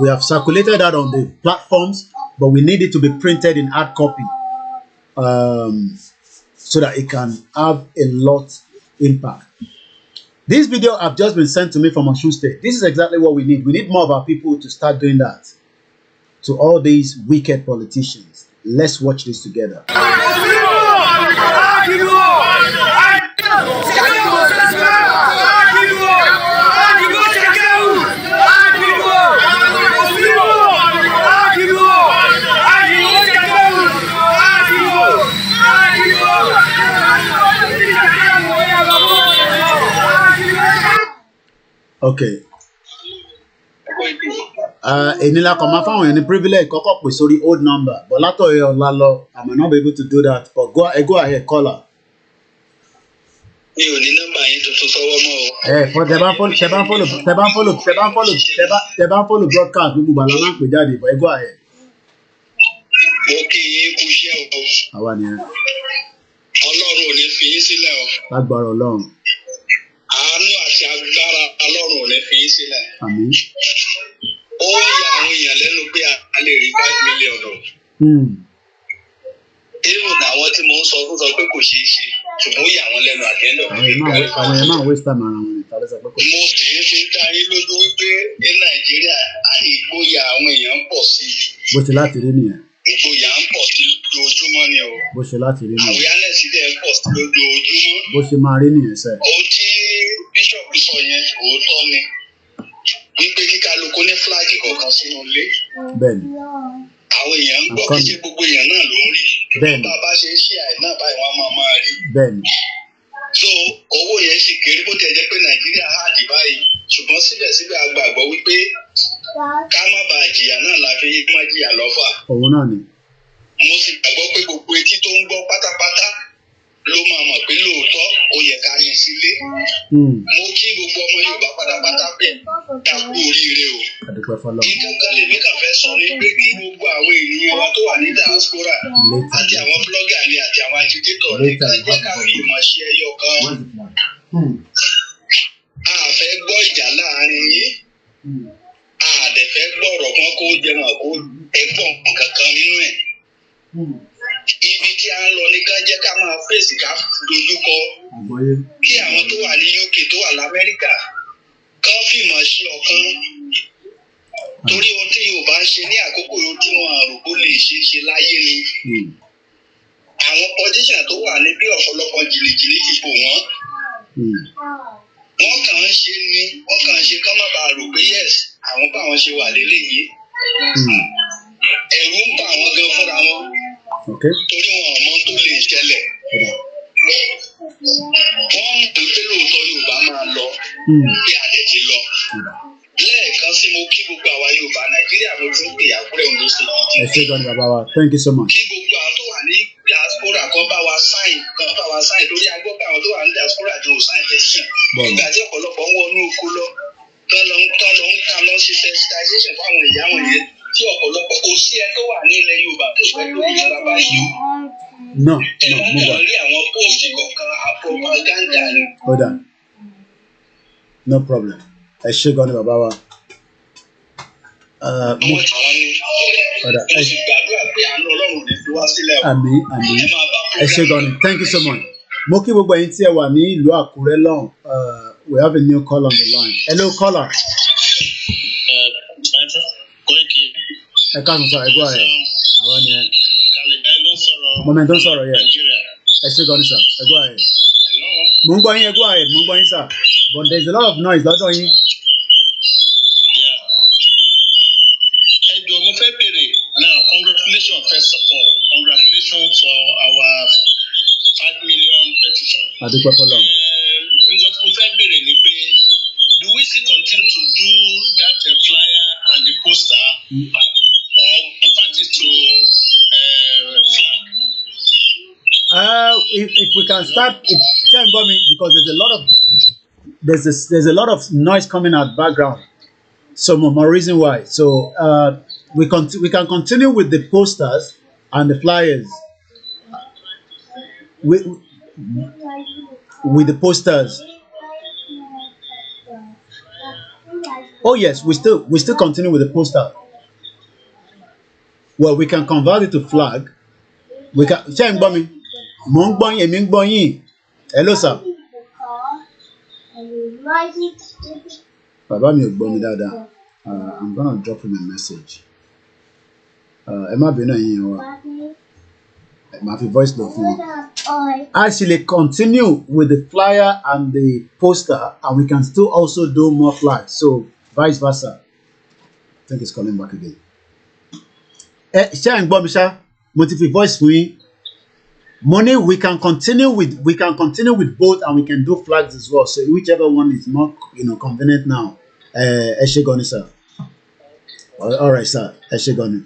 We have circulated that on the platforms, but we need it to be printed in hard copy so that it can have a lot impact. This video have just been sent to me from Osun State. This is exactly what we need. We need more of our people to start doing that to all these wicked politicians. Let's watch this together. Okay. Enila koma fáwọn èèyàn ní privilege kọ́kọ́ pè sórí old number, but látọ̀yẹ ọ̀la lọ, I might not be able to do that, but go ahead, caller. Mi ò ní nọ́mbà yín tuntun sọ́wọ́ mọ́ o. For tẹ́ bá ń follow broadcast gbogbo ìgbà lọ́nà pè jáde, but go ahead. Mo kí yín kú iṣẹ́ o. Àwa ni ẹ. Ọlọ́run ò ní fi yín sílẹ̀ o. Lágbára Ọlọ́run. Àánú àti agbára Ọlọ́run ò ní fi yín sílẹ̀. Àmín. Ó yà àwọn èèyàn lẹ́nu pé a lè rí 5 million o. Even àwọn tí mo ń sọ fún sọ pé kò ṣeé ṣe, ṣùgbọ́n ó yà wọ́n lẹ́nu àtẹ́ńdọ̀. Àwọn èèyàn máa waste time ara wọn ní ìtàlẹ́ sọ pé kò ṣeé ṣe. Mo sì ń fi dá yín lójú wípé ní Nàìjíríà ìgboyà àwọn èèyàn ń pọ̀ sí i. Bó ṣe láti rí nìyẹn. Ìgboyà ń pọ̀ sí lójoojúmọ́ ni o. Bó ṣe láti rí nìyẹn. Awareness dẹ̀ ń pọ̀ sí lójoojúmọ́. Bó ṣe máa rí nìyẹn sẹ́. Ohun tí bíṣọ̀pù sọ yẹn òótọ́ ni wípé kíkálukú ní fúláàgì kọ̀ọ̀kan sínú ilé. Bẹ́ẹ̀ni. Àwọn èèyàn ń gbọ́ kí ṣe gbogbo èèyàn náà ló ń rí. Bẹ́ẹ̀ni. Bá a bá ṣe ń ṣe àìná báyìí wọ́n máa rí. Bẹ́ẹ̀ni. So owó yẹn ṣe kéré bó tẹ̀ jẹ́ pé Nàìjíríà hàdì báyìí ṣùgbọ́n síbẹ̀síbẹ̀ a gbàgbọ́ wípé ká má bàa jìyà náà la fi má jìyà lọ́fà. Òun náà ni. Mo sì gbàgbọ́ pé gbogbo etí tó ń gbọ́ pátápátá ló máa mọ̀ pé lóòótọ́ ó yẹ ká ní sílé. Mo kí gbogbo ọmọ Yorùbá pátápátá pé ká kú oríire o. Ìkankan lèmi kàn fẹ́ sọ ní pé kí gbogbo àwọn ènìyàn wa tó wà ní diaspora àti àwọn blogger ni àti àwọn agitator ní ká jẹ́ ká fi ìmọ̀ ṣe ẹyọ kan. A fẹ́ gbọ́ ìjà láàrin yín. A dẹ̀ fẹ́ gbọ́ ọ̀rọ̀ kan kó jẹun àgbo ẹ̀gbọ́n kankan nínú ẹ̀. Ibi tí a ń lọ ní ká jẹ́ ká máa fèsì ká dojúkọ kí àwọn tó wà ní UK tó wà l'Amẹ́ríkà kán fìmọ̀ ṣe ọ̀kan torí ohun tí Yorùbá ń ṣe ní àkókò ohun tí wọn àròkó lè ṣe láyé ni. Àwọn politician tó wà ní bí ọ̀pọ̀lọpọ̀ jìnnìjìnnì ti bò wọ́n. Wọ́n kàn ń ṣe ni wọ́n kàn ń ṣe kán má bàa rò pé yes àwọn báwọn ṣe wà lélẹ́yìí. Ẹ̀rù ń bà wọ́n gan fúnra wọn. Torí wọn ò mọ tó lè ṣẹlẹ̀. bí a dẹ̀ ti lọ. Lẹ́ẹ̀kan sí mo kí gbogbo àwa Yorùbá Nàìjíríà mo tún pè Àkúrẹ́ Ondo State. Ẹ ṣé gan ni bàbá wa, thank you so much. Kí gbogbo àwọn tó wà ní diaspora kan bá wa sign lórí agbọ́ pé àwọn tó wà ní diaspora jò sign petition. Nígbà tí ọ̀pọ̀lọpọ̀ ń wọnú oko lọ tán lọ ń ṣe sensitization fún àwọn ìyá wọn yẹn tí ọ̀pọ̀lọpọ̀ kò sí ẹ tó wà ní ilẹ̀ Yorùbá tó fẹ́ lórí Yorùbá yìí o. No, mo wà. Rí àwọn post kọ̀ọ̀kan propaganda ni. Hold on. No problem. Ẹ ṣé gan ni bàbá wa. Àwọn tàwọn ni. Mo sì gbàdúrà pé àánú Ọlọ́run ní fi wá sílẹ̀ o. Àmín, àmín. Ẹ ṣé gan ni. Thank you so much. Mo kí gbogbo ẹ̀yin tí ẹ wà ní ìlú Àkúrẹ́ lọ́hùn. We have a new call on the line. Hello, caller. Ẹ káàsán sọ, ẹ gbọ́ ẹ̀. Àwọn ni ẹ. Moment ń sọ̀rọ̀ yẹ. Ẹ ṣé gan ni sir, ẹ gbọ́ ẹ̀. Mo ń gbọ́ yín, ẹ gbọ́ ẹ̀, mo ń gbọ́ yín sir. But there is a lot of noise lọ́dọ̀ yín. Mo fẹ́ bèrè now congratulations first of all congratulations for our 5 million petition. Adúpẹ́ fọlọ́. Nǹkan tí mo fẹ́ bèrè ni pé do we still continue to do that flyer and the poster or convert it to flag? If we can start, because there's a lot of noise coming out background. So more reason why. So we can continue with the posters and the flyers. With the posters. Oh yes, we still continue with the poster. Well, we can convert it to flag. We can. Hello, sir. Bàbá mi ò gbọ́ mi dáadáa. I'm gonna drop him a message. Ẹ má bínú ẹ̀yin wa. Ẹ máa fi voice note fún wọn. Actually, continue with the flyer and the poster, and we can still also do more flyers. So vice versa. I think it's coming back again. Ṣé ẹ̀ ń gbọ́ mi ṣá? Mo ti fi voice fún yín. Money, we can continue with both, and we can do flags as well. So whichever one is more, convenient now. Ẹ ṣé gan ni sir. All right, sir. Ẹ ṣé gan ni.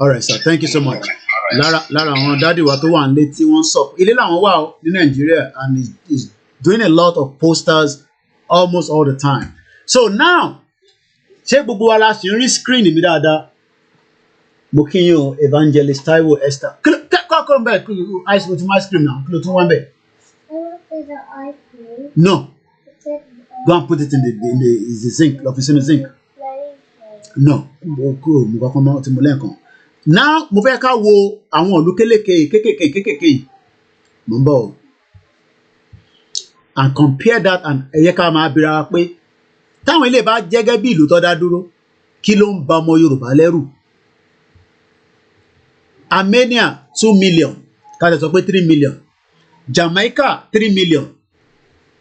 All right, sir. Thank you so much. Lára àwọn dádì wa tó wà nílé tí wọ́n sọ. Ilé làwọn wà ó ní Nàìjíríà, and is doing a lot of posters almost all the time. So now, ṣé gbogbo wa la ṣe ń rí screen mi dáadáa? Mo kí yín o, Evangelist Taiwo Esther. Kọ́kọ́ bẹ́ẹ̀ kí ice cream ice cream now. Kí ló tún wá bẹ́ẹ̀? No. Go and put it in the zinc. Lọ fi sínú zinc. No. Now mo fẹ́ ká wo àwọn ìlú kéékèèké. Mo ń bọ̀. And compare that and ẹ yẹ ká máa bira wa pé táwọn ilé bá jẹ́ gẹ́gẹ́ bí ìlú tó dá dúró, kí ló ń ba ọmọ Yorùbá lẹ́rù? Armenia 2 million, ká lè sọ pé 3 million. Jamaica 3 million.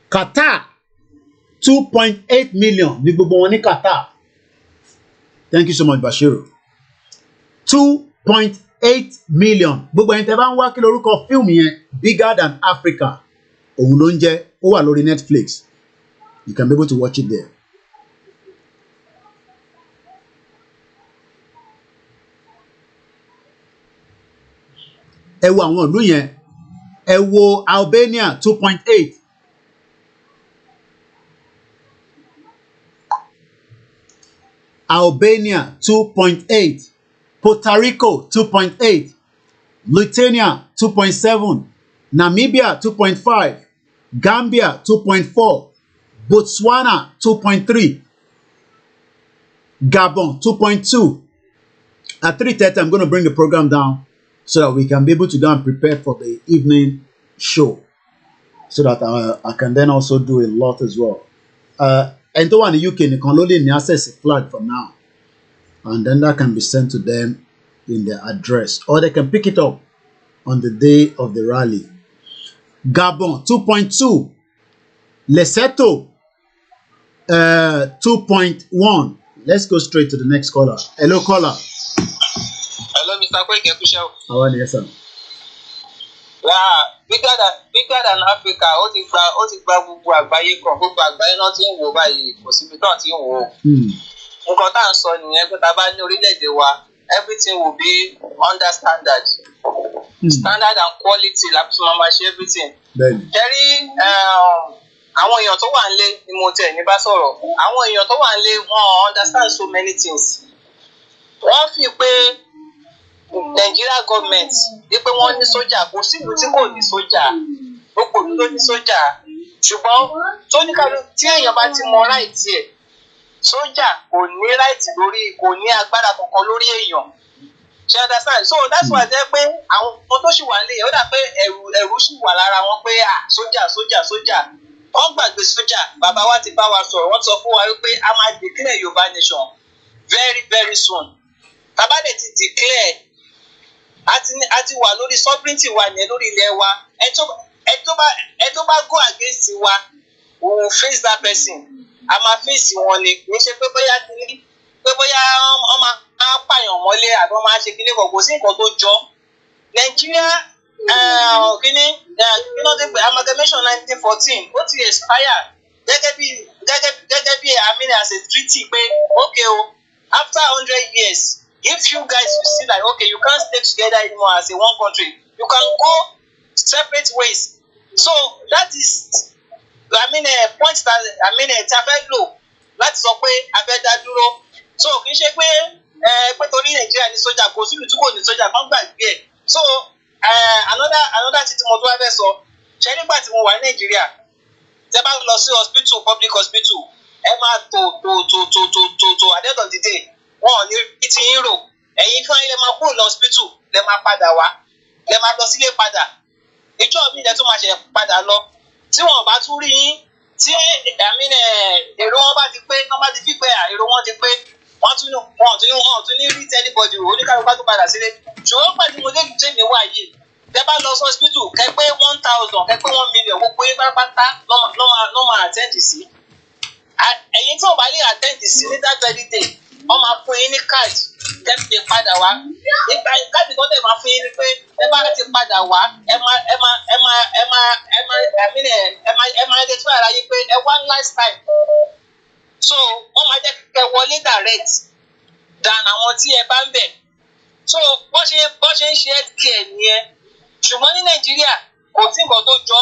Qatar 2.8 million ní gbogbo wọn ní Qatar. Thank you so much, Bashiru. 2.8 million. Gbogbo ẹni tẹ́ bá ń wá kí lórúkọ fíìmù yẹn Bigger Than Africa. Òun ló ń jẹ́, ó wà lórí Netflix. You can be able to watch it there. Ẹ wo àwọn ìlú yẹn. Ẹ wo Albania 2.8. Albania 2.8. Puerto Rico 2.8. Lithuania 2.7. Namibia 2.5. Gambia 2.4. Botswana 2.3. Gabon 2.2. At 3:30, I'm going to bring the program down so that we can be able to go and prepare for the evening show, so that I can then also do a lot as well. And the one in the UK, they can only access a flag for now, and then that can be sent to them in their address, or they can pick it up on the day of the rally. Gabon 2.2. Lesotho 2.1. Let's go straight to the next caller. Hello, caller. Hello, Mr. Koike. How are you, sir? bigger than Africa ó ti gba gbogbo àgbáyé kan, gbogbo àgbáyé náà ti ń wò báyìí, kò síbi náà ti ń wò. Nǹkan tá à ń sọ nìyẹn pé tá a bá ní orílẹ̀-èdè wa, everything will be under standard. Standard and quality la fi máa ṣe everything. Jẹ́rí àwọn èèyàn tó wà nílé ni mo tẹ̀ ní bá sọ̀rọ̀. Àwọn èèyàn tó wà nílé wọn understand so many things. Wọ́n fi pé Nigeria government ní pé wọ́n ní sójà, kò sí ìlú tí kò ní sójà, gbogbo ìlú ló ní sójà. Ṣùgbọ́n tí èèyàn bá ti mọ right ẹ̀, sójà kò ní right lórí, kò ní agbára kankan lórí èèyàn. Ṣé understand? So that's why jẹ́ pé àwọn tó ṣì wà nílé, ó dà pé ẹ̀rù ṣì wà lára wọn pé sójà. Wọ́n gbàgbé sójà. Bàbá wa ti bá wa sọ̀rọ̀, wọ́n sọ fún wa wípé a máa declare Yoruba Nation very very soon. Bàbá dẹ̀ ti declare, a ti wà lórí sovereignty wa yẹn lórí ilẹ̀ wa. Ẹ tó bá go against wa, we will face that person. A máa face wọn ni, kì í ṣe pé bóyá wọ́n máa pààyàn mọ́lé àbí wọ́n máa ṣe kíní kan, kò sí nǹkan tó jọ. Nàìjíríà amalgamation 1914 ó ti expire gẹ́gẹ́ bí as a treaty pé okay o, after 100 years if you guys will see like okay you can't stay together anymore as a one country, you can go separate ways. So that is point that ta fẹ́ lò láti sọ pé a fẹ́ dá dúró. So kì í ṣe pé torí Nàìjíríà ní sójà, kò sí ìlú tí kò ní sójà, kàn gbàgbé ẹ̀. So another thing tí mo tún wá fẹ́ sọ, ṣé nígbà tí mo wà ní Nàìjíríà, tẹ́ bá lọ sí hospital, public hospital, ẹ máa tó at the end of the day, wọn ò ní rí ti yín rò. Ẹ̀yin fún ayé lẹ máa kúrò lọ hospital, lẹ máa padà wá, lẹ máa lọ sílé padà. Ìjọ mi lẹ tún máa ṣe padà lọ. Tí wọn bá tún rí yín, tí èrò wọn bá ti pé, wọ́n bá ti fi pé èrò wọn ti pé, wọ́n tún ní rí anybody, oníkàlùkù tó padà sílé. Ṣùgbọ́n pàtí mo dé ìjẹ́ mi wá yìí, tẹ́ bá lọ sí hospital, kẹ́ pé 1,000, kẹ́ pé 1 million, gbogbo yín pátápátá ló máa attend sí. Ẹ̀yin tí ò bá lè attend sí ní that very day, wọ́n máa fún yín ní card tẹ́ fi padà wá. Nígbà káàdì kan tẹ̀ máa fún yín ní pé ẹ bá ti padà wá, ẹ máa identify ara yín pé ẹ wá last time. So wọ́n máa jẹ́ kẹ́ wọlé direct than àwọn tí ẹ bá ń bẹ̀. So bó ṣe ń ṣe healthcare nìyẹn. Ṣùgbọ́n ní Nàìjíríà kò sí nǹkan tó jọ.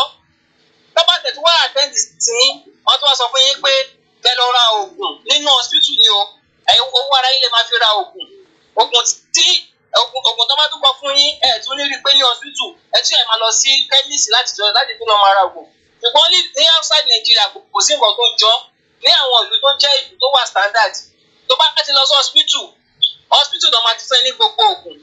Tọ́ba tẹ̀tí wá attend sí, wọ́n tún wá sọ fún yín pé kẹ́ lọ ra oògùn nínú hospital ni o. Owó ara yín lè máa fi ra oògùn. Oògùn tó bá tún kọ fún yín, ẹ̀ tún ní rí pé ní hospital, ẹ̀ tún ẹ̀ máa lọ sí chemist láti tún lọ máa ra oògùn. Ṣùgbọ́n ní outside Nàìjíríà kò sí nǹkan tó jọ. Ní àwọn ìlú tó jẹ́ ìlú tó wà standard, tó bá ti lọ sí hospital náà máa ti fẹ́ ní gbogbo oògùn.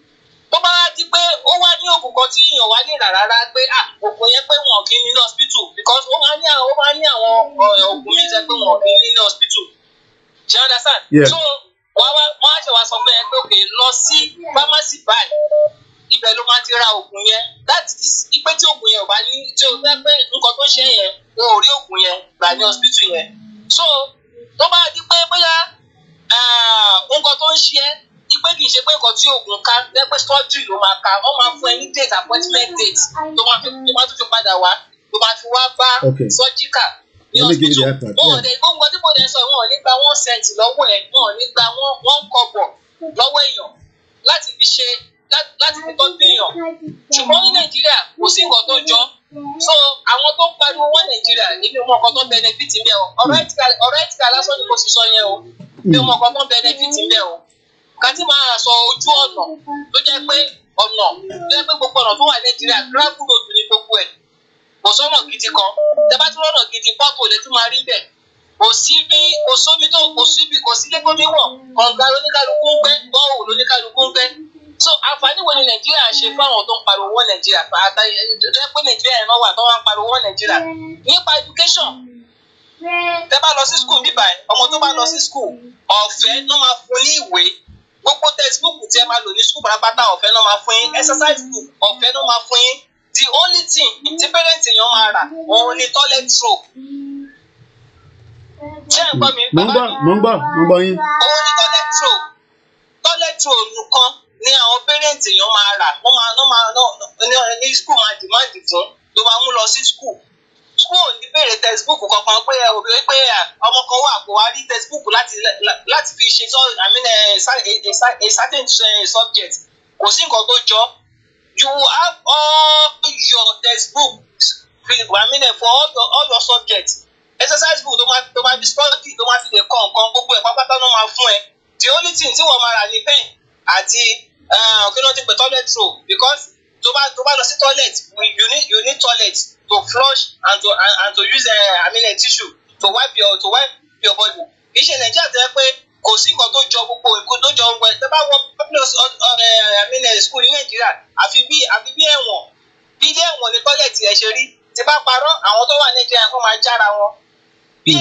Tó bá di pé ó wá ní oògùn kan tí èèyàn wá lè rà rárá pé oògùn yẹn pé wọn kì í ní ní hospital, because ó máa ní àwọn oògùn míì jẹ́ pé wọn kì í ní ní hospital. Ṣé ẹ understand? So wọ́n á ṣe wá sọ pé òkè lọ sí pharmacy báyìí, ibẹ̀ ló máa ti ra oògùn yẹn. That is ipe tí oògùn yẹn ò bá ní, tí o fẹ́ pé nǹkan tó ṣe yẹn wọn ò rí oògùn yẹn gbà ní hospital yẹn. So tó bá di pé bóyá nǹkan tó ń ṣe ẹ́, ipe kì í ṣe pé nǹkan tí oògùn ká, lẹ́pẹ́ surgery ló máa ká, wọ́n máa fún ẹ ní date, appointment date, tó máa tún fi padà wá, tó máa fi wá bá surgical ní hospital. Wọn ò dé gbogbo tí mo dẹ̀ sọ, wọn ò ní gba 1 cent lọ́wọ́ ẹ̀, wọn ò ní gba 1 kọ́bọ̀ lọ́wọ́ èèyàn láti fi tọ́jú èèyàn. Ṣùgbọ́n ní Nàìjíríà kò sí nǹkan tó jọ. So àwọn tó ń pariwo wọ́n Nàìjíríà nínú ọmọ ọkọ̀ tó ń benefit ń bẹ̀ o. ọ̀rọ̀ ẹ̀tìkà lásán ni mo sì sọ yẹn o. Ní ọmọ ọkọ̀ tó ń benefit ń bẹ̀ o. Kàtí máa sọ ojú ọ̀nà tó jẹ́ pé gbogbo ọ̀nà tó wà Nàìjíríà gravel road ní gbogbo ẹ̀. Kò sọ́nà gidi kan. Tẹ bá tún lọ́nà gidi pọ́pọ̀ lè tún máa rí bẹ̀. Kò sí lẹ́gbọ́n mi wọ̀, kọ̀ǹga lóníkàlùkù ń gbẹ́, bọ́ọ̀wù lóníkàlùkù ń gbẹ́. So àǹfààní wo ni Nàìjíríà ṣe fáwọn tó ń pariwo wọ́n Nàìjíríà? Jẹ́ pé Nàìjíríà yẹn náà wà tó wá ń pariwo wọ́n Nàìjíríà. Nípa education, tẹ bá lọ sí school bíbá ẹ̀, ọmọ tó bá lọ sí school ọ̀fẹ́ náà máa fún ní ìwé. Gbogbo textbook tí ẹ máa lò ní school pátápátá ọ̀fẹ́ náà máa fún yín, exercise book ọ̀fẹ́ náà máa fún yín. The only thing tí parents èèyàn máa rà òun ni toilet roll. Ṣé ẹ gbọ́ mi? Mo ń gbọ́ yín. Òun ni toilet roll nìkan ni àwọn parents anything èèyàn máa rà ní school máa demand fún tó máa mú lọ sí school ní béèrè textbook kankan pé ọmọ kan wà kó wá rí textbook láti fi ṣe a certain subject kò sí nǹkan tó jọ you have all your textbooks for all your subjects exercise book tó máa fi study tó máa fi lè kọ́ nǹkan gbogbo ẹ̀ pápátá ló máa fún ẹ the only thing tí wọ́n máa rà ní pen àti kí ló ti pè toilet roll because tó bá lọ sí toilet you need toilet to flush and to use tissue to wipe your body iṣẹ́ nàìjíríà tẹ́ pé kò sí nǹkan tó jọ gbogbo nǹkan tó jọ gbogbo ẹ̀ tẹ́ bá wọ school ní nàìjíríà àfi bí ẹ̀wọ̀n bí ilé ẹ̀wọ̀n ní toilet ẹ̀ ṣe rí tí bá parọ́ àwọn tó wà nàìjíríà kó máa jára wọn bí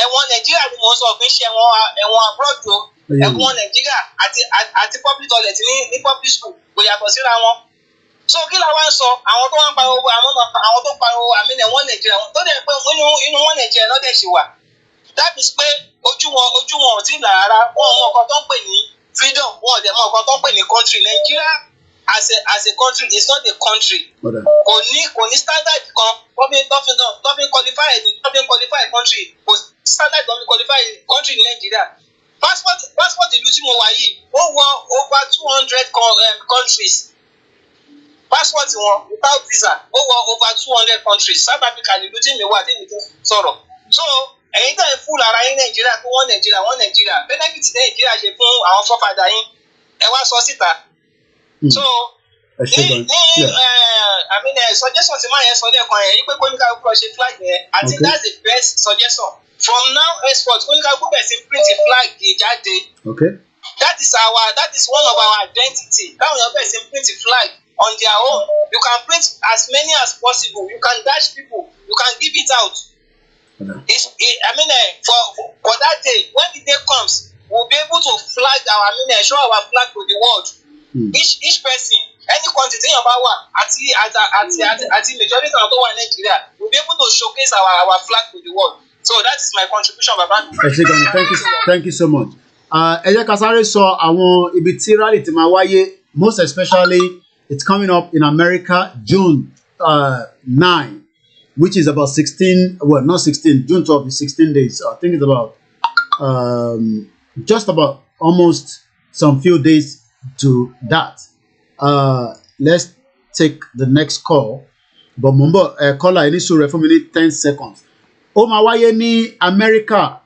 ẹ̀wọ̀n nàìjíríà ni mò ń sọ kì í ṣe ẹ̀wọ̀n abroad o ẹ̀wọ̀n nàìjíríà àti public toilet ní public school kò yàtọ̀ síra wọn so kí la wá ń sọ àwọn tó wá ń pariwo àwọn tó pariwo ẹ̀wọ̀n nàìjíríà tó dẹ̀ pé inú wọn nàìjíríà lọ́dẹ̀ ṣì wà that means pé ojú wọn ò tí ì là rárá wọn ò mọ nǹkan tó ń pè ní freedom wọn ò dẹ̀ mọ nǹkan tó ń pè ní country nàìjíríà as a country is not a country kò ní standard kan tó fi qualify country kò standard tó fi qualify country ní nàìjíríà passport ìlú tí mo wà yìí ó wọ over 200 countries passport wọn without visa ó wọ over 200 countries South Africa ìlú tí mi wà tí mi ti sọ̀rọ̀ so ẹ̀yin tẹ̀ ń fún lára yín nàìjíríà pé wọ́n nàìjíríà benefit nàìjíríà ṣe fún àwọn fọ́fadà yín ẹ wá sọ síta so suggestion tí máa yẹn sọ lẹ́ẹ̀kan yẹn yí pé kóníkà kúrò ṣe flag yẹn I think that's the best suggestion from now henceforth kóníkà kúrò bẹ̀rẹ̀ sí print flag jáde that is one of our identity káwọn èèyàn bẹ̀rẹ̀ sí print flag on their own you can print as many as possible you can dash people you can give it out for that day when the day comes we'll be able to flag show our flag to the world each person any country téèyàn bá wà àti majority àwọn tó wà ní Nàìjíríà we'll be able to showcase our flag to the world so that is my contribution baba. Thank you so much. Ẹ jẹ́ ká sáré sọ àwọn ibi tí rally ti máa wáyé most especially it's coming up in America June 9 which is about 16 well not 16 June 12 is 16 days so I think it's about just about almost some few days to that. Let's take the next call but mumbo caller ní sùúrù fún mi ní 10 seconds. Ó máa wáyé ní America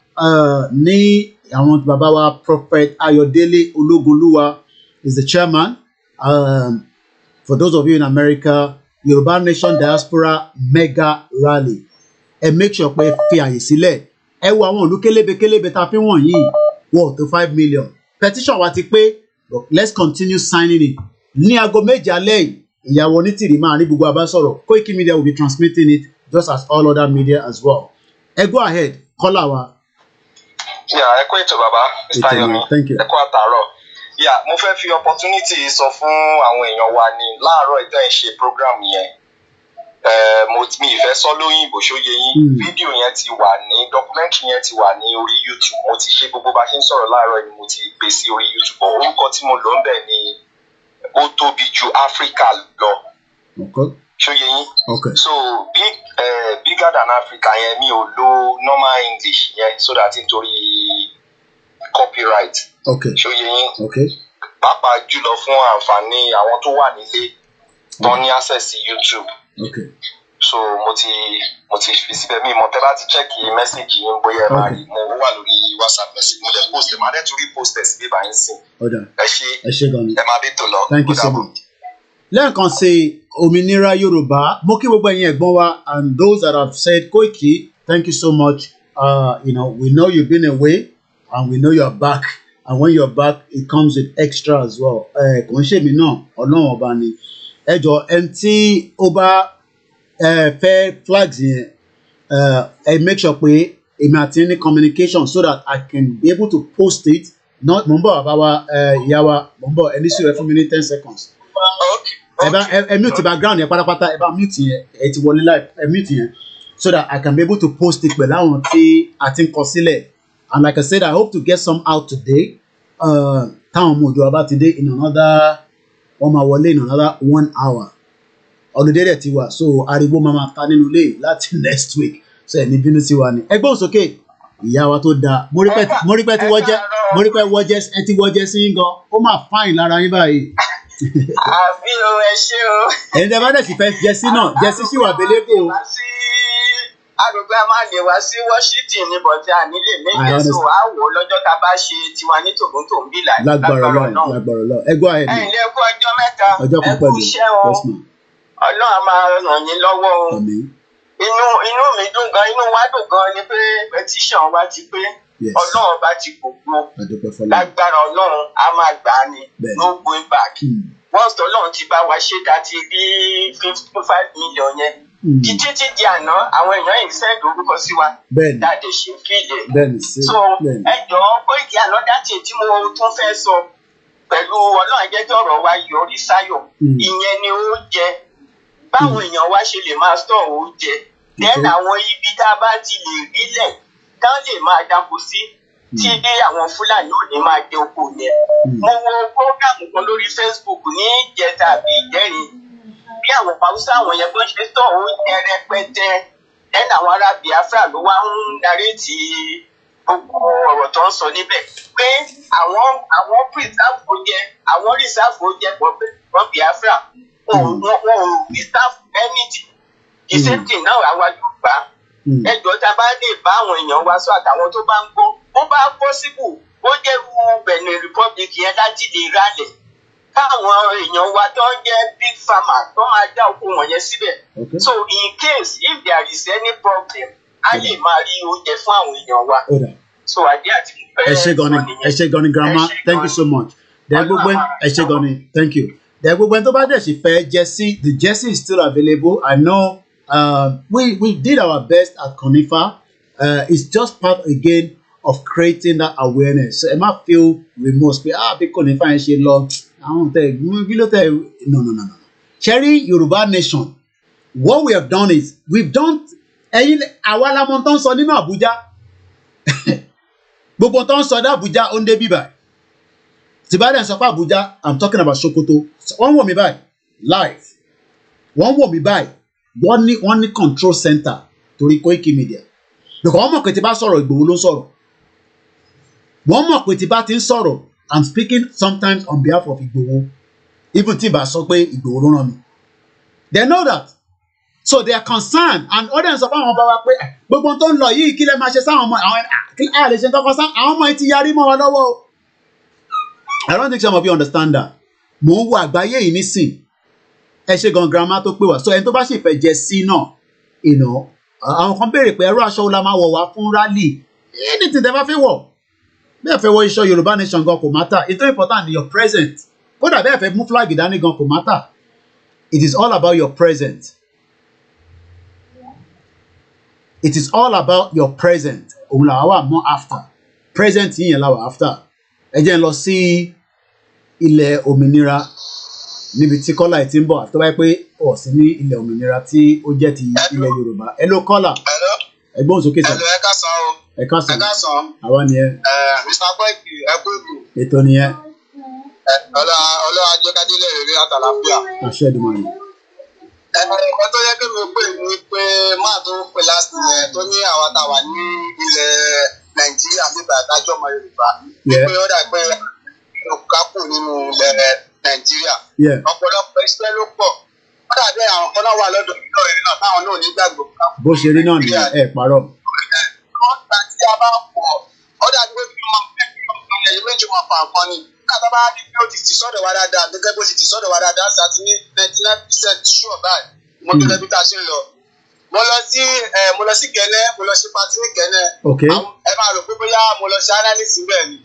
ní àwọn bàbá wa Prophet Ayọ̀délé Ológunlúwa is the chairman. For those of you in America, Yoruba Nation Diaspora Mega Rally. Ẹ make sure pé fi àyè sílẹ̀. Ẹ wo àwọn ìlú kélébé tá a fi wọ̀nyí wọ́n tó 5 million. Petition wa ti pé but let's continue signing it. Ní aago méje alẹ́ yìí, ìyàwó onítìrí máa ní gbogbo àbá sọ̀rọ̀. KOIKIMEDIA will be transmitting it just as all other media as well. Ẹ go ahead, call our. Ẹ kú ètò bàbá, Mr. Yomi. Thank you. Ẹ kú àtàárọ̀. Mo fẹ́ fi opportunity sọ fún àwọn èèyàn wa ní láàárọ̀ ìtàn ìṣe program yẹn. Mi ìfẹ́ sọ lóyìnbó ṣóyè yín. Fídíò yẹn ti wà ní documentary yẹn ti wà ní orí YouTube. Mo ti ṣe gbogbo bá ṣe ń sọ̀rọ̀ láàárọ̀ ni mo ti gbé sí orí YouTube. Orúkọ tí mo lò ń bẹ̀ ni ó tóbi ju Africa lọ. Ṣóyè yín. So bigger than Africa yẹn mi ò lo normal English yẹn so that nítorí copyright. Ṣóyè yín. Pàápàá jùlọ fún àǹfààní àwọn tó wà nílé tó ní access sí YouTube. So mo ti fi síbẹ̀ mi mọ̀ tẹ́ bá ti check message yín bóyá ẹ máa rí mo wà lórí WhatsApp message mo dẹ̀ post ẹ̀ máa dẹ̀ tún rí post ẹ̀ sí bíbá yín sìn. Ẹ ṣé ẹ máa bí tó lọ. Thank you so much. Lẹ́ẹ̀kan sí òmìnira Yorùbá mo kí gbogbo ẹ̀yin ẹ̀gbọ́n wa and those that have said Koiki thank you so much. We know you've been away and we know you're back and when you're back it comes with extra as well. Kò ń ṣèmi náà Ọlọ́run ọba ni ẹ jọ ẹni tí ó bá fẹ́ flags yẹn make sure pé èmi àti ní communication so that I can be able to post it not mo ń bọ̀ bàbá wa ìyá wa mo ń bọ̀ ẹni sí rẹ fún mi ní 10 seconds. Ẹ mute background yẹn pátápátá ẹ bá mute yẹn ẹ ti wọlé live ẹ mute yẹn so that I can be able to post it pẹ̀lú àwọn tí a ti ń kọ sílẹ̀ and like I said I hope to get some out today táwọn ọmọ òjò bá ti dé in another wọ́n máa wọlé in another 1 hour holiday dẹ̀ ti wà so ariwo máa ta nínú ilé láti next week so ẹni bínú sí wa ni ẹgbẹ́ òsókè ìyá wa tó dáa mo rí pé wọ́jẹ́ ẹ ti wọ́jẹ́ sí yín gan ó máa fáìn lára yín báyìí. àbí o ẹ ṣé o. ẹni tẹ́ bá dẹ̀ sì fẹ́ jẹ́sí náà jẹ́sí sì wà bélébò o. àgbègbè a máa lè wá sí Washington ní bọ̀tẹ́ ànílè méje so a wò lọ́jọ́ tá a bá ṣe tiwa ní tòbóntò ń bí láì lágbára lọ ẹ gbọ́ àyẹ̀dẹ̀. ẹ̀yin lè kú ọjọ́ mẹ́ta ọjọ́ kan ẹ kú iṣẹ́ o Ọlọ́run a máa ràn yín lọ́wọ́ o. inú mi dùn gan inú wa dùn gan ni pé petition wa ti pé Ọlọ́run bá ti gbogbo lágbára Ọlọ́run a máa gbà á ní no going back once Ọlọ́run ti bá wa ṣe dá ti rí 55 million yẹn títí di àná àwọn èèyàn yìí send orúkọ sí wa dáadé ṣe kéde so ẹjọ́ Koiki another thing tí mo tún fẹ́ sọ pẹ̀lú Ọlọ́run jẹ́jọ́ ọ̀rọ̀ wa yọrí sáyọ̀ ìyẹn ni ó jẹ báwọn èèyàn wa ṣe lè máa store oúnjẹ then àwọn ibi tá a bá ti lè rílẹ̀ ká lè máa dáko sí tí àwọn Fúlàní ò ní máa jẹ oko yẹn mo wo program kan lórí Facebook ní ìjẹta àbí ìjẹrin bí àwọn Haúsá àwọn yẹn bó ṣe store oúnjẹ rẹpẹtẹ then àwọn ará Biafra ló wá ń daréètì gbogbo ọ̀rọ̀ tó ń sọ níbẹ̀ pé àwọn preserve oúnjẹ àwọn reserve oúnjẹ for Biafra wọn ò reserve anything the same thing náà àwa Yorùbá ẹjọ́ tá a bá lè bá àwọn èèyàn wa sọ àtàwọn tó bá ń gbọ́ bó bá possible ó jẹ́ ru Benin Republic yẹn láti lè rálẹ̀ káwọn èèyàn wa tó ń jẹ́ big farmer tó máa dá oko wọ̀nyẹn síbẹ̀ so in case if there is any problem a lè máa rí oúnjẹ fún àwọn èèyàn wa so àdé àti ẹ ṣé gan ni grandma thank you so much then gbogbo ẹ ṣé gan ni thank you then gbogbo ẹni tó bá dẹ̀ sì fẹ́ jersey the jersey is still available I know we did our best at Konifa it's just part again of creating that awareness so ẹ má feel remorse pé bí Konifa yẹn ṣe lọ àwọn tẹ kí ló tẹ no Cherry Yoruba Nation what we have done is we've done ẹ̀yin àwa la mọ̀ tó ń sọ nínú Àbújá gbogbo tó ń sọ ní Àbújá ó ń dé bíbà tí bá dẹ̀ sọ pé Àbújá I'm talking about Sokoto wọ́n wò mí báyìí live wọ́n wò mí báyìí wọ́n ní control center torí KOIKIMEDIA because wọ́n mọ̀ pé tí bá sọ̀rọ̀ Ìgbòho ló sọ̀rọ̀ wọ́n mọ̀ pé tí bá ti ń sọ̀rọ̀ I'm speaking sometimes on behalf of Ìgbòho even tí bá sọ pé Ìgbòho ló rán mi they know that so they are concerned and audience of àwọn ọba wa pé gbogbo tó ń lọ yìí kí lè máa ṣe sáwọn ọmọ àwọn a lè ṣe kọ́kọ́ sá àwọn ọmọ yìí ti yarí mọ́ wa lọ́wọ́ o I don't think some of you understand that mò ń wo àgbáyé yìí nísìn ẹ ṣe gan grandma tó pè wá so ẹni tó bá sì fẹ́ jẹ sí náà àwọn kan béèrè pé ẹrú aṣọ wo la máa wọ̀ wá fún rally anything tẹ́ bá fẹ́ wọ̀ bẹ́ẹ̀ fẹ́ wọ iṣọ́ Yorùbá Nation gan kò matter it's not important in your present kódà bẹ́ẹ̀ fẹ́ mú flag ìdání gan kò matter it is all about your present. It is all about your present. Òun làwa wà more after. Present yìí yẹn làwa after. Ẹ jẹ́ n lọ sí ilẹ̀ òmìnira níbi tí Kọ́lá ẹ̀ ti ń bọ̀ àti tó bá yẹ pé ọ̀ sí ní ilẹ̀ òmìnira tí ó jẹ́ ti ilẹ̀ Yorùbá. Hello Kọ́lá. Ẹgbọ́n sókè sọ. ẹ káàsán o. Ẹ káàsán. Àwa nìyẹn. Mr. Koiki ẹ kú ìlú. Ètò nìyẹn. Ọlọ́run ajẹ́kádélé rere àtàlàfíà. Àṣẹ Èdùmàrè. Nǹkan tó yẹ kí mo pè ní pé máa tó pè láti yẹn tó ní àwọn tá a wà ní ilẹ̀ Nàìjíríà nígbà ìdájọ́ ọmọ Yorùbá pé ó dà pé kákù nínú ilẹ̀ Nàìjíríà ọ̀pọ̀lọpọ̀ iṣẹ́ ló pọ̀ ó dàbí àwọn kan náà wà lọ́dọ̀ ìlọ ìrìn náà táwọn náà ní gbàgbọ́. Bó ṣe rí náà nìyẹn ẹ parọ́. Ọ̀gbà tí a bá pọ̀ ó dàbí pé kí wọ́n fẹ́ kí wọ́n ẹ̀yìn méjì wọn pa nǹkan ni káàtà bá ní bí ó ti sọ́dọ̀ wa dáadáa gẹ́gẹ́ bó ti sọ́dọ̀ wa dáadáa ṣáàtì ní 99% sure báyìí mo gẹ́gẹ́ bí tá a ṣe ń lọ. Mo lọ sí Kẹ́nẹ́ mo lọ sí patí ní Kẹ́nẹ́ ẹ máa rò pé bóyá mo lọ sí analysis bẹ́ẹ̀ ni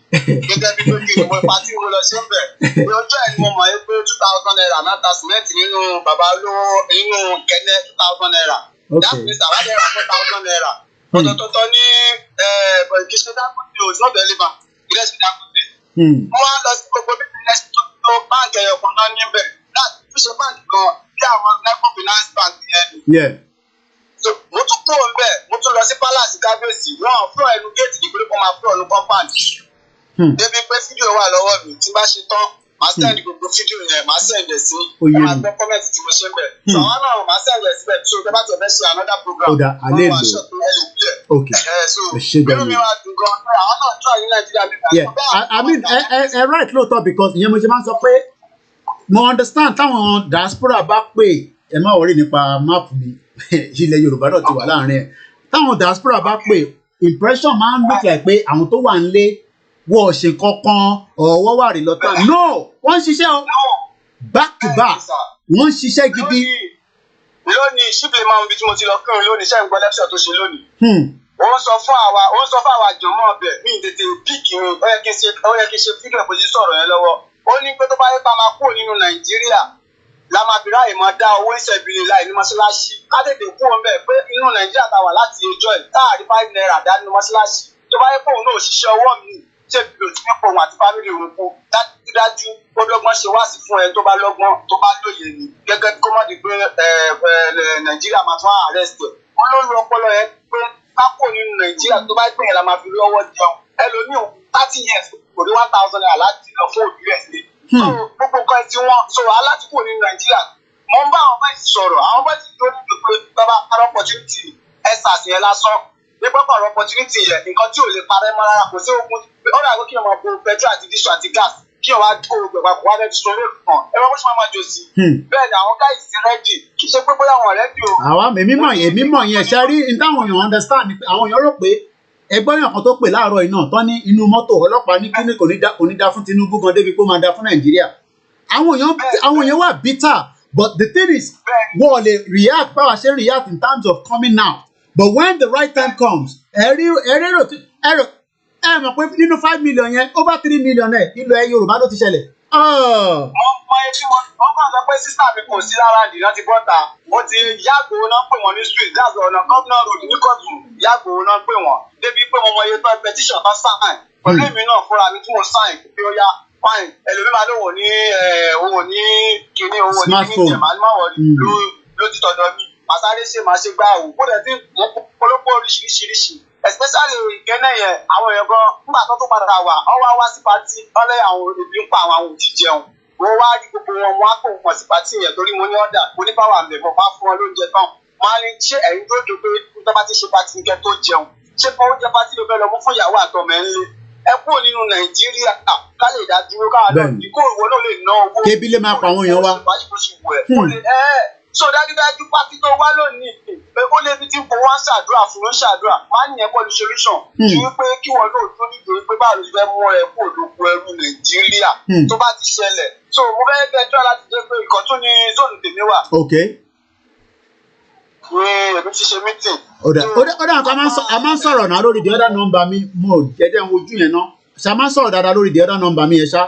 gẹ́gẹ́ bí pé kí ni mo patí mo lọ sí ń bẹ̀. Ní ọjọ́ ẹ̀ ni mo mọ̀ pé 2000 naira náà ta sìmẹ́ǹtì nínú bàbá olówó nínú Kẹ́nẹ́ 2000 naira. That means àwọn ẹ̀rọ 4000 naira. Ọ̀tọ̀tọ̀ ní ìkíṣẹ́ Dangote ò sọ́dọ̀ ẹ̀lẹ́bà ìrẹsì Dangote. Wọ́n á lọ sí gbogbo bí ìrẹsì tó báńkì ẹ̀yọ̀ kan náà níbẹ̀ láti fi ṣe báńkì kan bí àwọn microfinance bank yẹn. Mo tún kúrò ń bẹ̀ mo tún lọ sí palace kábíyèsí wọ́n fún ẹnu géètì ní pé kó máa fún ọ̀nù compound. débi pé fídíò wà lọ́wọ́ mi tí bá ṣe tán màá send gbogbo fídíò yẹn màá send ẹ̀ sí ẹ máa gbọ́ comment tí mo ṣe ń bẹ̀ so àwọn náà màá send ẹ̀ síbẹ̀ so tẹ́ bá tẹ̀ fẹ́ ṣe another program ó dà alẹ́ lò ok inú mi wá dùn gan pé àwọn náà try ní Nàìjíríà bí I mean ẹ right lóòótọ́ because ìyẹn mo ṣe máa ń sọ pé mo understand táwọn diaspora bá pè ẹ má wọrí nípa máàpù mi ilẹ̀ Yorùbá náà ti wà láàrin ẹ̀ táwọn diaspora bá pè impression máa ń look like pé àwọn tó wà nílé wọ́n ṣe kankan ọ̀wọ́ wà rí lọ́tà no wọ́n ń ṣiṣẹ́ o back to back wọ́n ń ṣiṣẹ́ gidi. lónìí ṣíbìlì máa ń bi tí mo ti lọ kírun lónìí ṣẹ́ ń gbọ́ lẹ́pṣọ̀ tó ṣe lónìí. ó ń sọ fún àwa jọmọ́ ọbẹ̀ mí tètè píìkì mi ó yẹ kí n ṣe fídíò bó ti sọ̀rọ̀ yẹn lọ́wọ́ ó ní pé tó bá yẹ pa máa kúrò nínú Nàìjíríà la máa fi ráàyè máa dá owó ìṣẹ̀bìlì láì ní mọ́ṣáláṣí ká tètè kú òun bẹ́ẹ̀ pé inú Nàìjíríà ta wà láti ẹjọ́ ẹ̀ táàrí 5 naira dá nínú mọ́ṣáláṣí tó bá yẹ pé òun náà òṣìṣẹ́ ọwọ́ mi ṣé bí o ti ní pọ̀ wọn àti fámìlì òun kú dájú ó dọ́gbọ́n ṣe wá sí fún ẹ tó bá lọ́gbọ́n tó bá lóye ni gẹ́gẹ́ kó má di pé Nàìjíríà máa tún arrest ẹ̀ wọ́n ló lu ọpọlọ yẹn pé kápò nínú Nàìjíríà tó bá gbẹ̀yìn la máa fi lọ́wọ́ jẹun ẹlòmíì 30 years kò ní 1,000 naira láti lọ fún òbí rẹ̀ sílé so gbogbo nǹkan tí wọ́n so aláti kúrò nínú Nàìjíríà mo ń bá àwọn bẹ́ẹ̀ sọ̀rọ̀ àwọn bẹ́ẹ̀ ti tó ní pé bàbá arọ opportunity ẹ̀sà sí ẹ lásán nípa ọ̀rọ̀ opportunity yẹn nǹkan tí ò lè parẹ́ mọ́ rárá kò sí ogun ọ̀rọ̀ àgọ́ kí wọ́n máa bo petrol àti diesel àti gas kí wọ́n wá kó o gbẹ̀gbà kó wá fẹ́ẹ́ sọ lórí kan ẹ̀rọ bó ṣe máa jò sí. bẹ́ẹ̀ ni àwọn guys ti rẹ́dì kì í ṣe pé bóyá àwọn rẹ́dì o. àwa èmi mọ̀ yẹn ṣe rí ní táwọn èèyàn understand ni pé àwọn èèyàn rò pé ẹgbẹ́ èèyàn kan tó pè láàárọ̀ iná tán ní inú mọ́tò ọlọ́pàá ní kíní kò ní dá fún Tinubu gan débi pé ó máa dá fún Nàìjíríà àwọn èèyàn wà bitter but the thing is wọ́n lè react báwa ṣe react in terms of coming out but when the right time comes ẹ mọ̀ pé nínú 5 million yẹn over 3 million ẹ̀ ilẹ̀ Yorùbá ló ti ṣẹlẹ̀. mọ etí wọn kàn sọ pé sísá mi kò sí lára àdìrán ti bọ́ta ó ti yàgò náà pè wọ́n ní street that's ọ̀nà governor road ní kóòtù yàgò náà pè wọ́n débi pé mo mọ iye tó petition tó sign pẹ̀lú èmi náà fúnra mi tí mo sign pé ó yá fine ẹlòmíì máa lówó ní kíní owó ní kíní jẹ̀ máa ní máa wọ̀ lójú tọ̀dọ̀ mi màsáré ṣe máa ṣe gbá àwò bó dẹ̀ tí mo polówó oríṣiríṣi especially ìkẹ́nẹ̀ yẹn àwọn èèyàn gan nígbà tó tún padà wà ọ wá sí pátì ọlẹ́ àwọn ebi ń pa àwọn òjì jẹun wọ́n wá rí gbogbo wọn wọ́n á kó wọn sí pátì yẹn torí mo ní ọ̀dà mo ní báwa àmì ẹ̀fọ́ bá fún wọn lóúnjẹ tán máa ní ṣé ẹ̀yin tó dùn pé tó bá ti ṣe pátì nìkẹ́ tó jẹun ṣé fún oúnjẹ pátì ló fẹ́ lọ mú fún ìyàwó àtọmọ ẹ̀ ńlẹ̀ ẹ kúrò nínú Nàìjíríà ká lè dá dúró káàdọ̀ kó ìwọ náà lè ná owó kébí lè máa pa àwọn èèyàn wa. so dájúdájú pátí tó wá lónìí pé ó lébi tí kò wá ṣàdúrà fún un ṣàdúrà wá nìyẹn kọ́ ní solution kí wípé kí wọn náà tó nídìí pé báwo ló fẹ́ mú ẹ kó òdòkú ẹrú Nàìjíríà tó bá ti ṣẹlẹ̀ so mo fẹ́ bẹ́ẹ̀ tó láti jẹ́ pé ìkan tó ní zone tèmi wà. ní èmi ti ṣe meeting. ó dà nǹkan a máa ń sọ̀rọ̀ náà lórí the other number mi mo jẹ́jẹ́ ń wojú yẹn náà ṣe a máa ń sọ̀rọ̀ dáadáa lórí the other number mi yẹn ṣá.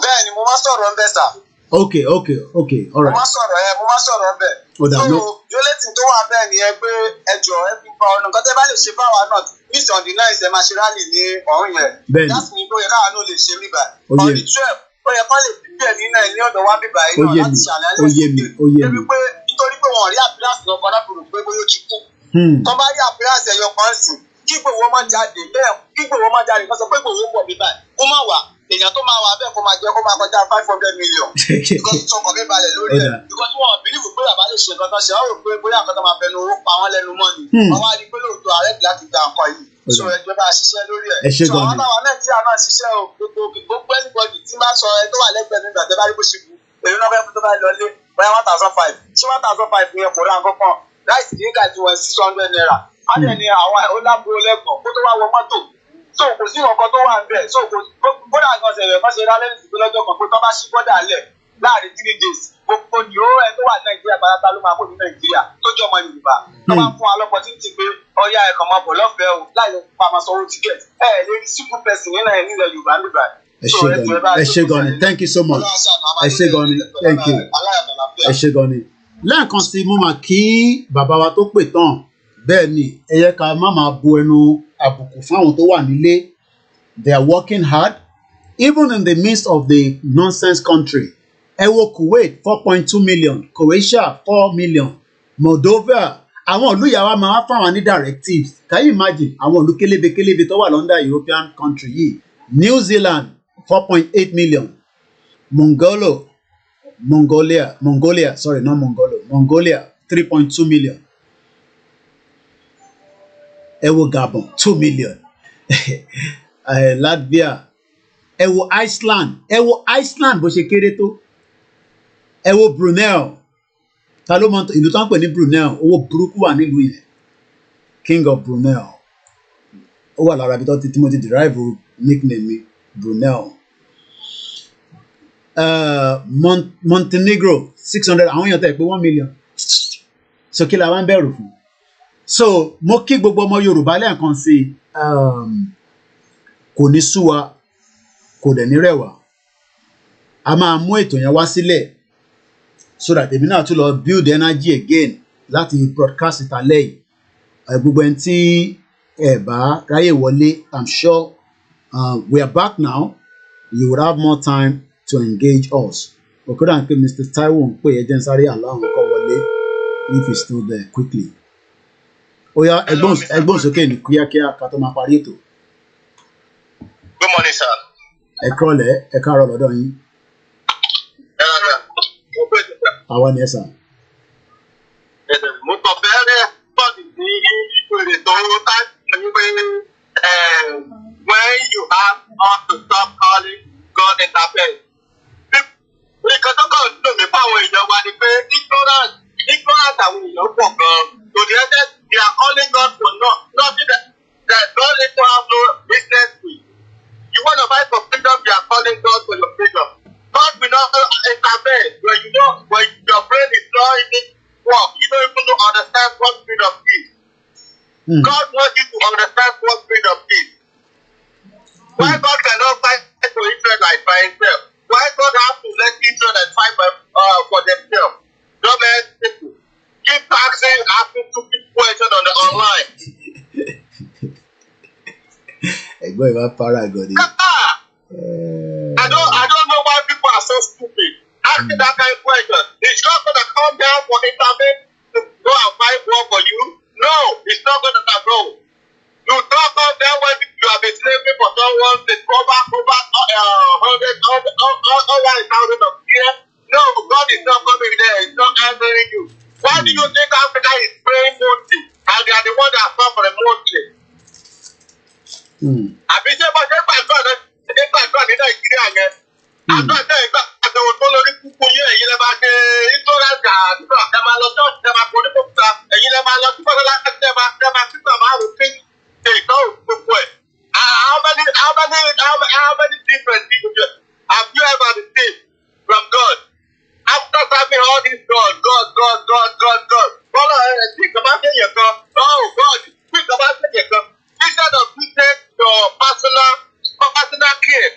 bẹ́ẹ̀ ni mo máa sọ̀rọ̀ ń bẹ̀ sà. okay all right. mo máa sọ̀rọ̀ ń bẹ̀. so yólétì tó wà bẹ́ẹ̀ nìyẹn pé ẹjọ́ ẹ fi pa ọ̀nà nǹkan tẹ́ bá lè ṣe fáwa náà miss on the 9th ẹ máa ṣe rally ní ọ̀hún yẹn. bẹ́ẹ̀ni that's me bóyá káwa náà lè ṣe bíbá on the 12th ó yẹ kó lè fi bẹ́ẹ̀ ní náà ní ọ̀dọ̀ wa bíbá yìí náà láti ṣàlàyé débi pé nítorí pé wọn rí àpíránsì náà kan láti rò pé bóyá ó ti kú tó bá rí àpíránsì ẹ̀yọ kan sí kí Ìgbòho má jáde bẹ́ẹ̀ kí Ìgbòho má jáde kó sọ pé Ìgbòho pọ̀ bíbá kó má wà èèyàn tó máa wà bẹ́ẹ̀ kó máa jẹ́ kó máa kọjá 500 million because sọkàn mi balẹ̀ lórí ẹ̀ because wọn bìlíìfù pé bàbá lè ṣe nǹkan tó ṣe wọ́n rò pé bóyá nǹkan tó máa fẹnu owó pa wọ́n lẹ́nu mọ́ ni wọ́n wá rí pé lóòótọ́ ààrẹ láti gba nǹkan yìí so ẹjọ́ bá ṣiṣẹ́ lórí ẹ̀ so àwọn táwọn Nàìjíríà náà ṣiṣẹ́ o gbogbo anybody tí máa sọ ẹ tó wà lẹ́gbẹ̀ẹ́ nígbà tẹ́ bá rí bó ṣe kú èyí náà fẹ́ fún tó bá lọ lé bóyá 1,500 ṣé 1,500 yẹn kò rà nǹkan kan láìsí ní ká ti wọ 600 naira á dẹ̀ ní àwọn olábúrò lẹ́gbọ̀n kó tó wá wọ mọ́tò so kò sí nǹkan tó wà ń bẹ̀ so bọ́dà kan ṣẹlẹ̀ kan ṣe rálẹ́ ní ìgbélọ́jọ́ kan pé tó bá ṣí bọ́dà lẹ̀ láàrin 3 days gbogbo ni ó ẹ tó wà ní Nàìjíríà pátá ló máa kó ní Nàìjíríà tó jẹ́ ọmọ Yorùbá tó bá fún wa lọ́pọ̀ títí pé ọya ẹ̀kan máa bọ̀ lọ́fẹ̀ẹ́ o láì lọ pa máa sanwó tíkẹ́ẹ̀tì lè rí simple person nínú ẹ̀ nílẹ̀ Yorùbá ń bíbá ẹ ṣé gan ni thank you so much ẹ ṣé gan ni thank you ẹ ṣé gan ni lẹ́ẹ̀kan sí mo máa kí bàbá wa tó pè tán bẹ́ẹ̀ ni ẹ yẹ ká má máa bo ẹnu àbùkù fún àwọn tó wà nílé. They are working hard even in the midst of the nonsense country. Ẹ wo Kuwait 4.2 million, Croatia 4 million, Moldova àwọn ìlú ìyá wa máa wá fáwọn ní directives. Can you imagine àwọn ìlú kélébé tó wà lọ́ndà European country yìí? New Zealand 4.8 million, Mongolia 3.2 million. Ẹ wo Gabon 2 million. Latvia, ẹ wo Iceland bó ṣe kéré tó. Ẹ wo Brunei, ta ló mọ ìlú tó ń pè ní Brunei, owó burúkú wà nílùú yẹn. King of Brunei, ó wà lára ibi tó ti mo ti derive nickname mi, Brunei. Montenegro 600, àwọn èèyàn tẹ̀ pé 1 million. So kí la wá ń bẹ̀rù fún? So mo kí gbogbo ọmọ Yorùbá lẹ́ẹ̀kan sí kò ní sú wa, kò dẹ̀ ní rẹ̀ wá. A máa mú ètò yẹn wá sílẹ̀ so that èmi náà tún lọ build energy again láti broadcast ìtàlẹ́ yìí. Gbogbo ẹni tí ẹ bá ráyè wọlé, I'm sure we are back now. You will have more time to engage us. Òkúta ń pè Mr. Taiwo ń pè ẹjẹ́ ń sáré àlọ́ àwọn ọkọ̀ wọlé if he's still there quickly. Ó yá ẹgbọ́n sókè ní kíákíá ká tó máa parí ètò. Good morning, sir. Ẹ kúrọ̀lẹ́, ẹ káàárọ̀ lọ́dọ̀ yín. Àwa ni ẹ sà. Mo kàn bẹ́ẹ̀rẹ̀ pọ̀jù sí ìpèrè tó táìpù ní pé when you have us to stop calling God intervene. Nǹkan tó kàn dùn mí fáwọn èèyàn wa ni pé ignorant àwọn èèyàn pọ̀ gan-an. To the extent they are calling God for nothing that God even have no business with. You want to fight for freedom, you are calling God for your freedom. God will not intervene when your brain is not even work. You don't even understand what freedom is. God wants you to understand what freedom is. Why God cannot fight for Israelites by himself? Why God has to let Israelites fight for themselves? Don't let people keep asking stupid questions on the online. Ẹ̀gbọ́n ìwà para gọ̀dí. I don't know why people are so stupid. Asking that kind of question. Is God gonna come down for intervene to go and fight war for you? No, it's not gonna go. You don't come down when you have been slaving for someone to over 100,000 of years. No, God is not coming there. He's not answering you. Why do you think Africa is praying mostly and they are the ones that are suffering mostly? Àbí ṣé bọ́ ṣe gbàdúrà ní Nàìjíríà yẹn? Àdúrà tẹ̀ ìgbà àtẹ̀wò tó lórí kúkú yín ẹ̀yin lè máa ṣe ìtọ́rájà àdúrà ẹ máa lọ ṣọ́ọ̀ṣì ẹ máa kó ní kókúta ẹ̀yin lè máa lọ sí bọ́lá láti ẹ máa sígbà máa rò pé ṣe ìtọ́ gbogbo ẹ̀. How many different people have you ever received from God? After serving all these God. Bọ́lá ẹ̀ tí ìjọba ṣe yẹ kan, God, tí ìjọba ṣe yẹ kan. Instead of you take your personal care,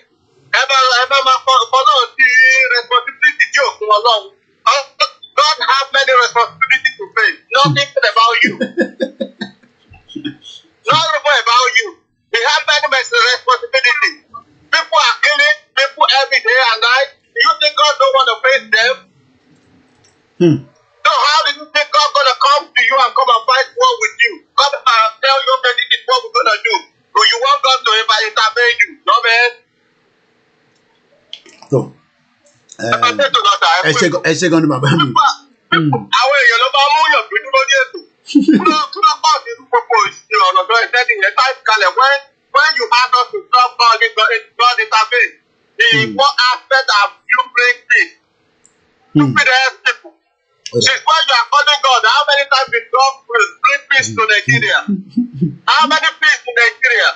ẹ máa follow the responsibility tí òkun Ọlọ́run. God have many responsibilities to face. Nothing about you. Not even about you. He have many responsibilities. People are killing people every day and night. Do you think God don't want to face them? So how do you think God gonna come to you and come and fight war with you? Come and tell you that this is what we're gonna do. Do you want God to intervene you? No, man. So, ẹ ṣe gan ni bàbá mi. Àwọn èèyàn ló máa mú yàn bínú lórí ètò. Kúlọ̀ pọ̀ nínú gbogbo ìṣirò ọ̀nà tó ẹsẹ̀ nìyẹn táìpù kalẹ̀ when you ask us to stop God intervene. The one aspect of you bring peace. Stupid ass people. Since when you are calling God, how many times did God bring peace to Nigeria? How many peace in Nigeria?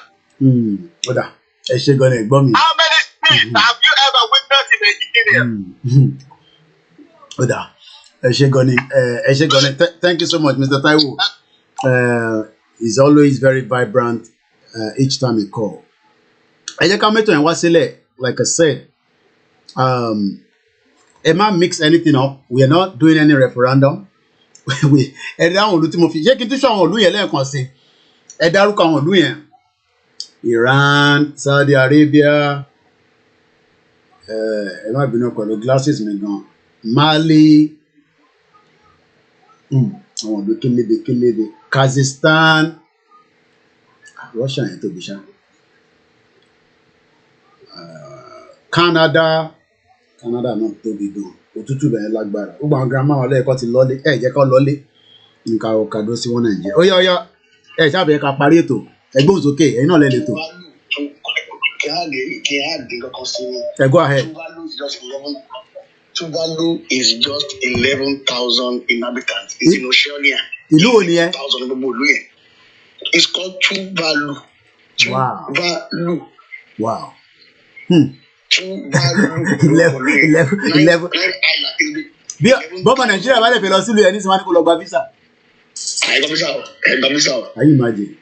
Ọ̀dà ẹ ṣe gan ni ẹ̀gbọ́n mi. How many peace have you ever witnessed in Nigeria? Ọ̀dà ẹ ṣe gan ni. Thank you so much, Mr. Taiwo. He's always very vibrant each time he call. Ẹ jẹ́ ká mẹ́tọ̀ yẹn wá sílẹ̀, like I said. Ẹ má mix anything up. We are not doing any referendum. Ẹ dá àwọn ìlú tí mo fi ṣé kí n tún ṣe àwọn ìlú yẹn lẹ́ẹ̀kan sí. Ẹ dárúkọ àwọn ìlú yẹn. Iran, Saudi Arabia, ẹ má bínú pẹ̀lú glasses mi gan. Mali, àwọn ìlú kélébé Kazakhstan, Russia yẹn tóbi ṣá, Canada náà tóbi gan, òtútù bẹ̀rẹ̀ lágbára. Gbogbo àwọn grandma wọn lẹ́ẹ̀kọ́ ti lọ́lé, jẹ́ ká lọ́lé nǹkan ọ̀kadó sí wọn Nàìjíríà. Ó yá ṣáàbẹ̀ ká parí ètò ẹgbọ́n sókè ẹ̀yin náà lẹ́lẹ̀ tó. Go ahead. Tuvalu is just 11,000 inhabitants. It's in Oceania. Ìlú wo ni ẹ? It's called Tuvalu. Wow. 11. Bí bọ́mọ Nàìjíríà bá lè fẹ́ lọ sílùú ẹ̀ ní sinmi kó lọ gba visa. Are you imagine?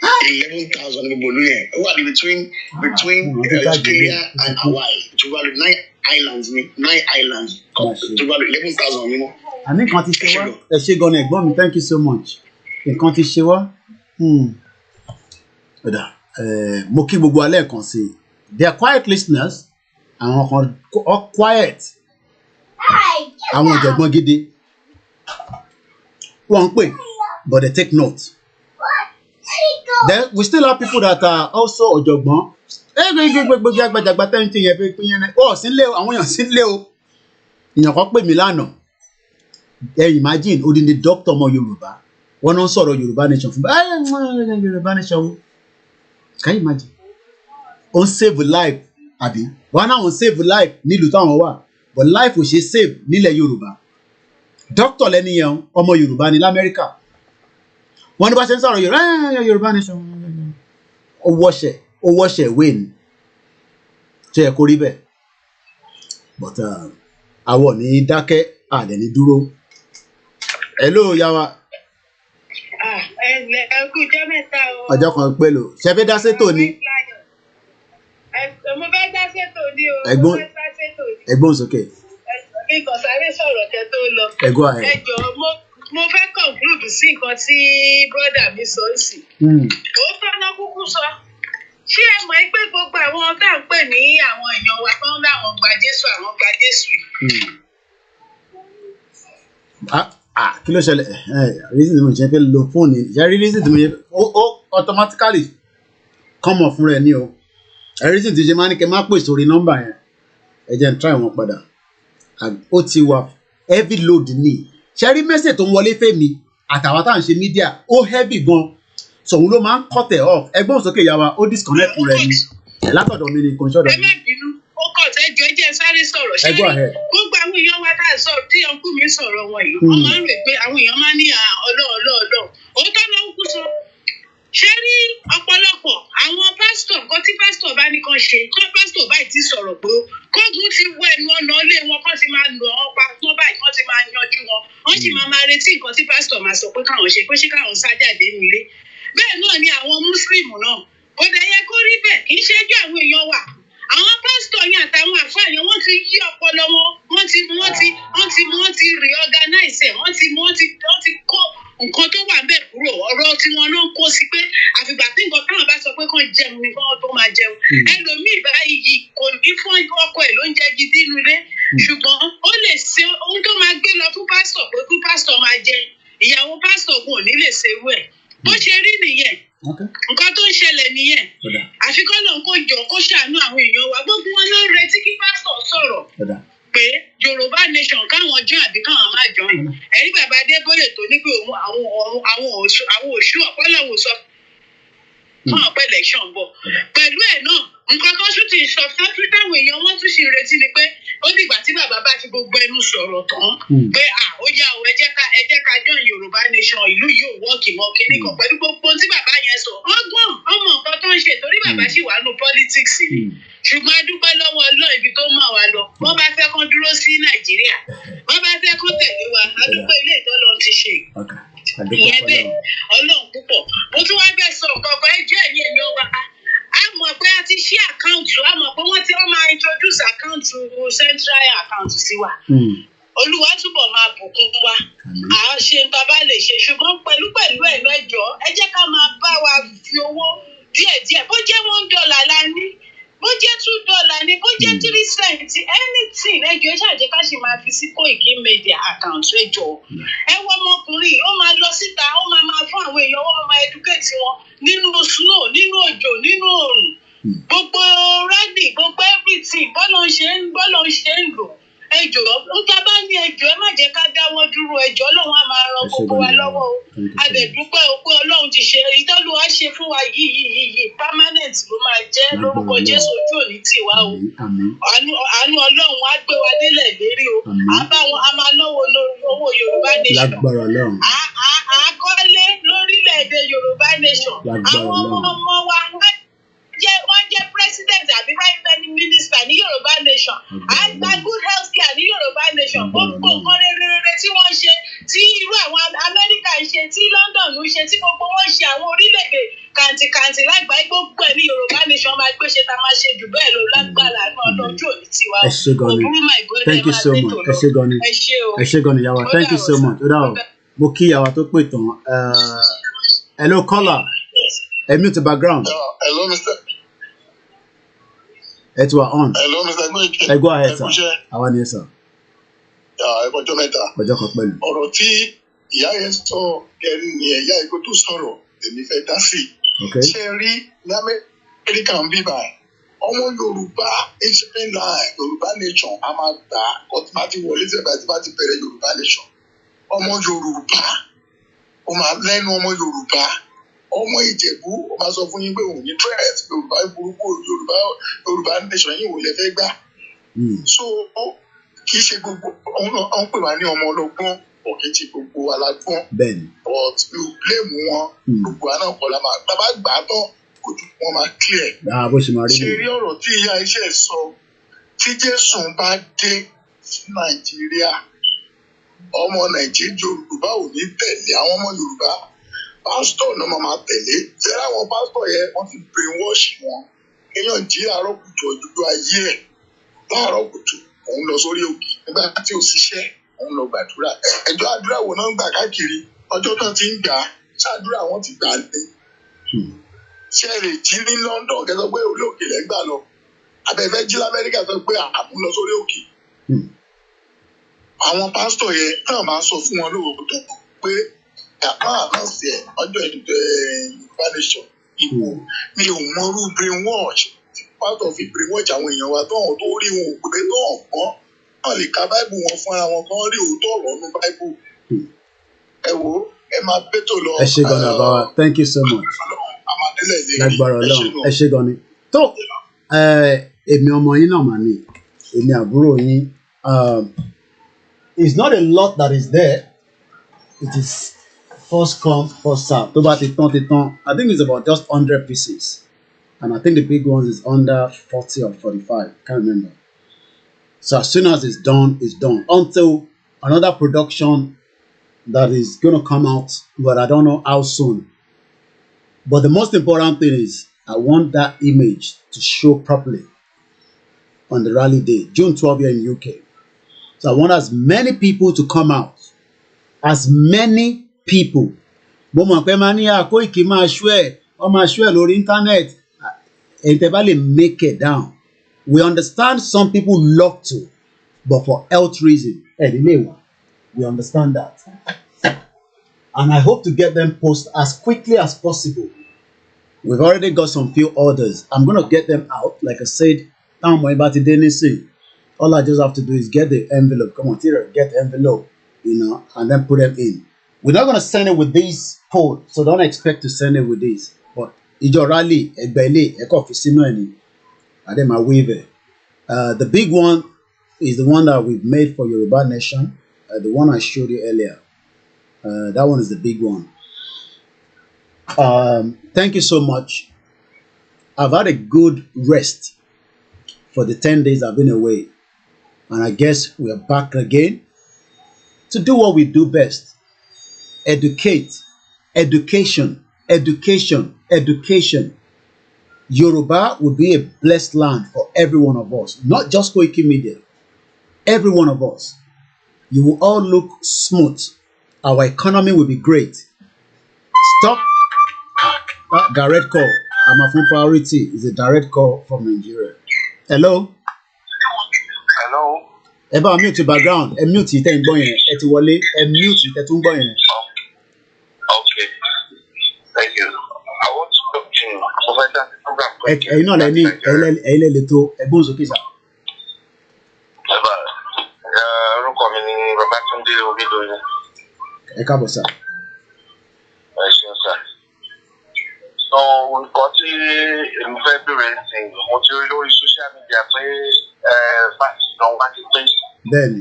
11,000 people between Australia and Hawaii. Tuvalu 9 islands. Tuvalu 11,000. Àní nǹkan ti ṣe wá. Ẹ ṣé gan-an ẹ̀gbọ́n mi, thank you so much. Nǹkan ti ṣe wá. Mo kí gbogbo alẹ́ kan sí i. They are quiet listeners. Àwọn kan quiet. Àwọn ọ̀jọ̀gbọ́n gidi. Wọ́n ń pè, but they take note. Then we still have people that are also ọ̀jọ̀gbọ́n. Gbogbo agbàjàgbà tẹ́ǹtì yẹn fi pín yẹn. Sílé o, àwọn èèyàn sílé o. Èèyàn kan pè mí lánàá. Imagine odindi doctor ọmọ Yorùbá. Wọ́n náà ń sọ̀rọ̀ Yoruba Nation fún mi. Yoruba Nation. Can you imagine? On save life, àbí? Wọ́n náà on save life nílùú táwọn wà. But life ò ṣe save nílẹ̀ Yorùbá. Doctor lẹ́ni yẹn ọmọ Yorùbá ní l'Amẹ́ríkà. Wọ́n ní bá ṣe ń sọ̀rọ̀ Yoruba Nation. Ó wọ́ṣẹ̀ ìwé ni. Ṣé ẹ kó rí bẹ́ẹ̀? But àwọ̀ ní dákẹ́ àdẹ̀ ní dúró. Hello yàwá. Ọjọ́ kan pẹ́ lò. Ṣé fẹ́ dá sétò ni? Mo fẹ́ dá sétò ni o. Ẹ̀gbọ́n sókè. Kíkọ̀ sáré sọ̀rọ̀ kẹ́ tó lọ. Ẹ jọ̀ọ́ mo fẹ́ conclude sí nǹkan tí brọ́dà mi sọ sí. Òótọ́ náà kúkú sọ. Ṣé ẹ mọ̀ pé gbogbo àwọn tá à ń pè ní àwọn èèyàn wa tó ń bá àwọn gba Jésù kí ló ṣẹlẹ̀? Reason tí mo ṣe fẹ́ lo fóònù ìyá rí reason tí mo ṣe ó automatically come off fún rẹ ní o. Reason tí ṣe máa ní kẹ́ máa pè sórí nọ́mbà yẹn ẹ jẹ́ n try wọn padà. Ó ti wà heavy load ní. Ṣé rí message tó ń wọlé fèmí àtàwọn tá à ń ṣe media ó heavy gan. Sọ̀hún ló máa ń cut it off. Ẹgbọ́n sókè yà wá ó disconnect fún rẹ ní. Látọ̀dọ̀ mi ni kò ń ṣọ́dọ̀ mi. Ó kọ̀ tẹ́jọ́ jẹ́ sáré sọ̀rọ̀. Ṣé gbogbo àwọn èèyàn wa tá à sọ tí ọkú mi sọ̀rọ̀ wọn yìí wọ́n máa ń rè pé àwọn èèyàn máa ń ní ọlọ́ọ̀lọ́ọ̀lọ́. Òótọ́ náà ń kú sọ. Ṣé rí ọ̀pọ̀lọpọ̀ àwọn pásítọ̀ nǹkan tí pásítọ̀ bá ní kan ṣe kọ́ pásítọ̀ báyìí ti sọ̀rọ̀ pé kógun ti wọ ẹnu ọ̀nà ilé wọn kọ́ ti máa lù ọ́n pa wọ́n báyìí kọ́ ti máa yanjú wọn wọ́n sì máa retí nǹkan tí pásítọ̀ máa sọ pé káwọn ṣe pé ṣé káwọn sá jáde nílé. Bẹ́ẹ̀ náà ni àwọn mùsùlùmí náà kò dẹ̀ yẹ kó rí bẹ́ẹ̀ kì í ṣẹ́jú àwọn èèyàn wa. Àwọn pásítọ̀ yẹn àtàwọn àfáà yẹn wọ́n ti yí ọpọlọ wọn wọ́n ti reorganize ẹ̀ wọ́n ti kó nǹkan tó wà bẹ́ẹ̀ kúrò ọ̀rọ̀ tí wọ́n náà kó sí pé àfìgbà tí nǹkan táwọn bá sọ pé kàn jẹun ni kán tó máa jẹun. Ẹlòmíì báyìí kò ní fún ọkọ ẹ̀ lóúnjẹ gidi nínú ilé ṣùgbọ́n ó lè ṣe ohun tó máa gbé lọ fún pásítọ̀ pé kí pásítọ̀ máa jẹ ìyàwó pásítọ̀ gun ò ní lè ṣe irú ẹ̀ bó ṣe rí nìyẹn. Nǹkan tó ń ṣẹlẹ̀ nìyẹn àfikún náà kó jọ kó ṣàánú àwọn èèyàn wa gbogbo wọn náà ń retí kí pásítọ̀ sọ̀rọ̀ pé Yorùbá Nation káwọn jọ àbí káwọn má jọ yìí ẹ̀rí bàbá Adébóyè tó ní pé àwọn òṣù ọ̀pọ̀lọpọ̀ sọ fún ọ̀pọ̀ election bọ̀ pẹ̀lú ẹ̀ náà nǹkan tó tún ti sọ fún táwọn èèyàn wọn tún sì ń retí ni pé ó dìgbà tí bàbá bá fi gbogbo ẹnu sọ̀rọ̀ tán pé ó yá o ẹ jẹ́ ká join Yorùbá Nation ìlú yóò wọ́ọ̀kì mọ́ kíní kan pẹ̀lú gbogbo tí bàbá yẹn sọ ọgbọ́n ọmọ nǹkan tó ń ṣe torí bàbá sì wà nù politics ni ṣùgbọ́n a dúpẹ́ lọ́wọ́ Ọlọ́run ibi tó mọ̀ wá lọ wọ́n bá fẹ́ kán dúró sí Nàìjíríà wọ́n bá fẹ́ kán tẹ̀lé wa a dúpẹ́ ilé ìtọ́lọ́ ti ṣe ìyẹn bẹ́ẹ̀ Ọlọ́run púpọ̀ mo tún wá bẹ́ẹ̀ sọ nǹkan kan ẹjọ́ ẹ̀yìn èèyàn wa a mọ̀ pé a ti ṣí àkáǹtù a mọ̀ pé wọ́n máa introduce àkáǹtù central account sí wa Olúwa túbọ̀ máa bùkún wa à á ṣe nǹkan bá lè ṣe ṣùgbọ́n pẹ̀lú ẹ̀ lọ́jọ́ ẹ jẹ́ ká máa bá wa fi owó díẹ̀díẹ̀ bó jẹ́ $1 la ní bó jẹ́ $2 ni bó jẹ́ 3 cents anything ẹjọ́ ẹ ṣàjẹ́ ká ṣe máa fi sí KOIKIMEDIA account ẹjọ́ ẹ wọ ọmọkùnrin ó máa lọ síta ó máa fún àwọn èèyàn ó máa educate wọn nínú snow nínú òjò nínú oòrùn gbogbo ready gbogbo everything bọ́lọ̀ ń ṣe ń lò ẹjọ́ nǹkan bá ní ẹjọ́ ẹ má jẹ́ ká dáwọ́ dúró ẹjọ́ Ọlọ́run á máa ran gbogbo wa lọ́wọ́ o adẹ̀dúpẹ́ o pé Ọlọ́run ti ṣe ìtọ́lù wa ṣe fún wa yìí permanent ló máa jẹ́ lórúkọ Jésù ojú òní tiwa o àánú Ọlọ́run á gbé wa délẹ̀ lérí o a máa náwó owó Yorùbá Nation àkọlé lórílẹ̀‐èdè Yorùbá Nation àwọn ọmọ wa wọ́n jẹ́ president àbí prime minister ní Yorùbá Nation àgbà good health care ní Yorùbá Nation gbogbo nǹkan rere tí wọ́n ṣe tí irú àwọn Amẹ́ríkà ń ṣe tí London ń ṣe tí gbogbo wọn ṣe àwọn orílẹ̀-èdè kàǹtìkàǹtì lágbàáyé gbogbo ẹ̀ ní Yorùbá Nation máa gbé ṣe tá a máa ṣe jù bẹ́ẹ̀ lọ lágbára náà lọ́jọ́ òní tiwa òbúrú my brother thank you so much ẹ ṣé gan ni yàwá thank you so much ó dà o mo kí yàwá tó pè tán hello caller ẹ mute background. Hello Mr. It was on. Hello, Mr. Koiki. Ẹ go ahead, sir. Àwa ni sir. Ọjọ́ mẹ́ta. Ọjọ́ kan pẹ̀lú. Ọ̀rọ̀ tí ìyá yẹn sọ kẹrin ni ẹ̀yà ìkó tó sọ̀rọ̀ èmi fẹ́ dá sí. Ṣé rí ní Amẹ́ríkà ń bíbà ọmọ Yorùbá Yorùbá Nation a máa gbà ọtí máa ti wọlé sẹ́gbà tí máa ti bẹ̀rẹ̀ Yorùbá Nation. Ọmọ Yorùbá ó máa lẹ́nu ọmọ Yorùbá. Ọmọ Ìjẹ̀bú ó máa sọ fún yín pé òun ní trend Yorùbá burúkú Yorùbá Nation yìí wò lè fẹ́ gbà. So kì í ṣe gbogbo ọ̀hún pè wá ní ọmọ ọlọ́gbọ́n ọ̀kẹ́ tí gbogbo alágbọ́n but you blame wọn gbogbo àná kọ́ la máa bàbá gbà á tán ojú wọn máa clear. Ṣé rí ọ̀rọ̀ tí ìyá iṣẹ́ sọ tí Jésù bá dé sí Nàìjíríà ọmọ Nàìjíríà Yorùbá ò ní tẹ̀lé àwọn ọmọ Yorùbá pásítọ̀ náà máa tẹ̀lé ṣẹlẹ̀ àwọn pásítọ̀ yẹn wọ́n ti brainwash wọn èèyàn jí àárọ̀ kùtù ọ̀dúdú ayé ẹ̀ láàárọ̀ kùtù òun lọ sórí òkè nígbà tí ò ṣiṣẹ́ òun lọ gbàdúrà ẹjọ́ àdúrà wo náà ń gbà káàkiri ọjọ́ náà ti ń gbà á ṣáàdúrà wọn ti gbà ní. ṣé lè jí ní London kẹsàn pé orí òkè lẹ́ ń gbà lọ abẹ́fẹ́ jí lamẹ́ríkà sọ pé àmú lọ sórí òkè. àwọn pásítọ̀ yẹn náà máa sọ fún wọn lóòótọ́ pé àkáǹsì ẹ̀ ọjọ́ Yorùbá Nation ìbò mi ò mọrú brainwash part of brainwash àwọn èèyàn wa tó rí wọn ò pé tó ọ̀gbọ́n náà lè ka báìbù wọn fúnra wọn kan rí òótọ́ ọ̀rọ̀ nínú báìbù ẹ wo ẹ máa bẹ́tò lọ. ẹ ṣé gan ni àbáwá thank you so much lágbára Ọlọ́run ẹ ṣé gan ni tó èmi ọmọ yín náà mà ní èmi àbúrò yín it's not a lot that is there it is first come, first serve. Tó bá ti tán. I think it's about just 100 pieces. And I think the big ones is under 40 or 45. Can't remember. So as soon as it's done, it's done. Until another production that is going to come out, but I don't know how soon. But the most important thing is I want that image to show properly on the rally day, June 12th here in UK. So I want as many people to come out. As many people. Mo mọ̀ pé máa ní Koiki máa ṣú ẹ̀ lórí internet. Ẹ̀yin tẹ́ bá lè make it down. We understand some people love to, but for health reason, we understand that. And I hope to get them posted as quickly as possible. We've already got some few orders. I'm going to get them out. Like I said, all I just have to do is get the envelope. Come on, Tira, get the envelope, and then put them in. We're not going to send it with this code, so don't expect to send it with this. But Ijorali, Egbele, Ekofisino, and then my waiver. The big one is the one that we've made for Yoruba Nation. The one I showed you earlier. That one is the big one. Thank you so much. I've had a good rest for the 10 days I've been away. And I guess we're back again to do what we do best. Educate. Education. Yoruba will be a blessed land for every one of us. Not just KOIKIMEDIA. Every one of us. You will all look smooth. Our economy will be great. Stop that red call. I'm a full priority. It's a direct call from Nigeria. Hello. Hello. Ẹ bá mute background. Ẹ mute tẹ́ ń gbọ́ yẹn. Ẹ ti wọlé. Ẹ mute tẹ́ tún gbọ́ yẹn. Okay. Thank you. I want to talk to you. Professor, program. Ẹ̀yin náà lẹ ní ẹ̀yin lẹ tó ẹgbọ́n sókè sá. Orúkọ mi ni Babatunde Obidoyin. Ẹ káàbọ̀ sá. Ẹ ṣeun sá. So nǹkan tí èmi fẹ́ bẹ̀rẹ̀ sí mo ti rí lórí social media pé fásitì náà wá ti pé. Bẹ́ẹ̀ni.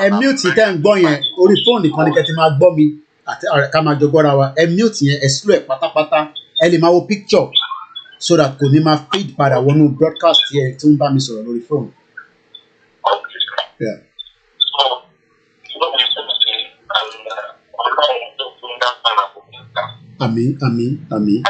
Ẹ mute tẹ́ ń gbọ́ yẹn orí fóònù nìkan ni kẹ́ ti máa gbọ́ mi àti ká máa jọ gbọ́ra wa. Ẹ mute yẹn ẹ slow ẹ̀ pátápátá. Ẹ lè máa wo picture so that kò ní máa feed padà wọnú broadcast yẹn tí ń bá mi sọ̀rọ̀ lórí fóònù. Yeah. Àmín, àmín, àmín.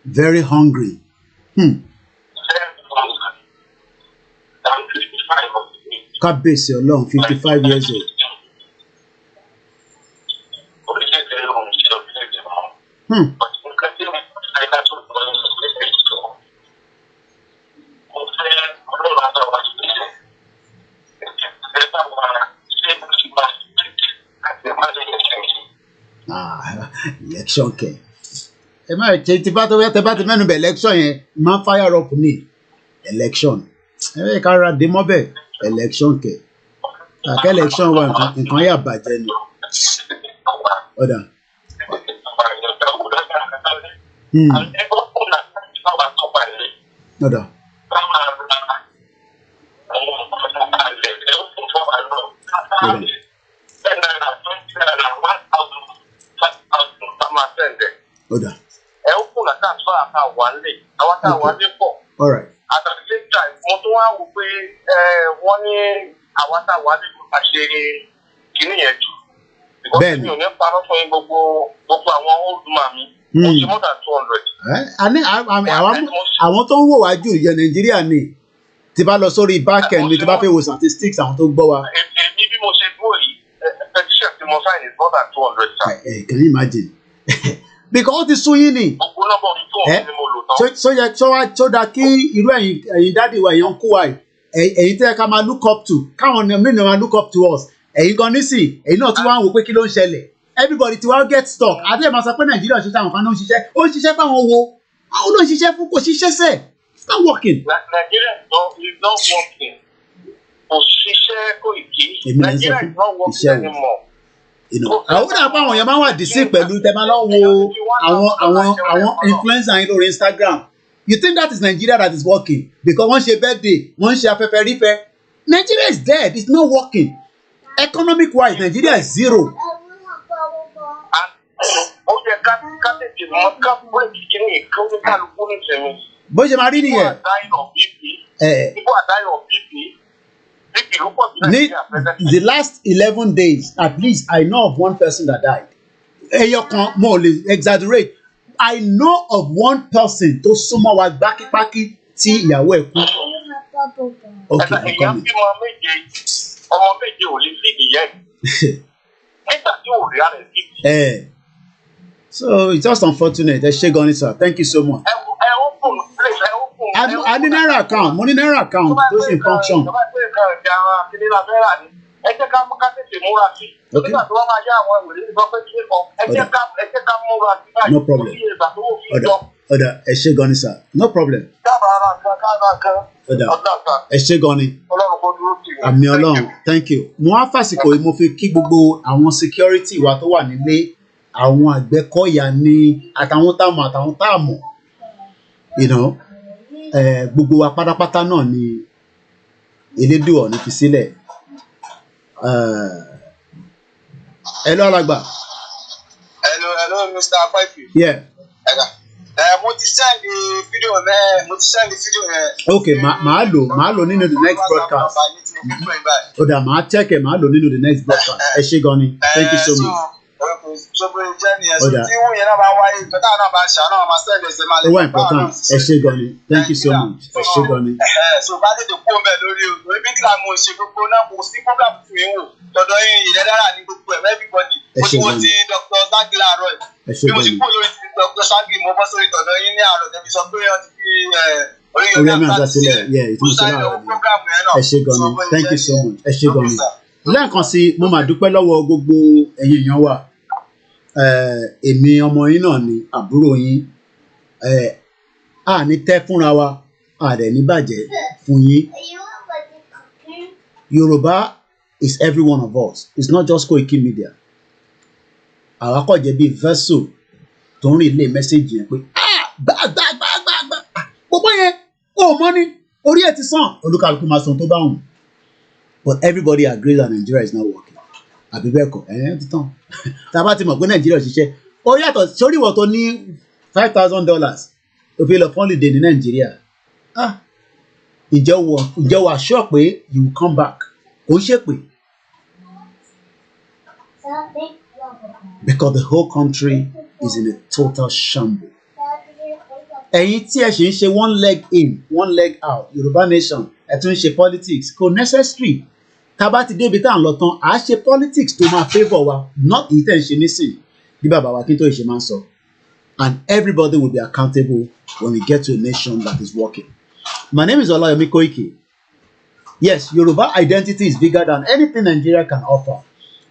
Very hungry. Kábíyèsí Ọlọ́run 55 years old. Election kẹ ẹ má ṣe tí bá ti mẹ́nu bẹ̀ election yẹn máa fire up ní election ẹ bẹ́ẹ̀ ká ra dé mọ́bẹ̀ election kẹ kàkẹ́ election wa nǹkan yà bàjẹ́ ni ọ̀dà. Ọ̀dà. Ọ̀dà. Ẹ ó kùnà transfer àká wà lè àwọn tá a wà lè pọ̀. All right. At the same time mo tún wá wò pé wọ́n ní àwọn tá a wà lè máa ṣe kíní yẹn jù. Bẹ́ẹ̀ni. Mi ò ní parọ́ fún yín gbogbo àwọn old man mi. Mo ṣe more than 200. Àwọn tó ń wò wá jù yẹ Nàìjíríà ni tí bá lọ sórí backend ni tí bá fẹ́ wo statistics àwọn tó gbọ́ wa. Èmi bí mo ṣe dúró yìí petition tí mo sign is more than 200. Can you imagine? Because ó ti sún yín ni. Tó dáa kí irú ẹ̀yin dáàdi wa èèyàn kú wa ẹ̀yin tẹ́ ká máa look up to káwọn mìíràn máa look up to us ẹ̀yin gan nísìn ẹ̀yin náà tí wọ́n á wò pé kí ló ń ṣẹlẹ̀ everybody ti wá get stuck àti ẹ̀ máa sọ pé Nàìjíríà ṣiṣẹ́ àwọn kan ló ń ṣiṣẹ́ ó ń ṣiṣẹ́ fáwọn wo àwọn ló ń ṣiṣẹ́ fún kò ṣiṣẹ́ sẹ̀ it's not working. Nigeria is not working kò ṣiṣẹ́ kò ìkí Nigeria is not working anymore. Àwọn àpá àwọn èèyàn máa ń wà dísí pẹ̀lú tẹ́ máa lọ wo àwọn influencer yín lórí Instagram. You think that is Nigeria that is working because wọ́n ṣe birthday wọ́n ṣe afẹ́fẹ́ rífẹ́. Nigeria is dead, it's not working. Economic wise Nigeria is zero. Bó ṣe máa rí nìyẹn. People are dying of BP. The last 11 days, at least, I know of one person that died. Eyokan mo le exaggerate. I know of one person tó súnmọ́ wa gbákígbákí tí ìyàwó ẹ̀ kú. Okay, I'm coming. Ọmọ méje ò lè fi ìyẹn. Nígbà tí ò rí àrẹ sí. So it's just unfortunate. Ẹ ṣé gan ni sir. Thank you so much. I ní náírà account. Mo ní náírà account tó sì function. Ẹ jẹ́ ká tètè múra sí. Nígbà tó wá máa yá àwọn ìwé ní ìgbọ́pẹ́ tí ó ẹ jẹ́ ká múra sí báyìí. No problem. Ọ̀dà ẹ ṣé gan ni sir. No problem. Ẹ ṣé gan ni. Àmì Ọlọ́run. Thank you. Mo wá fàsìkò yìí mo fi kí gbogbo àwọn security wa tó wà nílé àwọn Àgbẹ̀kọ̀yà ní àtàwọn táàmù àtàwọn táàmù. Gbogbo wa pátápátá náà ni Elédùà ní fi sílẹ̀. Hello alàgbà. Hello Mr. Akpaipi. Yeah. Mo ti send the video yẹn. Okay, màá lò nínú the next broadcast. Ó dà màá check ẹ̀ màá lò nínú the next broadcast. Ẹ ṣé gan ni. Thank you so much. ṣùgbọ́n ìjẹ́ nìyẹn so tí wọ́n yẹn náà bá wáyé ìgbẹ́ta náà bá ṣe àná máa sẹ́ẹ̀dẹ̀ ṣe máa lè wá important ẹ ṣé gan ni thank you so much ẹ ṣé gan ni. so bá tètè kú ọmọ ẹ lórí o lórí bí kíláà mo ṣe gbogbo náà kò sí program fún yín wò dọ̀dọ̀ yín ìdẹ́dára ní gbogbo ẹ̀ everybody mo ti Dr. Zagi láàárọ̀ ẹ̀ bí mo ti kú lórí ti Dr. Zagi mo bọ́ sórí tọ̀dọ̀ yín ní àárọ̀ tẹ̀bí sọ pé wọ́n ti fi orí mi àgbà sílẹ̀ ìtumọ̀ ẹ ṣé gan ni thank you so much ẹ ṣé gan ni. lẹ́ẹ̀kan sí mo máa dúpẹ́ lọ́wọ́ gbogbo ẹ̀yin èèyàn wa èmi ọmọ yín náà ni àbúrò yín a ní tẹ́ fúnra wa a dẹ̀ ní bàjẹ́ fún yín. Yorùbá is every one of us it's not just KOIKIMEDIA àwa kò jẹ́ bíi vessel tó ń rí ilé mẹ́sẹ̀gì yẹn pé gbàgbàgbàgbà gbogbo yẹn ó mọ́ ní orí ẹ̀ ti sàn olúkàlùkù máa san tó bá wù but everybody agrees that Nigeria is not working àbí bẹ́ẹ̀ kọ́ ti tán tá a bá ti mọ̀ pé Nàìjíríà ṣiṣẹ́ ó yàtọ̀ sórí ìwọ̀ tó ní $5,000 ó fi lọ holiday ní Nàìjíríà ǹjẹ́ wà sure pé you will come back kò ń ṣe pé because the whole country is in a total shambles. Ẹ̀yin tí ẹ ṣe ń ṣe one leg in one leg out Yoruba Nation ẹ tún ń ṣe politics kò necessary tá a bá ti débi tá à ń lọ tán à á ṣe politics tó máa favour wa not èyí tẹ̀ ń ṣe nísìnyí bí bàbá wa kí n tó ṣe máa ń sọ and everybody will be accountable when we get to a nation that is working. My name is Olayemi Koiki. Yes, Yoruba identity is bigger than anything Nigeria can offer.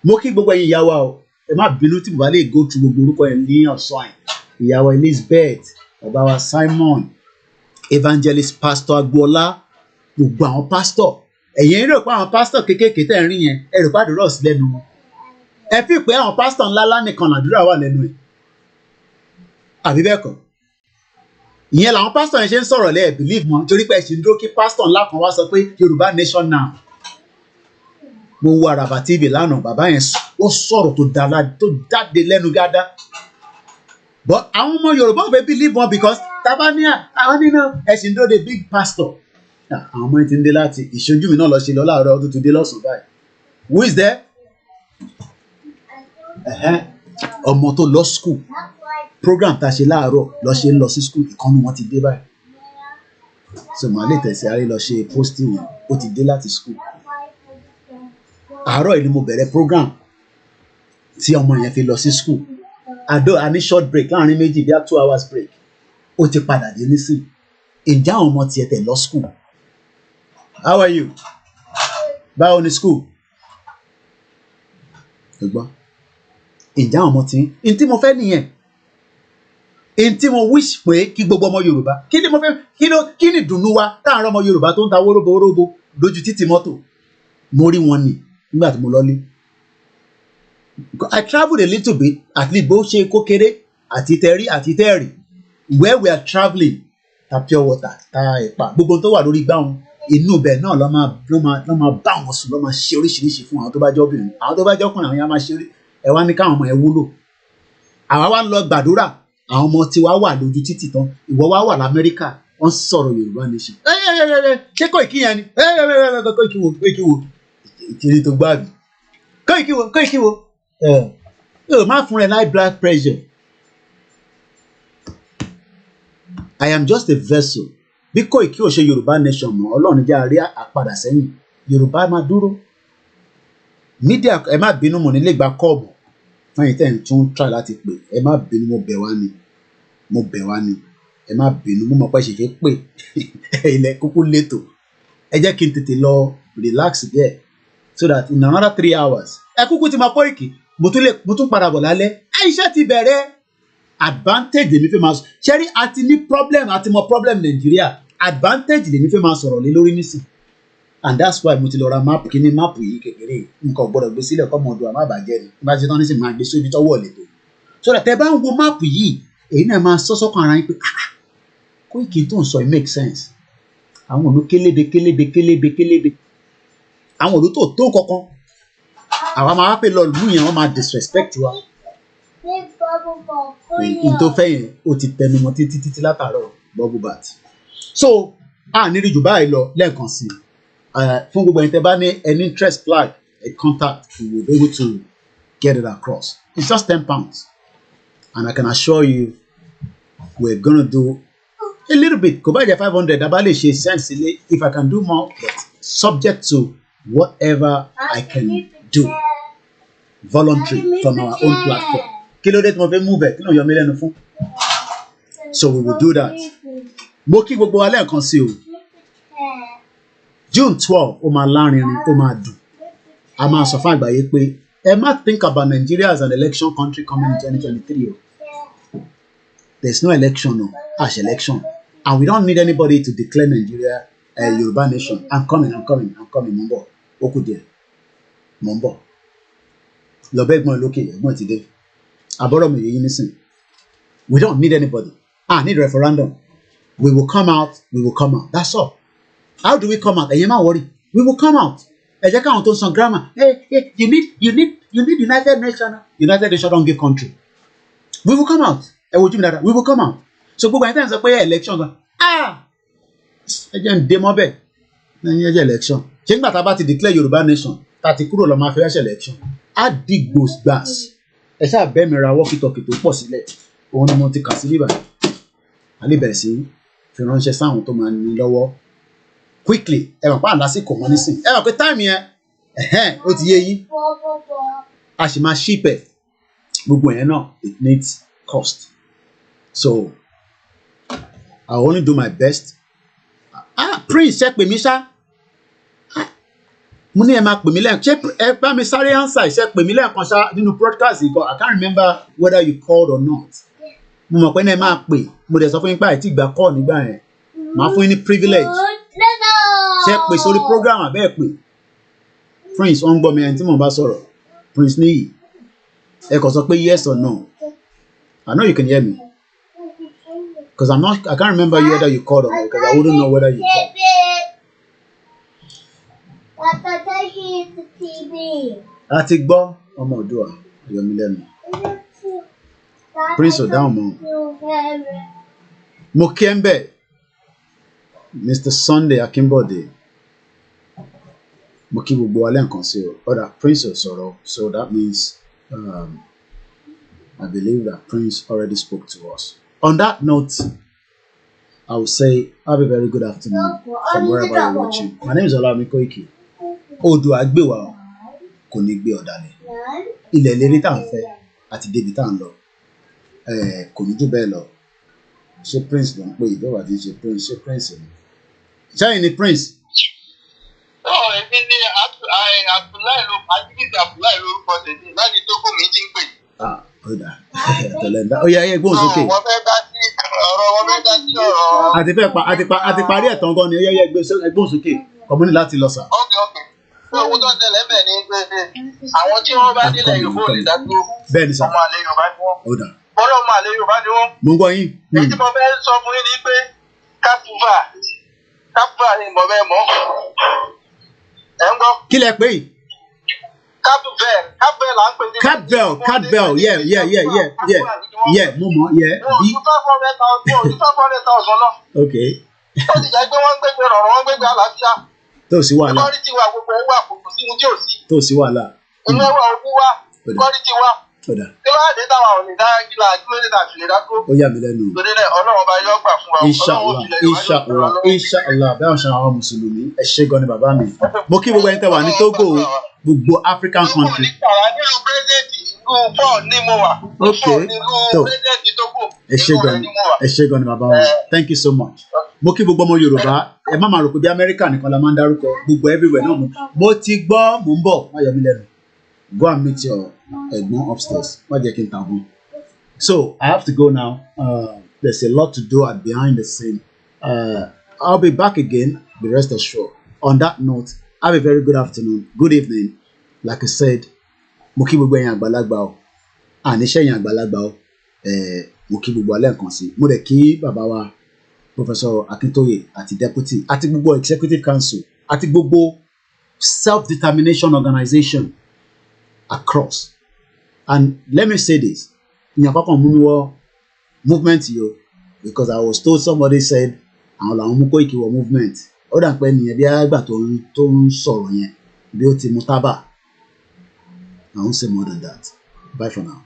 Mo kí gbogbo ẹ̀yin ìyá wa o ẹ má bínú tí bàbá lè go through gbogbo orúkọ ẹ̀ ní ọ̀sán ìyá wa Elizabeth bàbá wa Simon evangelist pastor Agboola gbogbo àwọn pastor ẹ̀yin rò pé àwọn pastor kéékèèké tẹ̀ ń rí yẹn ẹ rò pé àdúrà sí lẹ́nu wọn ẹ fi pé àwọn pastor ńláńlá nìkan àdúrà wà lẹ́nu ẹ̀ àbí bẹ́ẹ̀ kọ́ ìyẹn làwọn pastor yẹn ṣe ń sọ̀rọ̀ lẹ́ẹ̀ believe wọn torí pé ẹ ṣì ń dúró kí pastor ńlá kan wá sọ pé Yorùbá Nation now mo wo Àràbà TV lánàá bàbá yẹn ó sọ̀rọ̀ tó jáde lẹ́nu gádá but àwọn ọmọ Yorùbá ò fẹ́ believe wọn because tabania àwọn nínú ẹ̀sìn dó de big pastor àwọn ọmọ yẹn ti ń dé láti ìṣojú mi náà lọ ṣe lọ láàárọ̀ ọdún tó dé lọ́sùn báyìí who is there ọmọ tó lọ school program tá a ṣe láàárọ̀ lọ ṣe ń lọ sí school ìkànnì wọn ti dé báyìí so màá lè tẹ̀sí àárẹ̀ lọ ṣe posting yẹn ó ti dé láti school àárọ̀ yìí ni mo bẹ̀rẹ̀ program tí ọmọ yẹn fi lọ sí school àdó a ní short break láàrin méjì bí i 2 hours break ó ti padà dé nísìn ǹjẹ́ àwọn ọmọ tiẹ̀ tẹ̀ lọ school how are you báwo ni school ẹ̀gbọ́n ǹjẹ́ àwọn ọmọ tí n tí mo fẹ́ nìyẹn n tí mo wish pé kí gbogbo ọmọ Yorùbá kí ni mo fẹ́ kí ni dùnnú wa táwọn ọmọ Yorùbá tó ń ta wóróbo lójú títì mọ́tò mo rí wọn nì nígbà tí mo lọ lé I traveled a little bit at least bó ṣe kó kéré àti tẹ́rì where we are travelling ta pure water ta ẹ̀pà gbogbo tó wà lórí gbáhùn inú ibẹ̀ náà lọ́ máa bá wọn sùn lọ́ máa ṣe oríṣiríṣi fún àwọn tó bá jẹ́ obìnrin àwọn tó bá jẹ́ ọkùnrin àwọn yẹn máa ṣe ẹ wá ní káwọn ọmọ ẹ wúlò àwa wá lọ gbàdúrà àwọn ọmọ tiwa wà lójú títì tán ìwọ wá wà l'Amẹ́ríkà wọ́n sọ̀rọ̀ Yorùbá Nation ṣé Koiki yẹn ni Koiki wo ìtìrí tó gbá mi Koiki wo má fún ẹ high blood pressure I am just a vessel bí Koiki ò ṣe Yorùbá Nation mọ́ Ọlọ́run jẹ́ àrí àpadà sẹ́yìn Yorùbá máa dúró mídíà ẹ má bínú mo nílé gba kọ́ọ̀bù fún ẹ̀yin tẹ́ ń tún try láti pè ẹ má bínú mo bẹ̀ wá ni ẹ má bínú mo mọ̀ pé ṣe fẹ́ pè ilẹ̀ kúkú létò ẹ jẹ́ kí n tètè lọ relax there so that in another 3 hours ẹ kúkú ti máa Koiki mo tún padà bọ̀ lálẹ́ iṣẹ́ ti bẹ̀rẹ̀ advantage lèmi fẹ́ máa sọ ṣẹ́rí àti ní problem àti mọ problem Nàìjíríà advantage lèmi fẹ́ máa sọ̀rọ̀ lé lórí nísìn and that's why mo ti lọ ra máàpù kíní máàpù yìí kékeré nǹkan gbọ́dọ̀ gbé sílẹ̀ kọ́ mọ̀ọ́dún àmọ́ àbàjẹ́ ni bá ṣe tán nísìn máa gbé sóbi tọ́wọ́ lè tó so that ẹ bá ń wo máàpù yìí èyí náà máa sọ́sọ́kàn ara yín pé Koiki tó ń sọ it make sense àwọn òlú kélébé àwọn òlú tó kankan àwa máa wá pé lọ lù yẹn wọ́n máa disrespect wa n tó fẹ́ yẹn ó ti tẹnu mọ́ títí látàárọ̀ bubble bath so a nírí jù báyìí lọ lẹ́ẹ̀kan sí fún gbogbo ẹni tẹ́ bá ní any interest flag a contact we will be able to get it across. It's just £10. And I can assure you, we're going to do a little bit. Go buy the 500. If I can do more, but subject to whatever I can do. Voluntary from our own platform. So we will do that. Moki gbogbo wa lẹ́ẹ̀kan sí o. June 12, ó máa lárinrin, ó máa dùn. A máa sọ fún àgbáyé pé ẹ má think about Nigeria as an election country coming in 2023 o. There's no election o, as election. And we don't need anybody to declare Nigeria a Yoruba nation. I'm coming. Mumbo. Okudie. Mumbo. Lobegmo loke, ẹ̀gbọ́n ti dé. Aboro mi yeyin nisin. We don't need anybody. Need referendum. We will come out. That's all. How do we come out? Ẹ̀yin má worry. We will come out. Ẹ jẹ́ káwọn tó ń san grammar. Hey, you need United Nations. United Nations don't give country. We will come out. Ẹ wojú mi dáadáa. We will come out. So gbogbo àyẹ̀tẹ̀ ń sọ pé election gan. Ẹ jẹ́ ń dé mọ́ bẹ́ẹ̀. Ẹ jẹ́ election. Ṣé nígbà tá a bá ti declare Yoruba Nation, tá a ti kúrò lọ máa fẹ́ ṣe election. Á di gbòsgbàs. Ẹ ṣáà bẹ́ẹ̀ mi ra wọ́kìtọ̀kì tó pọ̀ sílẹ̀. Òun ni mo ti kà sí bíbá. A lè bẹ̀rẹ̀ sí fi ránṣẹ́ sáwọn tó máa ní lọ́wọ́. Quickly, ẹ mọ̀ pé àlásìkò wọn nísìn. Ẹ mọ̀ pé time yẹn, ó ti yé yín. A sì máa ship ẹ̀. Gbogbo yẹn náà, it needs cost. So, I will only do my best. Prince, ṣé pè mí ṣá? Mo ní ẹ máa pè mí lẹ́ẹ̀kan. Ṣé ẹ bá mi sáré answer? Ṣé pè mí lẹ́ẹ̀kan ṣá nínú broadcast yìí? I can't remember whether you called or not. Mo mọ̀ pé ẹ máa pè. Mo dẹ̀ sọ fún yín pé àìtí ìgbà call nígbà yẹn. Màá fún yín ní privilege. Ṣé pè sórí program àbẹ́ẹ̀ pè? Prince, ó ń gbọ́ mi ẹni tí mò ń bá sọ̀rọ̀. Prince níyì. Ẹ kàn sọ pé yes or no. I know you can hear me. Because I can't remember whether you called or not, because I wouldn't know whether you called. A ti gbọ́ ọmọ Òdùà Yomi lẹ́nu. Prince ò dáhùn mọ́. Mo kí ẹ ń bẹ̀, Mr. Sunday Akínbọ̀dé. Mo kí gbogbo wa lẹ́ẹ̀kan sí o. Ọ̀dà Prince ò sọ̀rọ̀, so that means I believe that Prince already spoke to us. On that note, I will say have a very good afternoon from wherever you're watching. My name is OLAMILEKAN. Oòduà gbé wa kò ní gbé ọ̀dàlẹ̀. Ilẹ̀ ìlérí tá à ń fẹ́ àti débi tá à ń lọ. Kò ní jù bẹ́ẹ̀ lọ. Ṣé Prince ló ń pè ìbéwà tí ń ṣe Prince? Ṣé Prince ni? Ṣáyìn ni Prince? Èmi ni Abdullahi lórúkọ tèmi láti tó kó mi jí ń pè. Ọ̀dà tẹ̀lẹ́ndà. Ó yá ẹ gbóhùn sókè. Wọ́n fẹ́ dá sí ọ̀rọ̀. Àti parí ẹ̀tàn gan ni ó yẹ gbóhùn sókè. Kọ̀múnì láti lọ sà. Okay. Owó tó ń tẹ̀lé bẹ̀ ni pé àwọn tí wọ́n bá nílẹ̀ Yorùbá ò lè dádúró. Bẹ́ẹ̀ ni sà. Ọmọ àlè Yorùbá ni wọ́n. Ọ̀dà. Bọ́lá ọmọ àlè Yorùbá ni wọ́n. Mo ń gbọ́ yín. Èyí tí mo fẹ́ sọ fún yín ni pé kápúvà ni mo fẹ́ mọ̀. Ẹ ń gbọ́. Kí lẹ pé yìí? Capvel là ń pè ní. Capvel, yeah, mo mọ̀, yeah. Wọ́n tún 500,000 náà. Okay. Ó ti jẹ́ pé wọ́n gbégbé rọ̀rọ̀, wọ́n gbégbé àlàáfíà. Tó sí wàhálà. Kọ́rìtì wa gbogbo owó àkókò sí ohun tí ò sí. Tó sí wàhálà. Inú ẹwà ogún wa, kọ́rìtì wa. Kí ló dé táwa ò ní dá kílà kí ló dé tà fi lè dá kó? Ó yà mí lẹ́nu. Torí náà Ọlọ́run ọba yóò gbà fún wa. Inshallah. Bẹ́ẹ̀ ọ̀sán àwọn Mùsùlùmí. Ẹ ṣé gan ni bàbá mi. Mo kí gbogbo ẹni tẹ́ wà ní Togo, gbogbo African country. Nílùú pírẹ́sidẹ̀ntì ìlú Paul ní mo wà. Okay. Nílùú pírẹ́sidẹ̀ntì Togo. Ẹ ṣé gan ni bàbá wa. Thank you so much. Mo kí gbogbo ọmọ Yorùbá. Ẹ má máa rò pé bí Amẹ́ríkà nìkan la máa ń dárúkọ. Gbogbo everywhere náà mo ti gbọ́, mo ń bọ̀, má yọ mí lẹ́nu. Go and meet your ẹ̀gbọ́n upstairs. Má jẹ́ kí n tàbí. So I have to go now. There's a lot to do at behind the scene. I'll be back again. Be rest assured. On that note, have a very good afternoon, good evening. Like I said, mo kí gbogbo ẹ̀yin àgbàlagbà o. Àníṣe ẹ̀yin àgbàlagbà o. Mo kí gbogbo alẹ́ nǹkan sí. Mo dẹ̀ kí bàbá wa Professor Akintoye àti Deputy àti gbogbo Executive Council àti gbogbo self-determination organization across. And let me say this, ìyàn kankan mú mi wọ movement yìí o, because I was told somebody said àwọn làwọn mú Koiki wọ movement. Ó dà pé nìyẹn bí àgbà tó ń sọ̀rọ̀ yẹn bí ó ti mú tábà. I won't say more than that. Bye for now.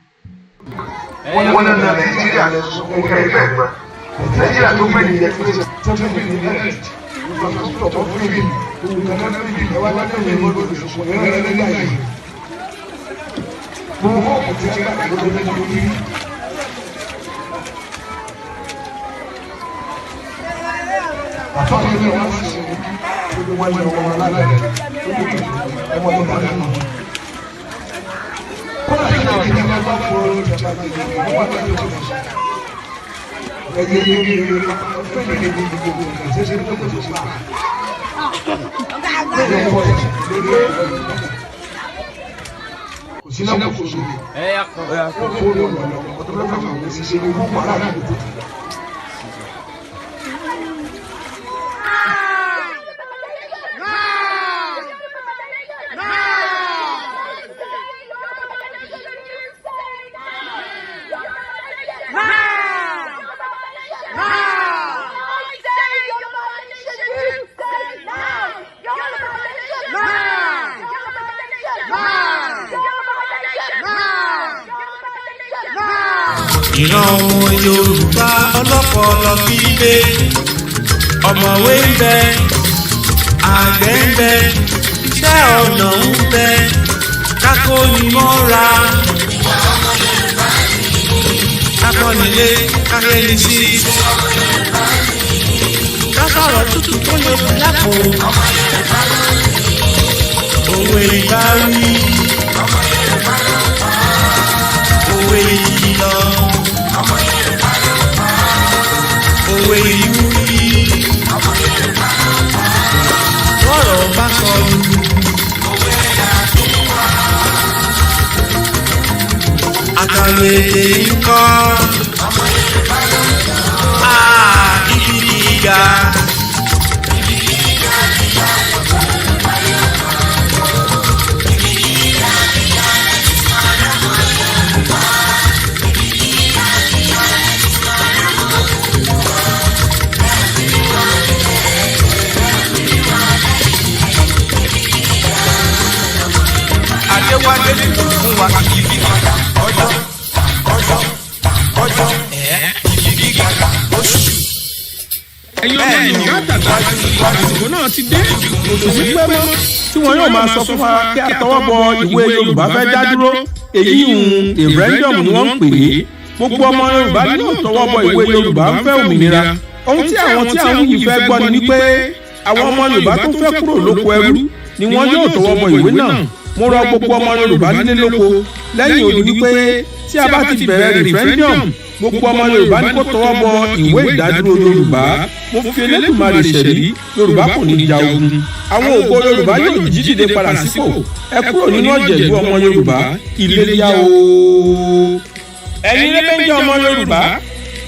ìran ọmọ Yorùbá ọlọ́pọlọ pípé ọ̀mọ̀wé ń bẹ àgbẹ̀ ń bẹ iṣẹ́ ọnà ń bẹ kákó ni mọ́ra kákọ́nilé kákẹ́ni sí kákọ̀rọ̀ tútù tó lè fi lápò òwe ìbáwí òwe ìkìlọ̀ òwe ìwúrí lọ́rọ̀ bá sọnù. Àkàwé èdè ń kọ́ ibi gíga. Adéwálé lè fún wa ibi gíga ọjọ́ ibi gíga oṣù. ẹ̀yin ọmọ Yorùbá àtàtà àsìkò náà ti dé òṣìṣẹ́ pẹ́ mọ́ tí wọ́n yóò máa sọ fún wa kí a tọwọ́ bọ ìwé Yorùbá fẹ́ dá dúró èyí referendum ni wọ́n ń pè é gbogbo ọmọ Yorùbá ni yóò tọwọ́ bọ ìwé Yorùbá ń fẹ́ òmìnira ohun tí àwọn yìí fẹ́ gbọ́ ni wípé àwọn ọmọ Yorùbá tó fẹ́ kúrò lóko ẹrú ni wọ́n yóò tọwọ́ bọ ìwé náà mo rọ gbogbo ọmọ Yorùbá nílé lóko lẹ́yìn òní wípé tí a bá ti bẹ̀rẹ̀ referendum gbogbo ọmọ Yorùbá ní kó tọwọ́ bọ ìwé ìdádúró Yorùbá mo fi Elédùmarè ṣẹ̀rí Yorùbá kò ní ja ogun àwọn ògo Yorùbá yóò jí dìde padà sípò ẹ kúrò nínú ọ̀jẹ̀lú ọmọ Yorùbá ìléyá o. ẹ̀yin lẹ́gbẹ̀jẹ̀ ọmọ Yorùbá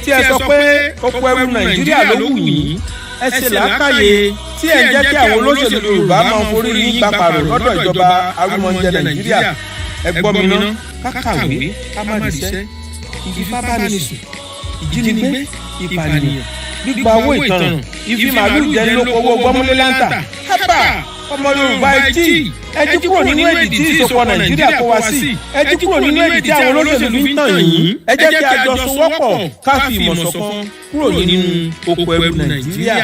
tí ẹ sọ pé oko ẹrú Nàìjíríà ló wù yín ẹ ṣe làákàyè tí ẹ jẹ́ kí àwọn olóṣèlú Yorùbá máa forí ní gbàpàrọ̀ lọ́dọ̀ ìjọba arúmọjẹ Nàìjíríà ẹ gbọ́ mi ná kákàwé kámádìíṣẹ́ ìfipábánisùn ìjínigbé ìpànìyàn gbígba owó ìtanràn ìfi màálù jẹ lóko owó gbọ́múlé láńtà hábà ọmọ Yorùbá ẹjí kúrò nínú èdè tí ìsopọ̀ Nàìjíríà kó wa sí ẹjí kúrò nínú èdè tí àwọn olóṣèlú ń tàn yín ẹ jẹ́ kí a jọ sowọ́pọ̀ ká fi ìmọ̀ ṣọ̀kan kúrò nínú oko ẹrú Nàìjíríà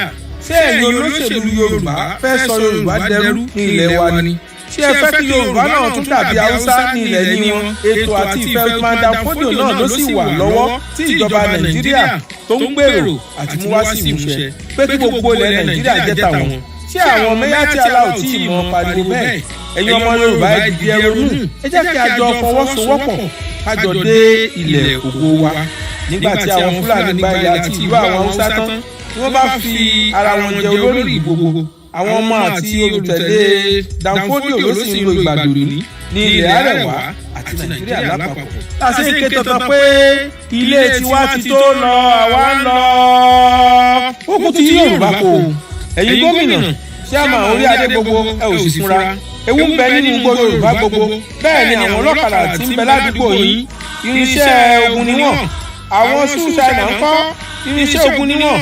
ṣé ẹ̀yin olóṣèlú Yorùbá fẹ́ sọ Yorùbá dẹrú ní ilẹ̀ wa ni ṣé ẹ fẹ́ kí Yorùbá náà tún dàbí Haúsá ní ilẹ̀ yín wọn ètò àti ìfẹ́ mandafódò náà ló sì wà lọ́wọ́ tí ìjọba Nàìjíríà tó ń gbèrò àti mú wá sí ìmúṣẹ pé kí gbogbo ilẹ̀ Nàìjíríà jẹ́ tàwọn ṣé àwọn mẹ́yà tí aláwọ̀ tí ì mọ̀ pariwo bẹ́ẹ̀ ẹ̀yin ọmọ Yorùbá ẹ dìde ẹ ronú ẹ jẹ́ kí a jọ fọwọ́sowọ́pọ̀ ká jọ dé ilẹ̀ ògo wa nígbà tí àwọn Fúlàní gba ilẹ̀ àti ìlú àwọn Haúsá tán tí wọ́n bá fi ara wọn jẹ olórí gbogbo àwọn ọmọ àti olùtẹ̀lé Danfodio ló sì ń lo ìgbàdùrí ní ilẹ̀ Àrẹwà àti Nàìjíríà lápapọ̀. láti ń ké tọ̀tọ̀ pé ilé tiwa ti tó lọ àwa ń lọ. ó kú ti Yorùbá kò ẹ̀yin gómìnà chairman orí adé gbogbo ẹ ò sì fúnra ewu ń bẹ nínú gbogbo Yorùbá gbogbo bẹ́ẹ̀ ni àwọn ọlọ́kadà tí ń bẹ ládùúgbò yìí irinṣẹ́ ogun ni wọ́n àwọn ṣùṣàìnà ń kọ́ irinṣẹ́ ogun ni wọ́n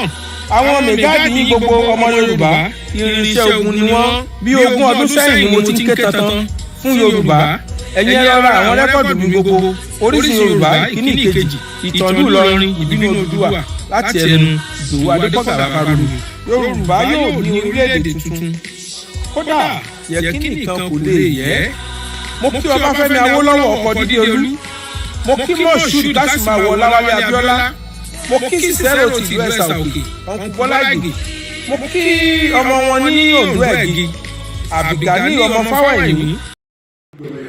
àwọn mẹgáàdì ní gbogbo ọmọ Yorùbá irinṣẹ́ ogun ni wọ́n bí 20 ọdún sẹ́yìn ni mo ti ń ké tantan fún Yorùbá ẹ̀yin ẹ̀rọ ra àwọn rẹ́kọ̀dù mi gbogbo Orísun Yorùbá ìkíní ìkejì ìtọ́jú Ìlọrin ìbínú Oòduà láti ẹnu Ìdòwú Adépọ̀gà Bàbárù. Yorùbá yóò ní orílẹ̀-èdè tuntun kódà yẹ̀kínì kan kò lè yẹ̀. Mo kí Ọbáfẹ́mi Awólọ́wọ̀ ọkọ̀ dídé olú, mo kí Moshood Dásìmáwọ̀ Ọláwálé Abíọ́lá, mo kí Sísẹ́rò tìlú Ẹ̀sà Òkè ọ̀nkú Bọ́lá Ìgè, mo kí ọmọ wọn ní Òǹdó Ẹ̀gì Àbígání ọmọ Fáwẹ̀hìnmí. Yorùbá.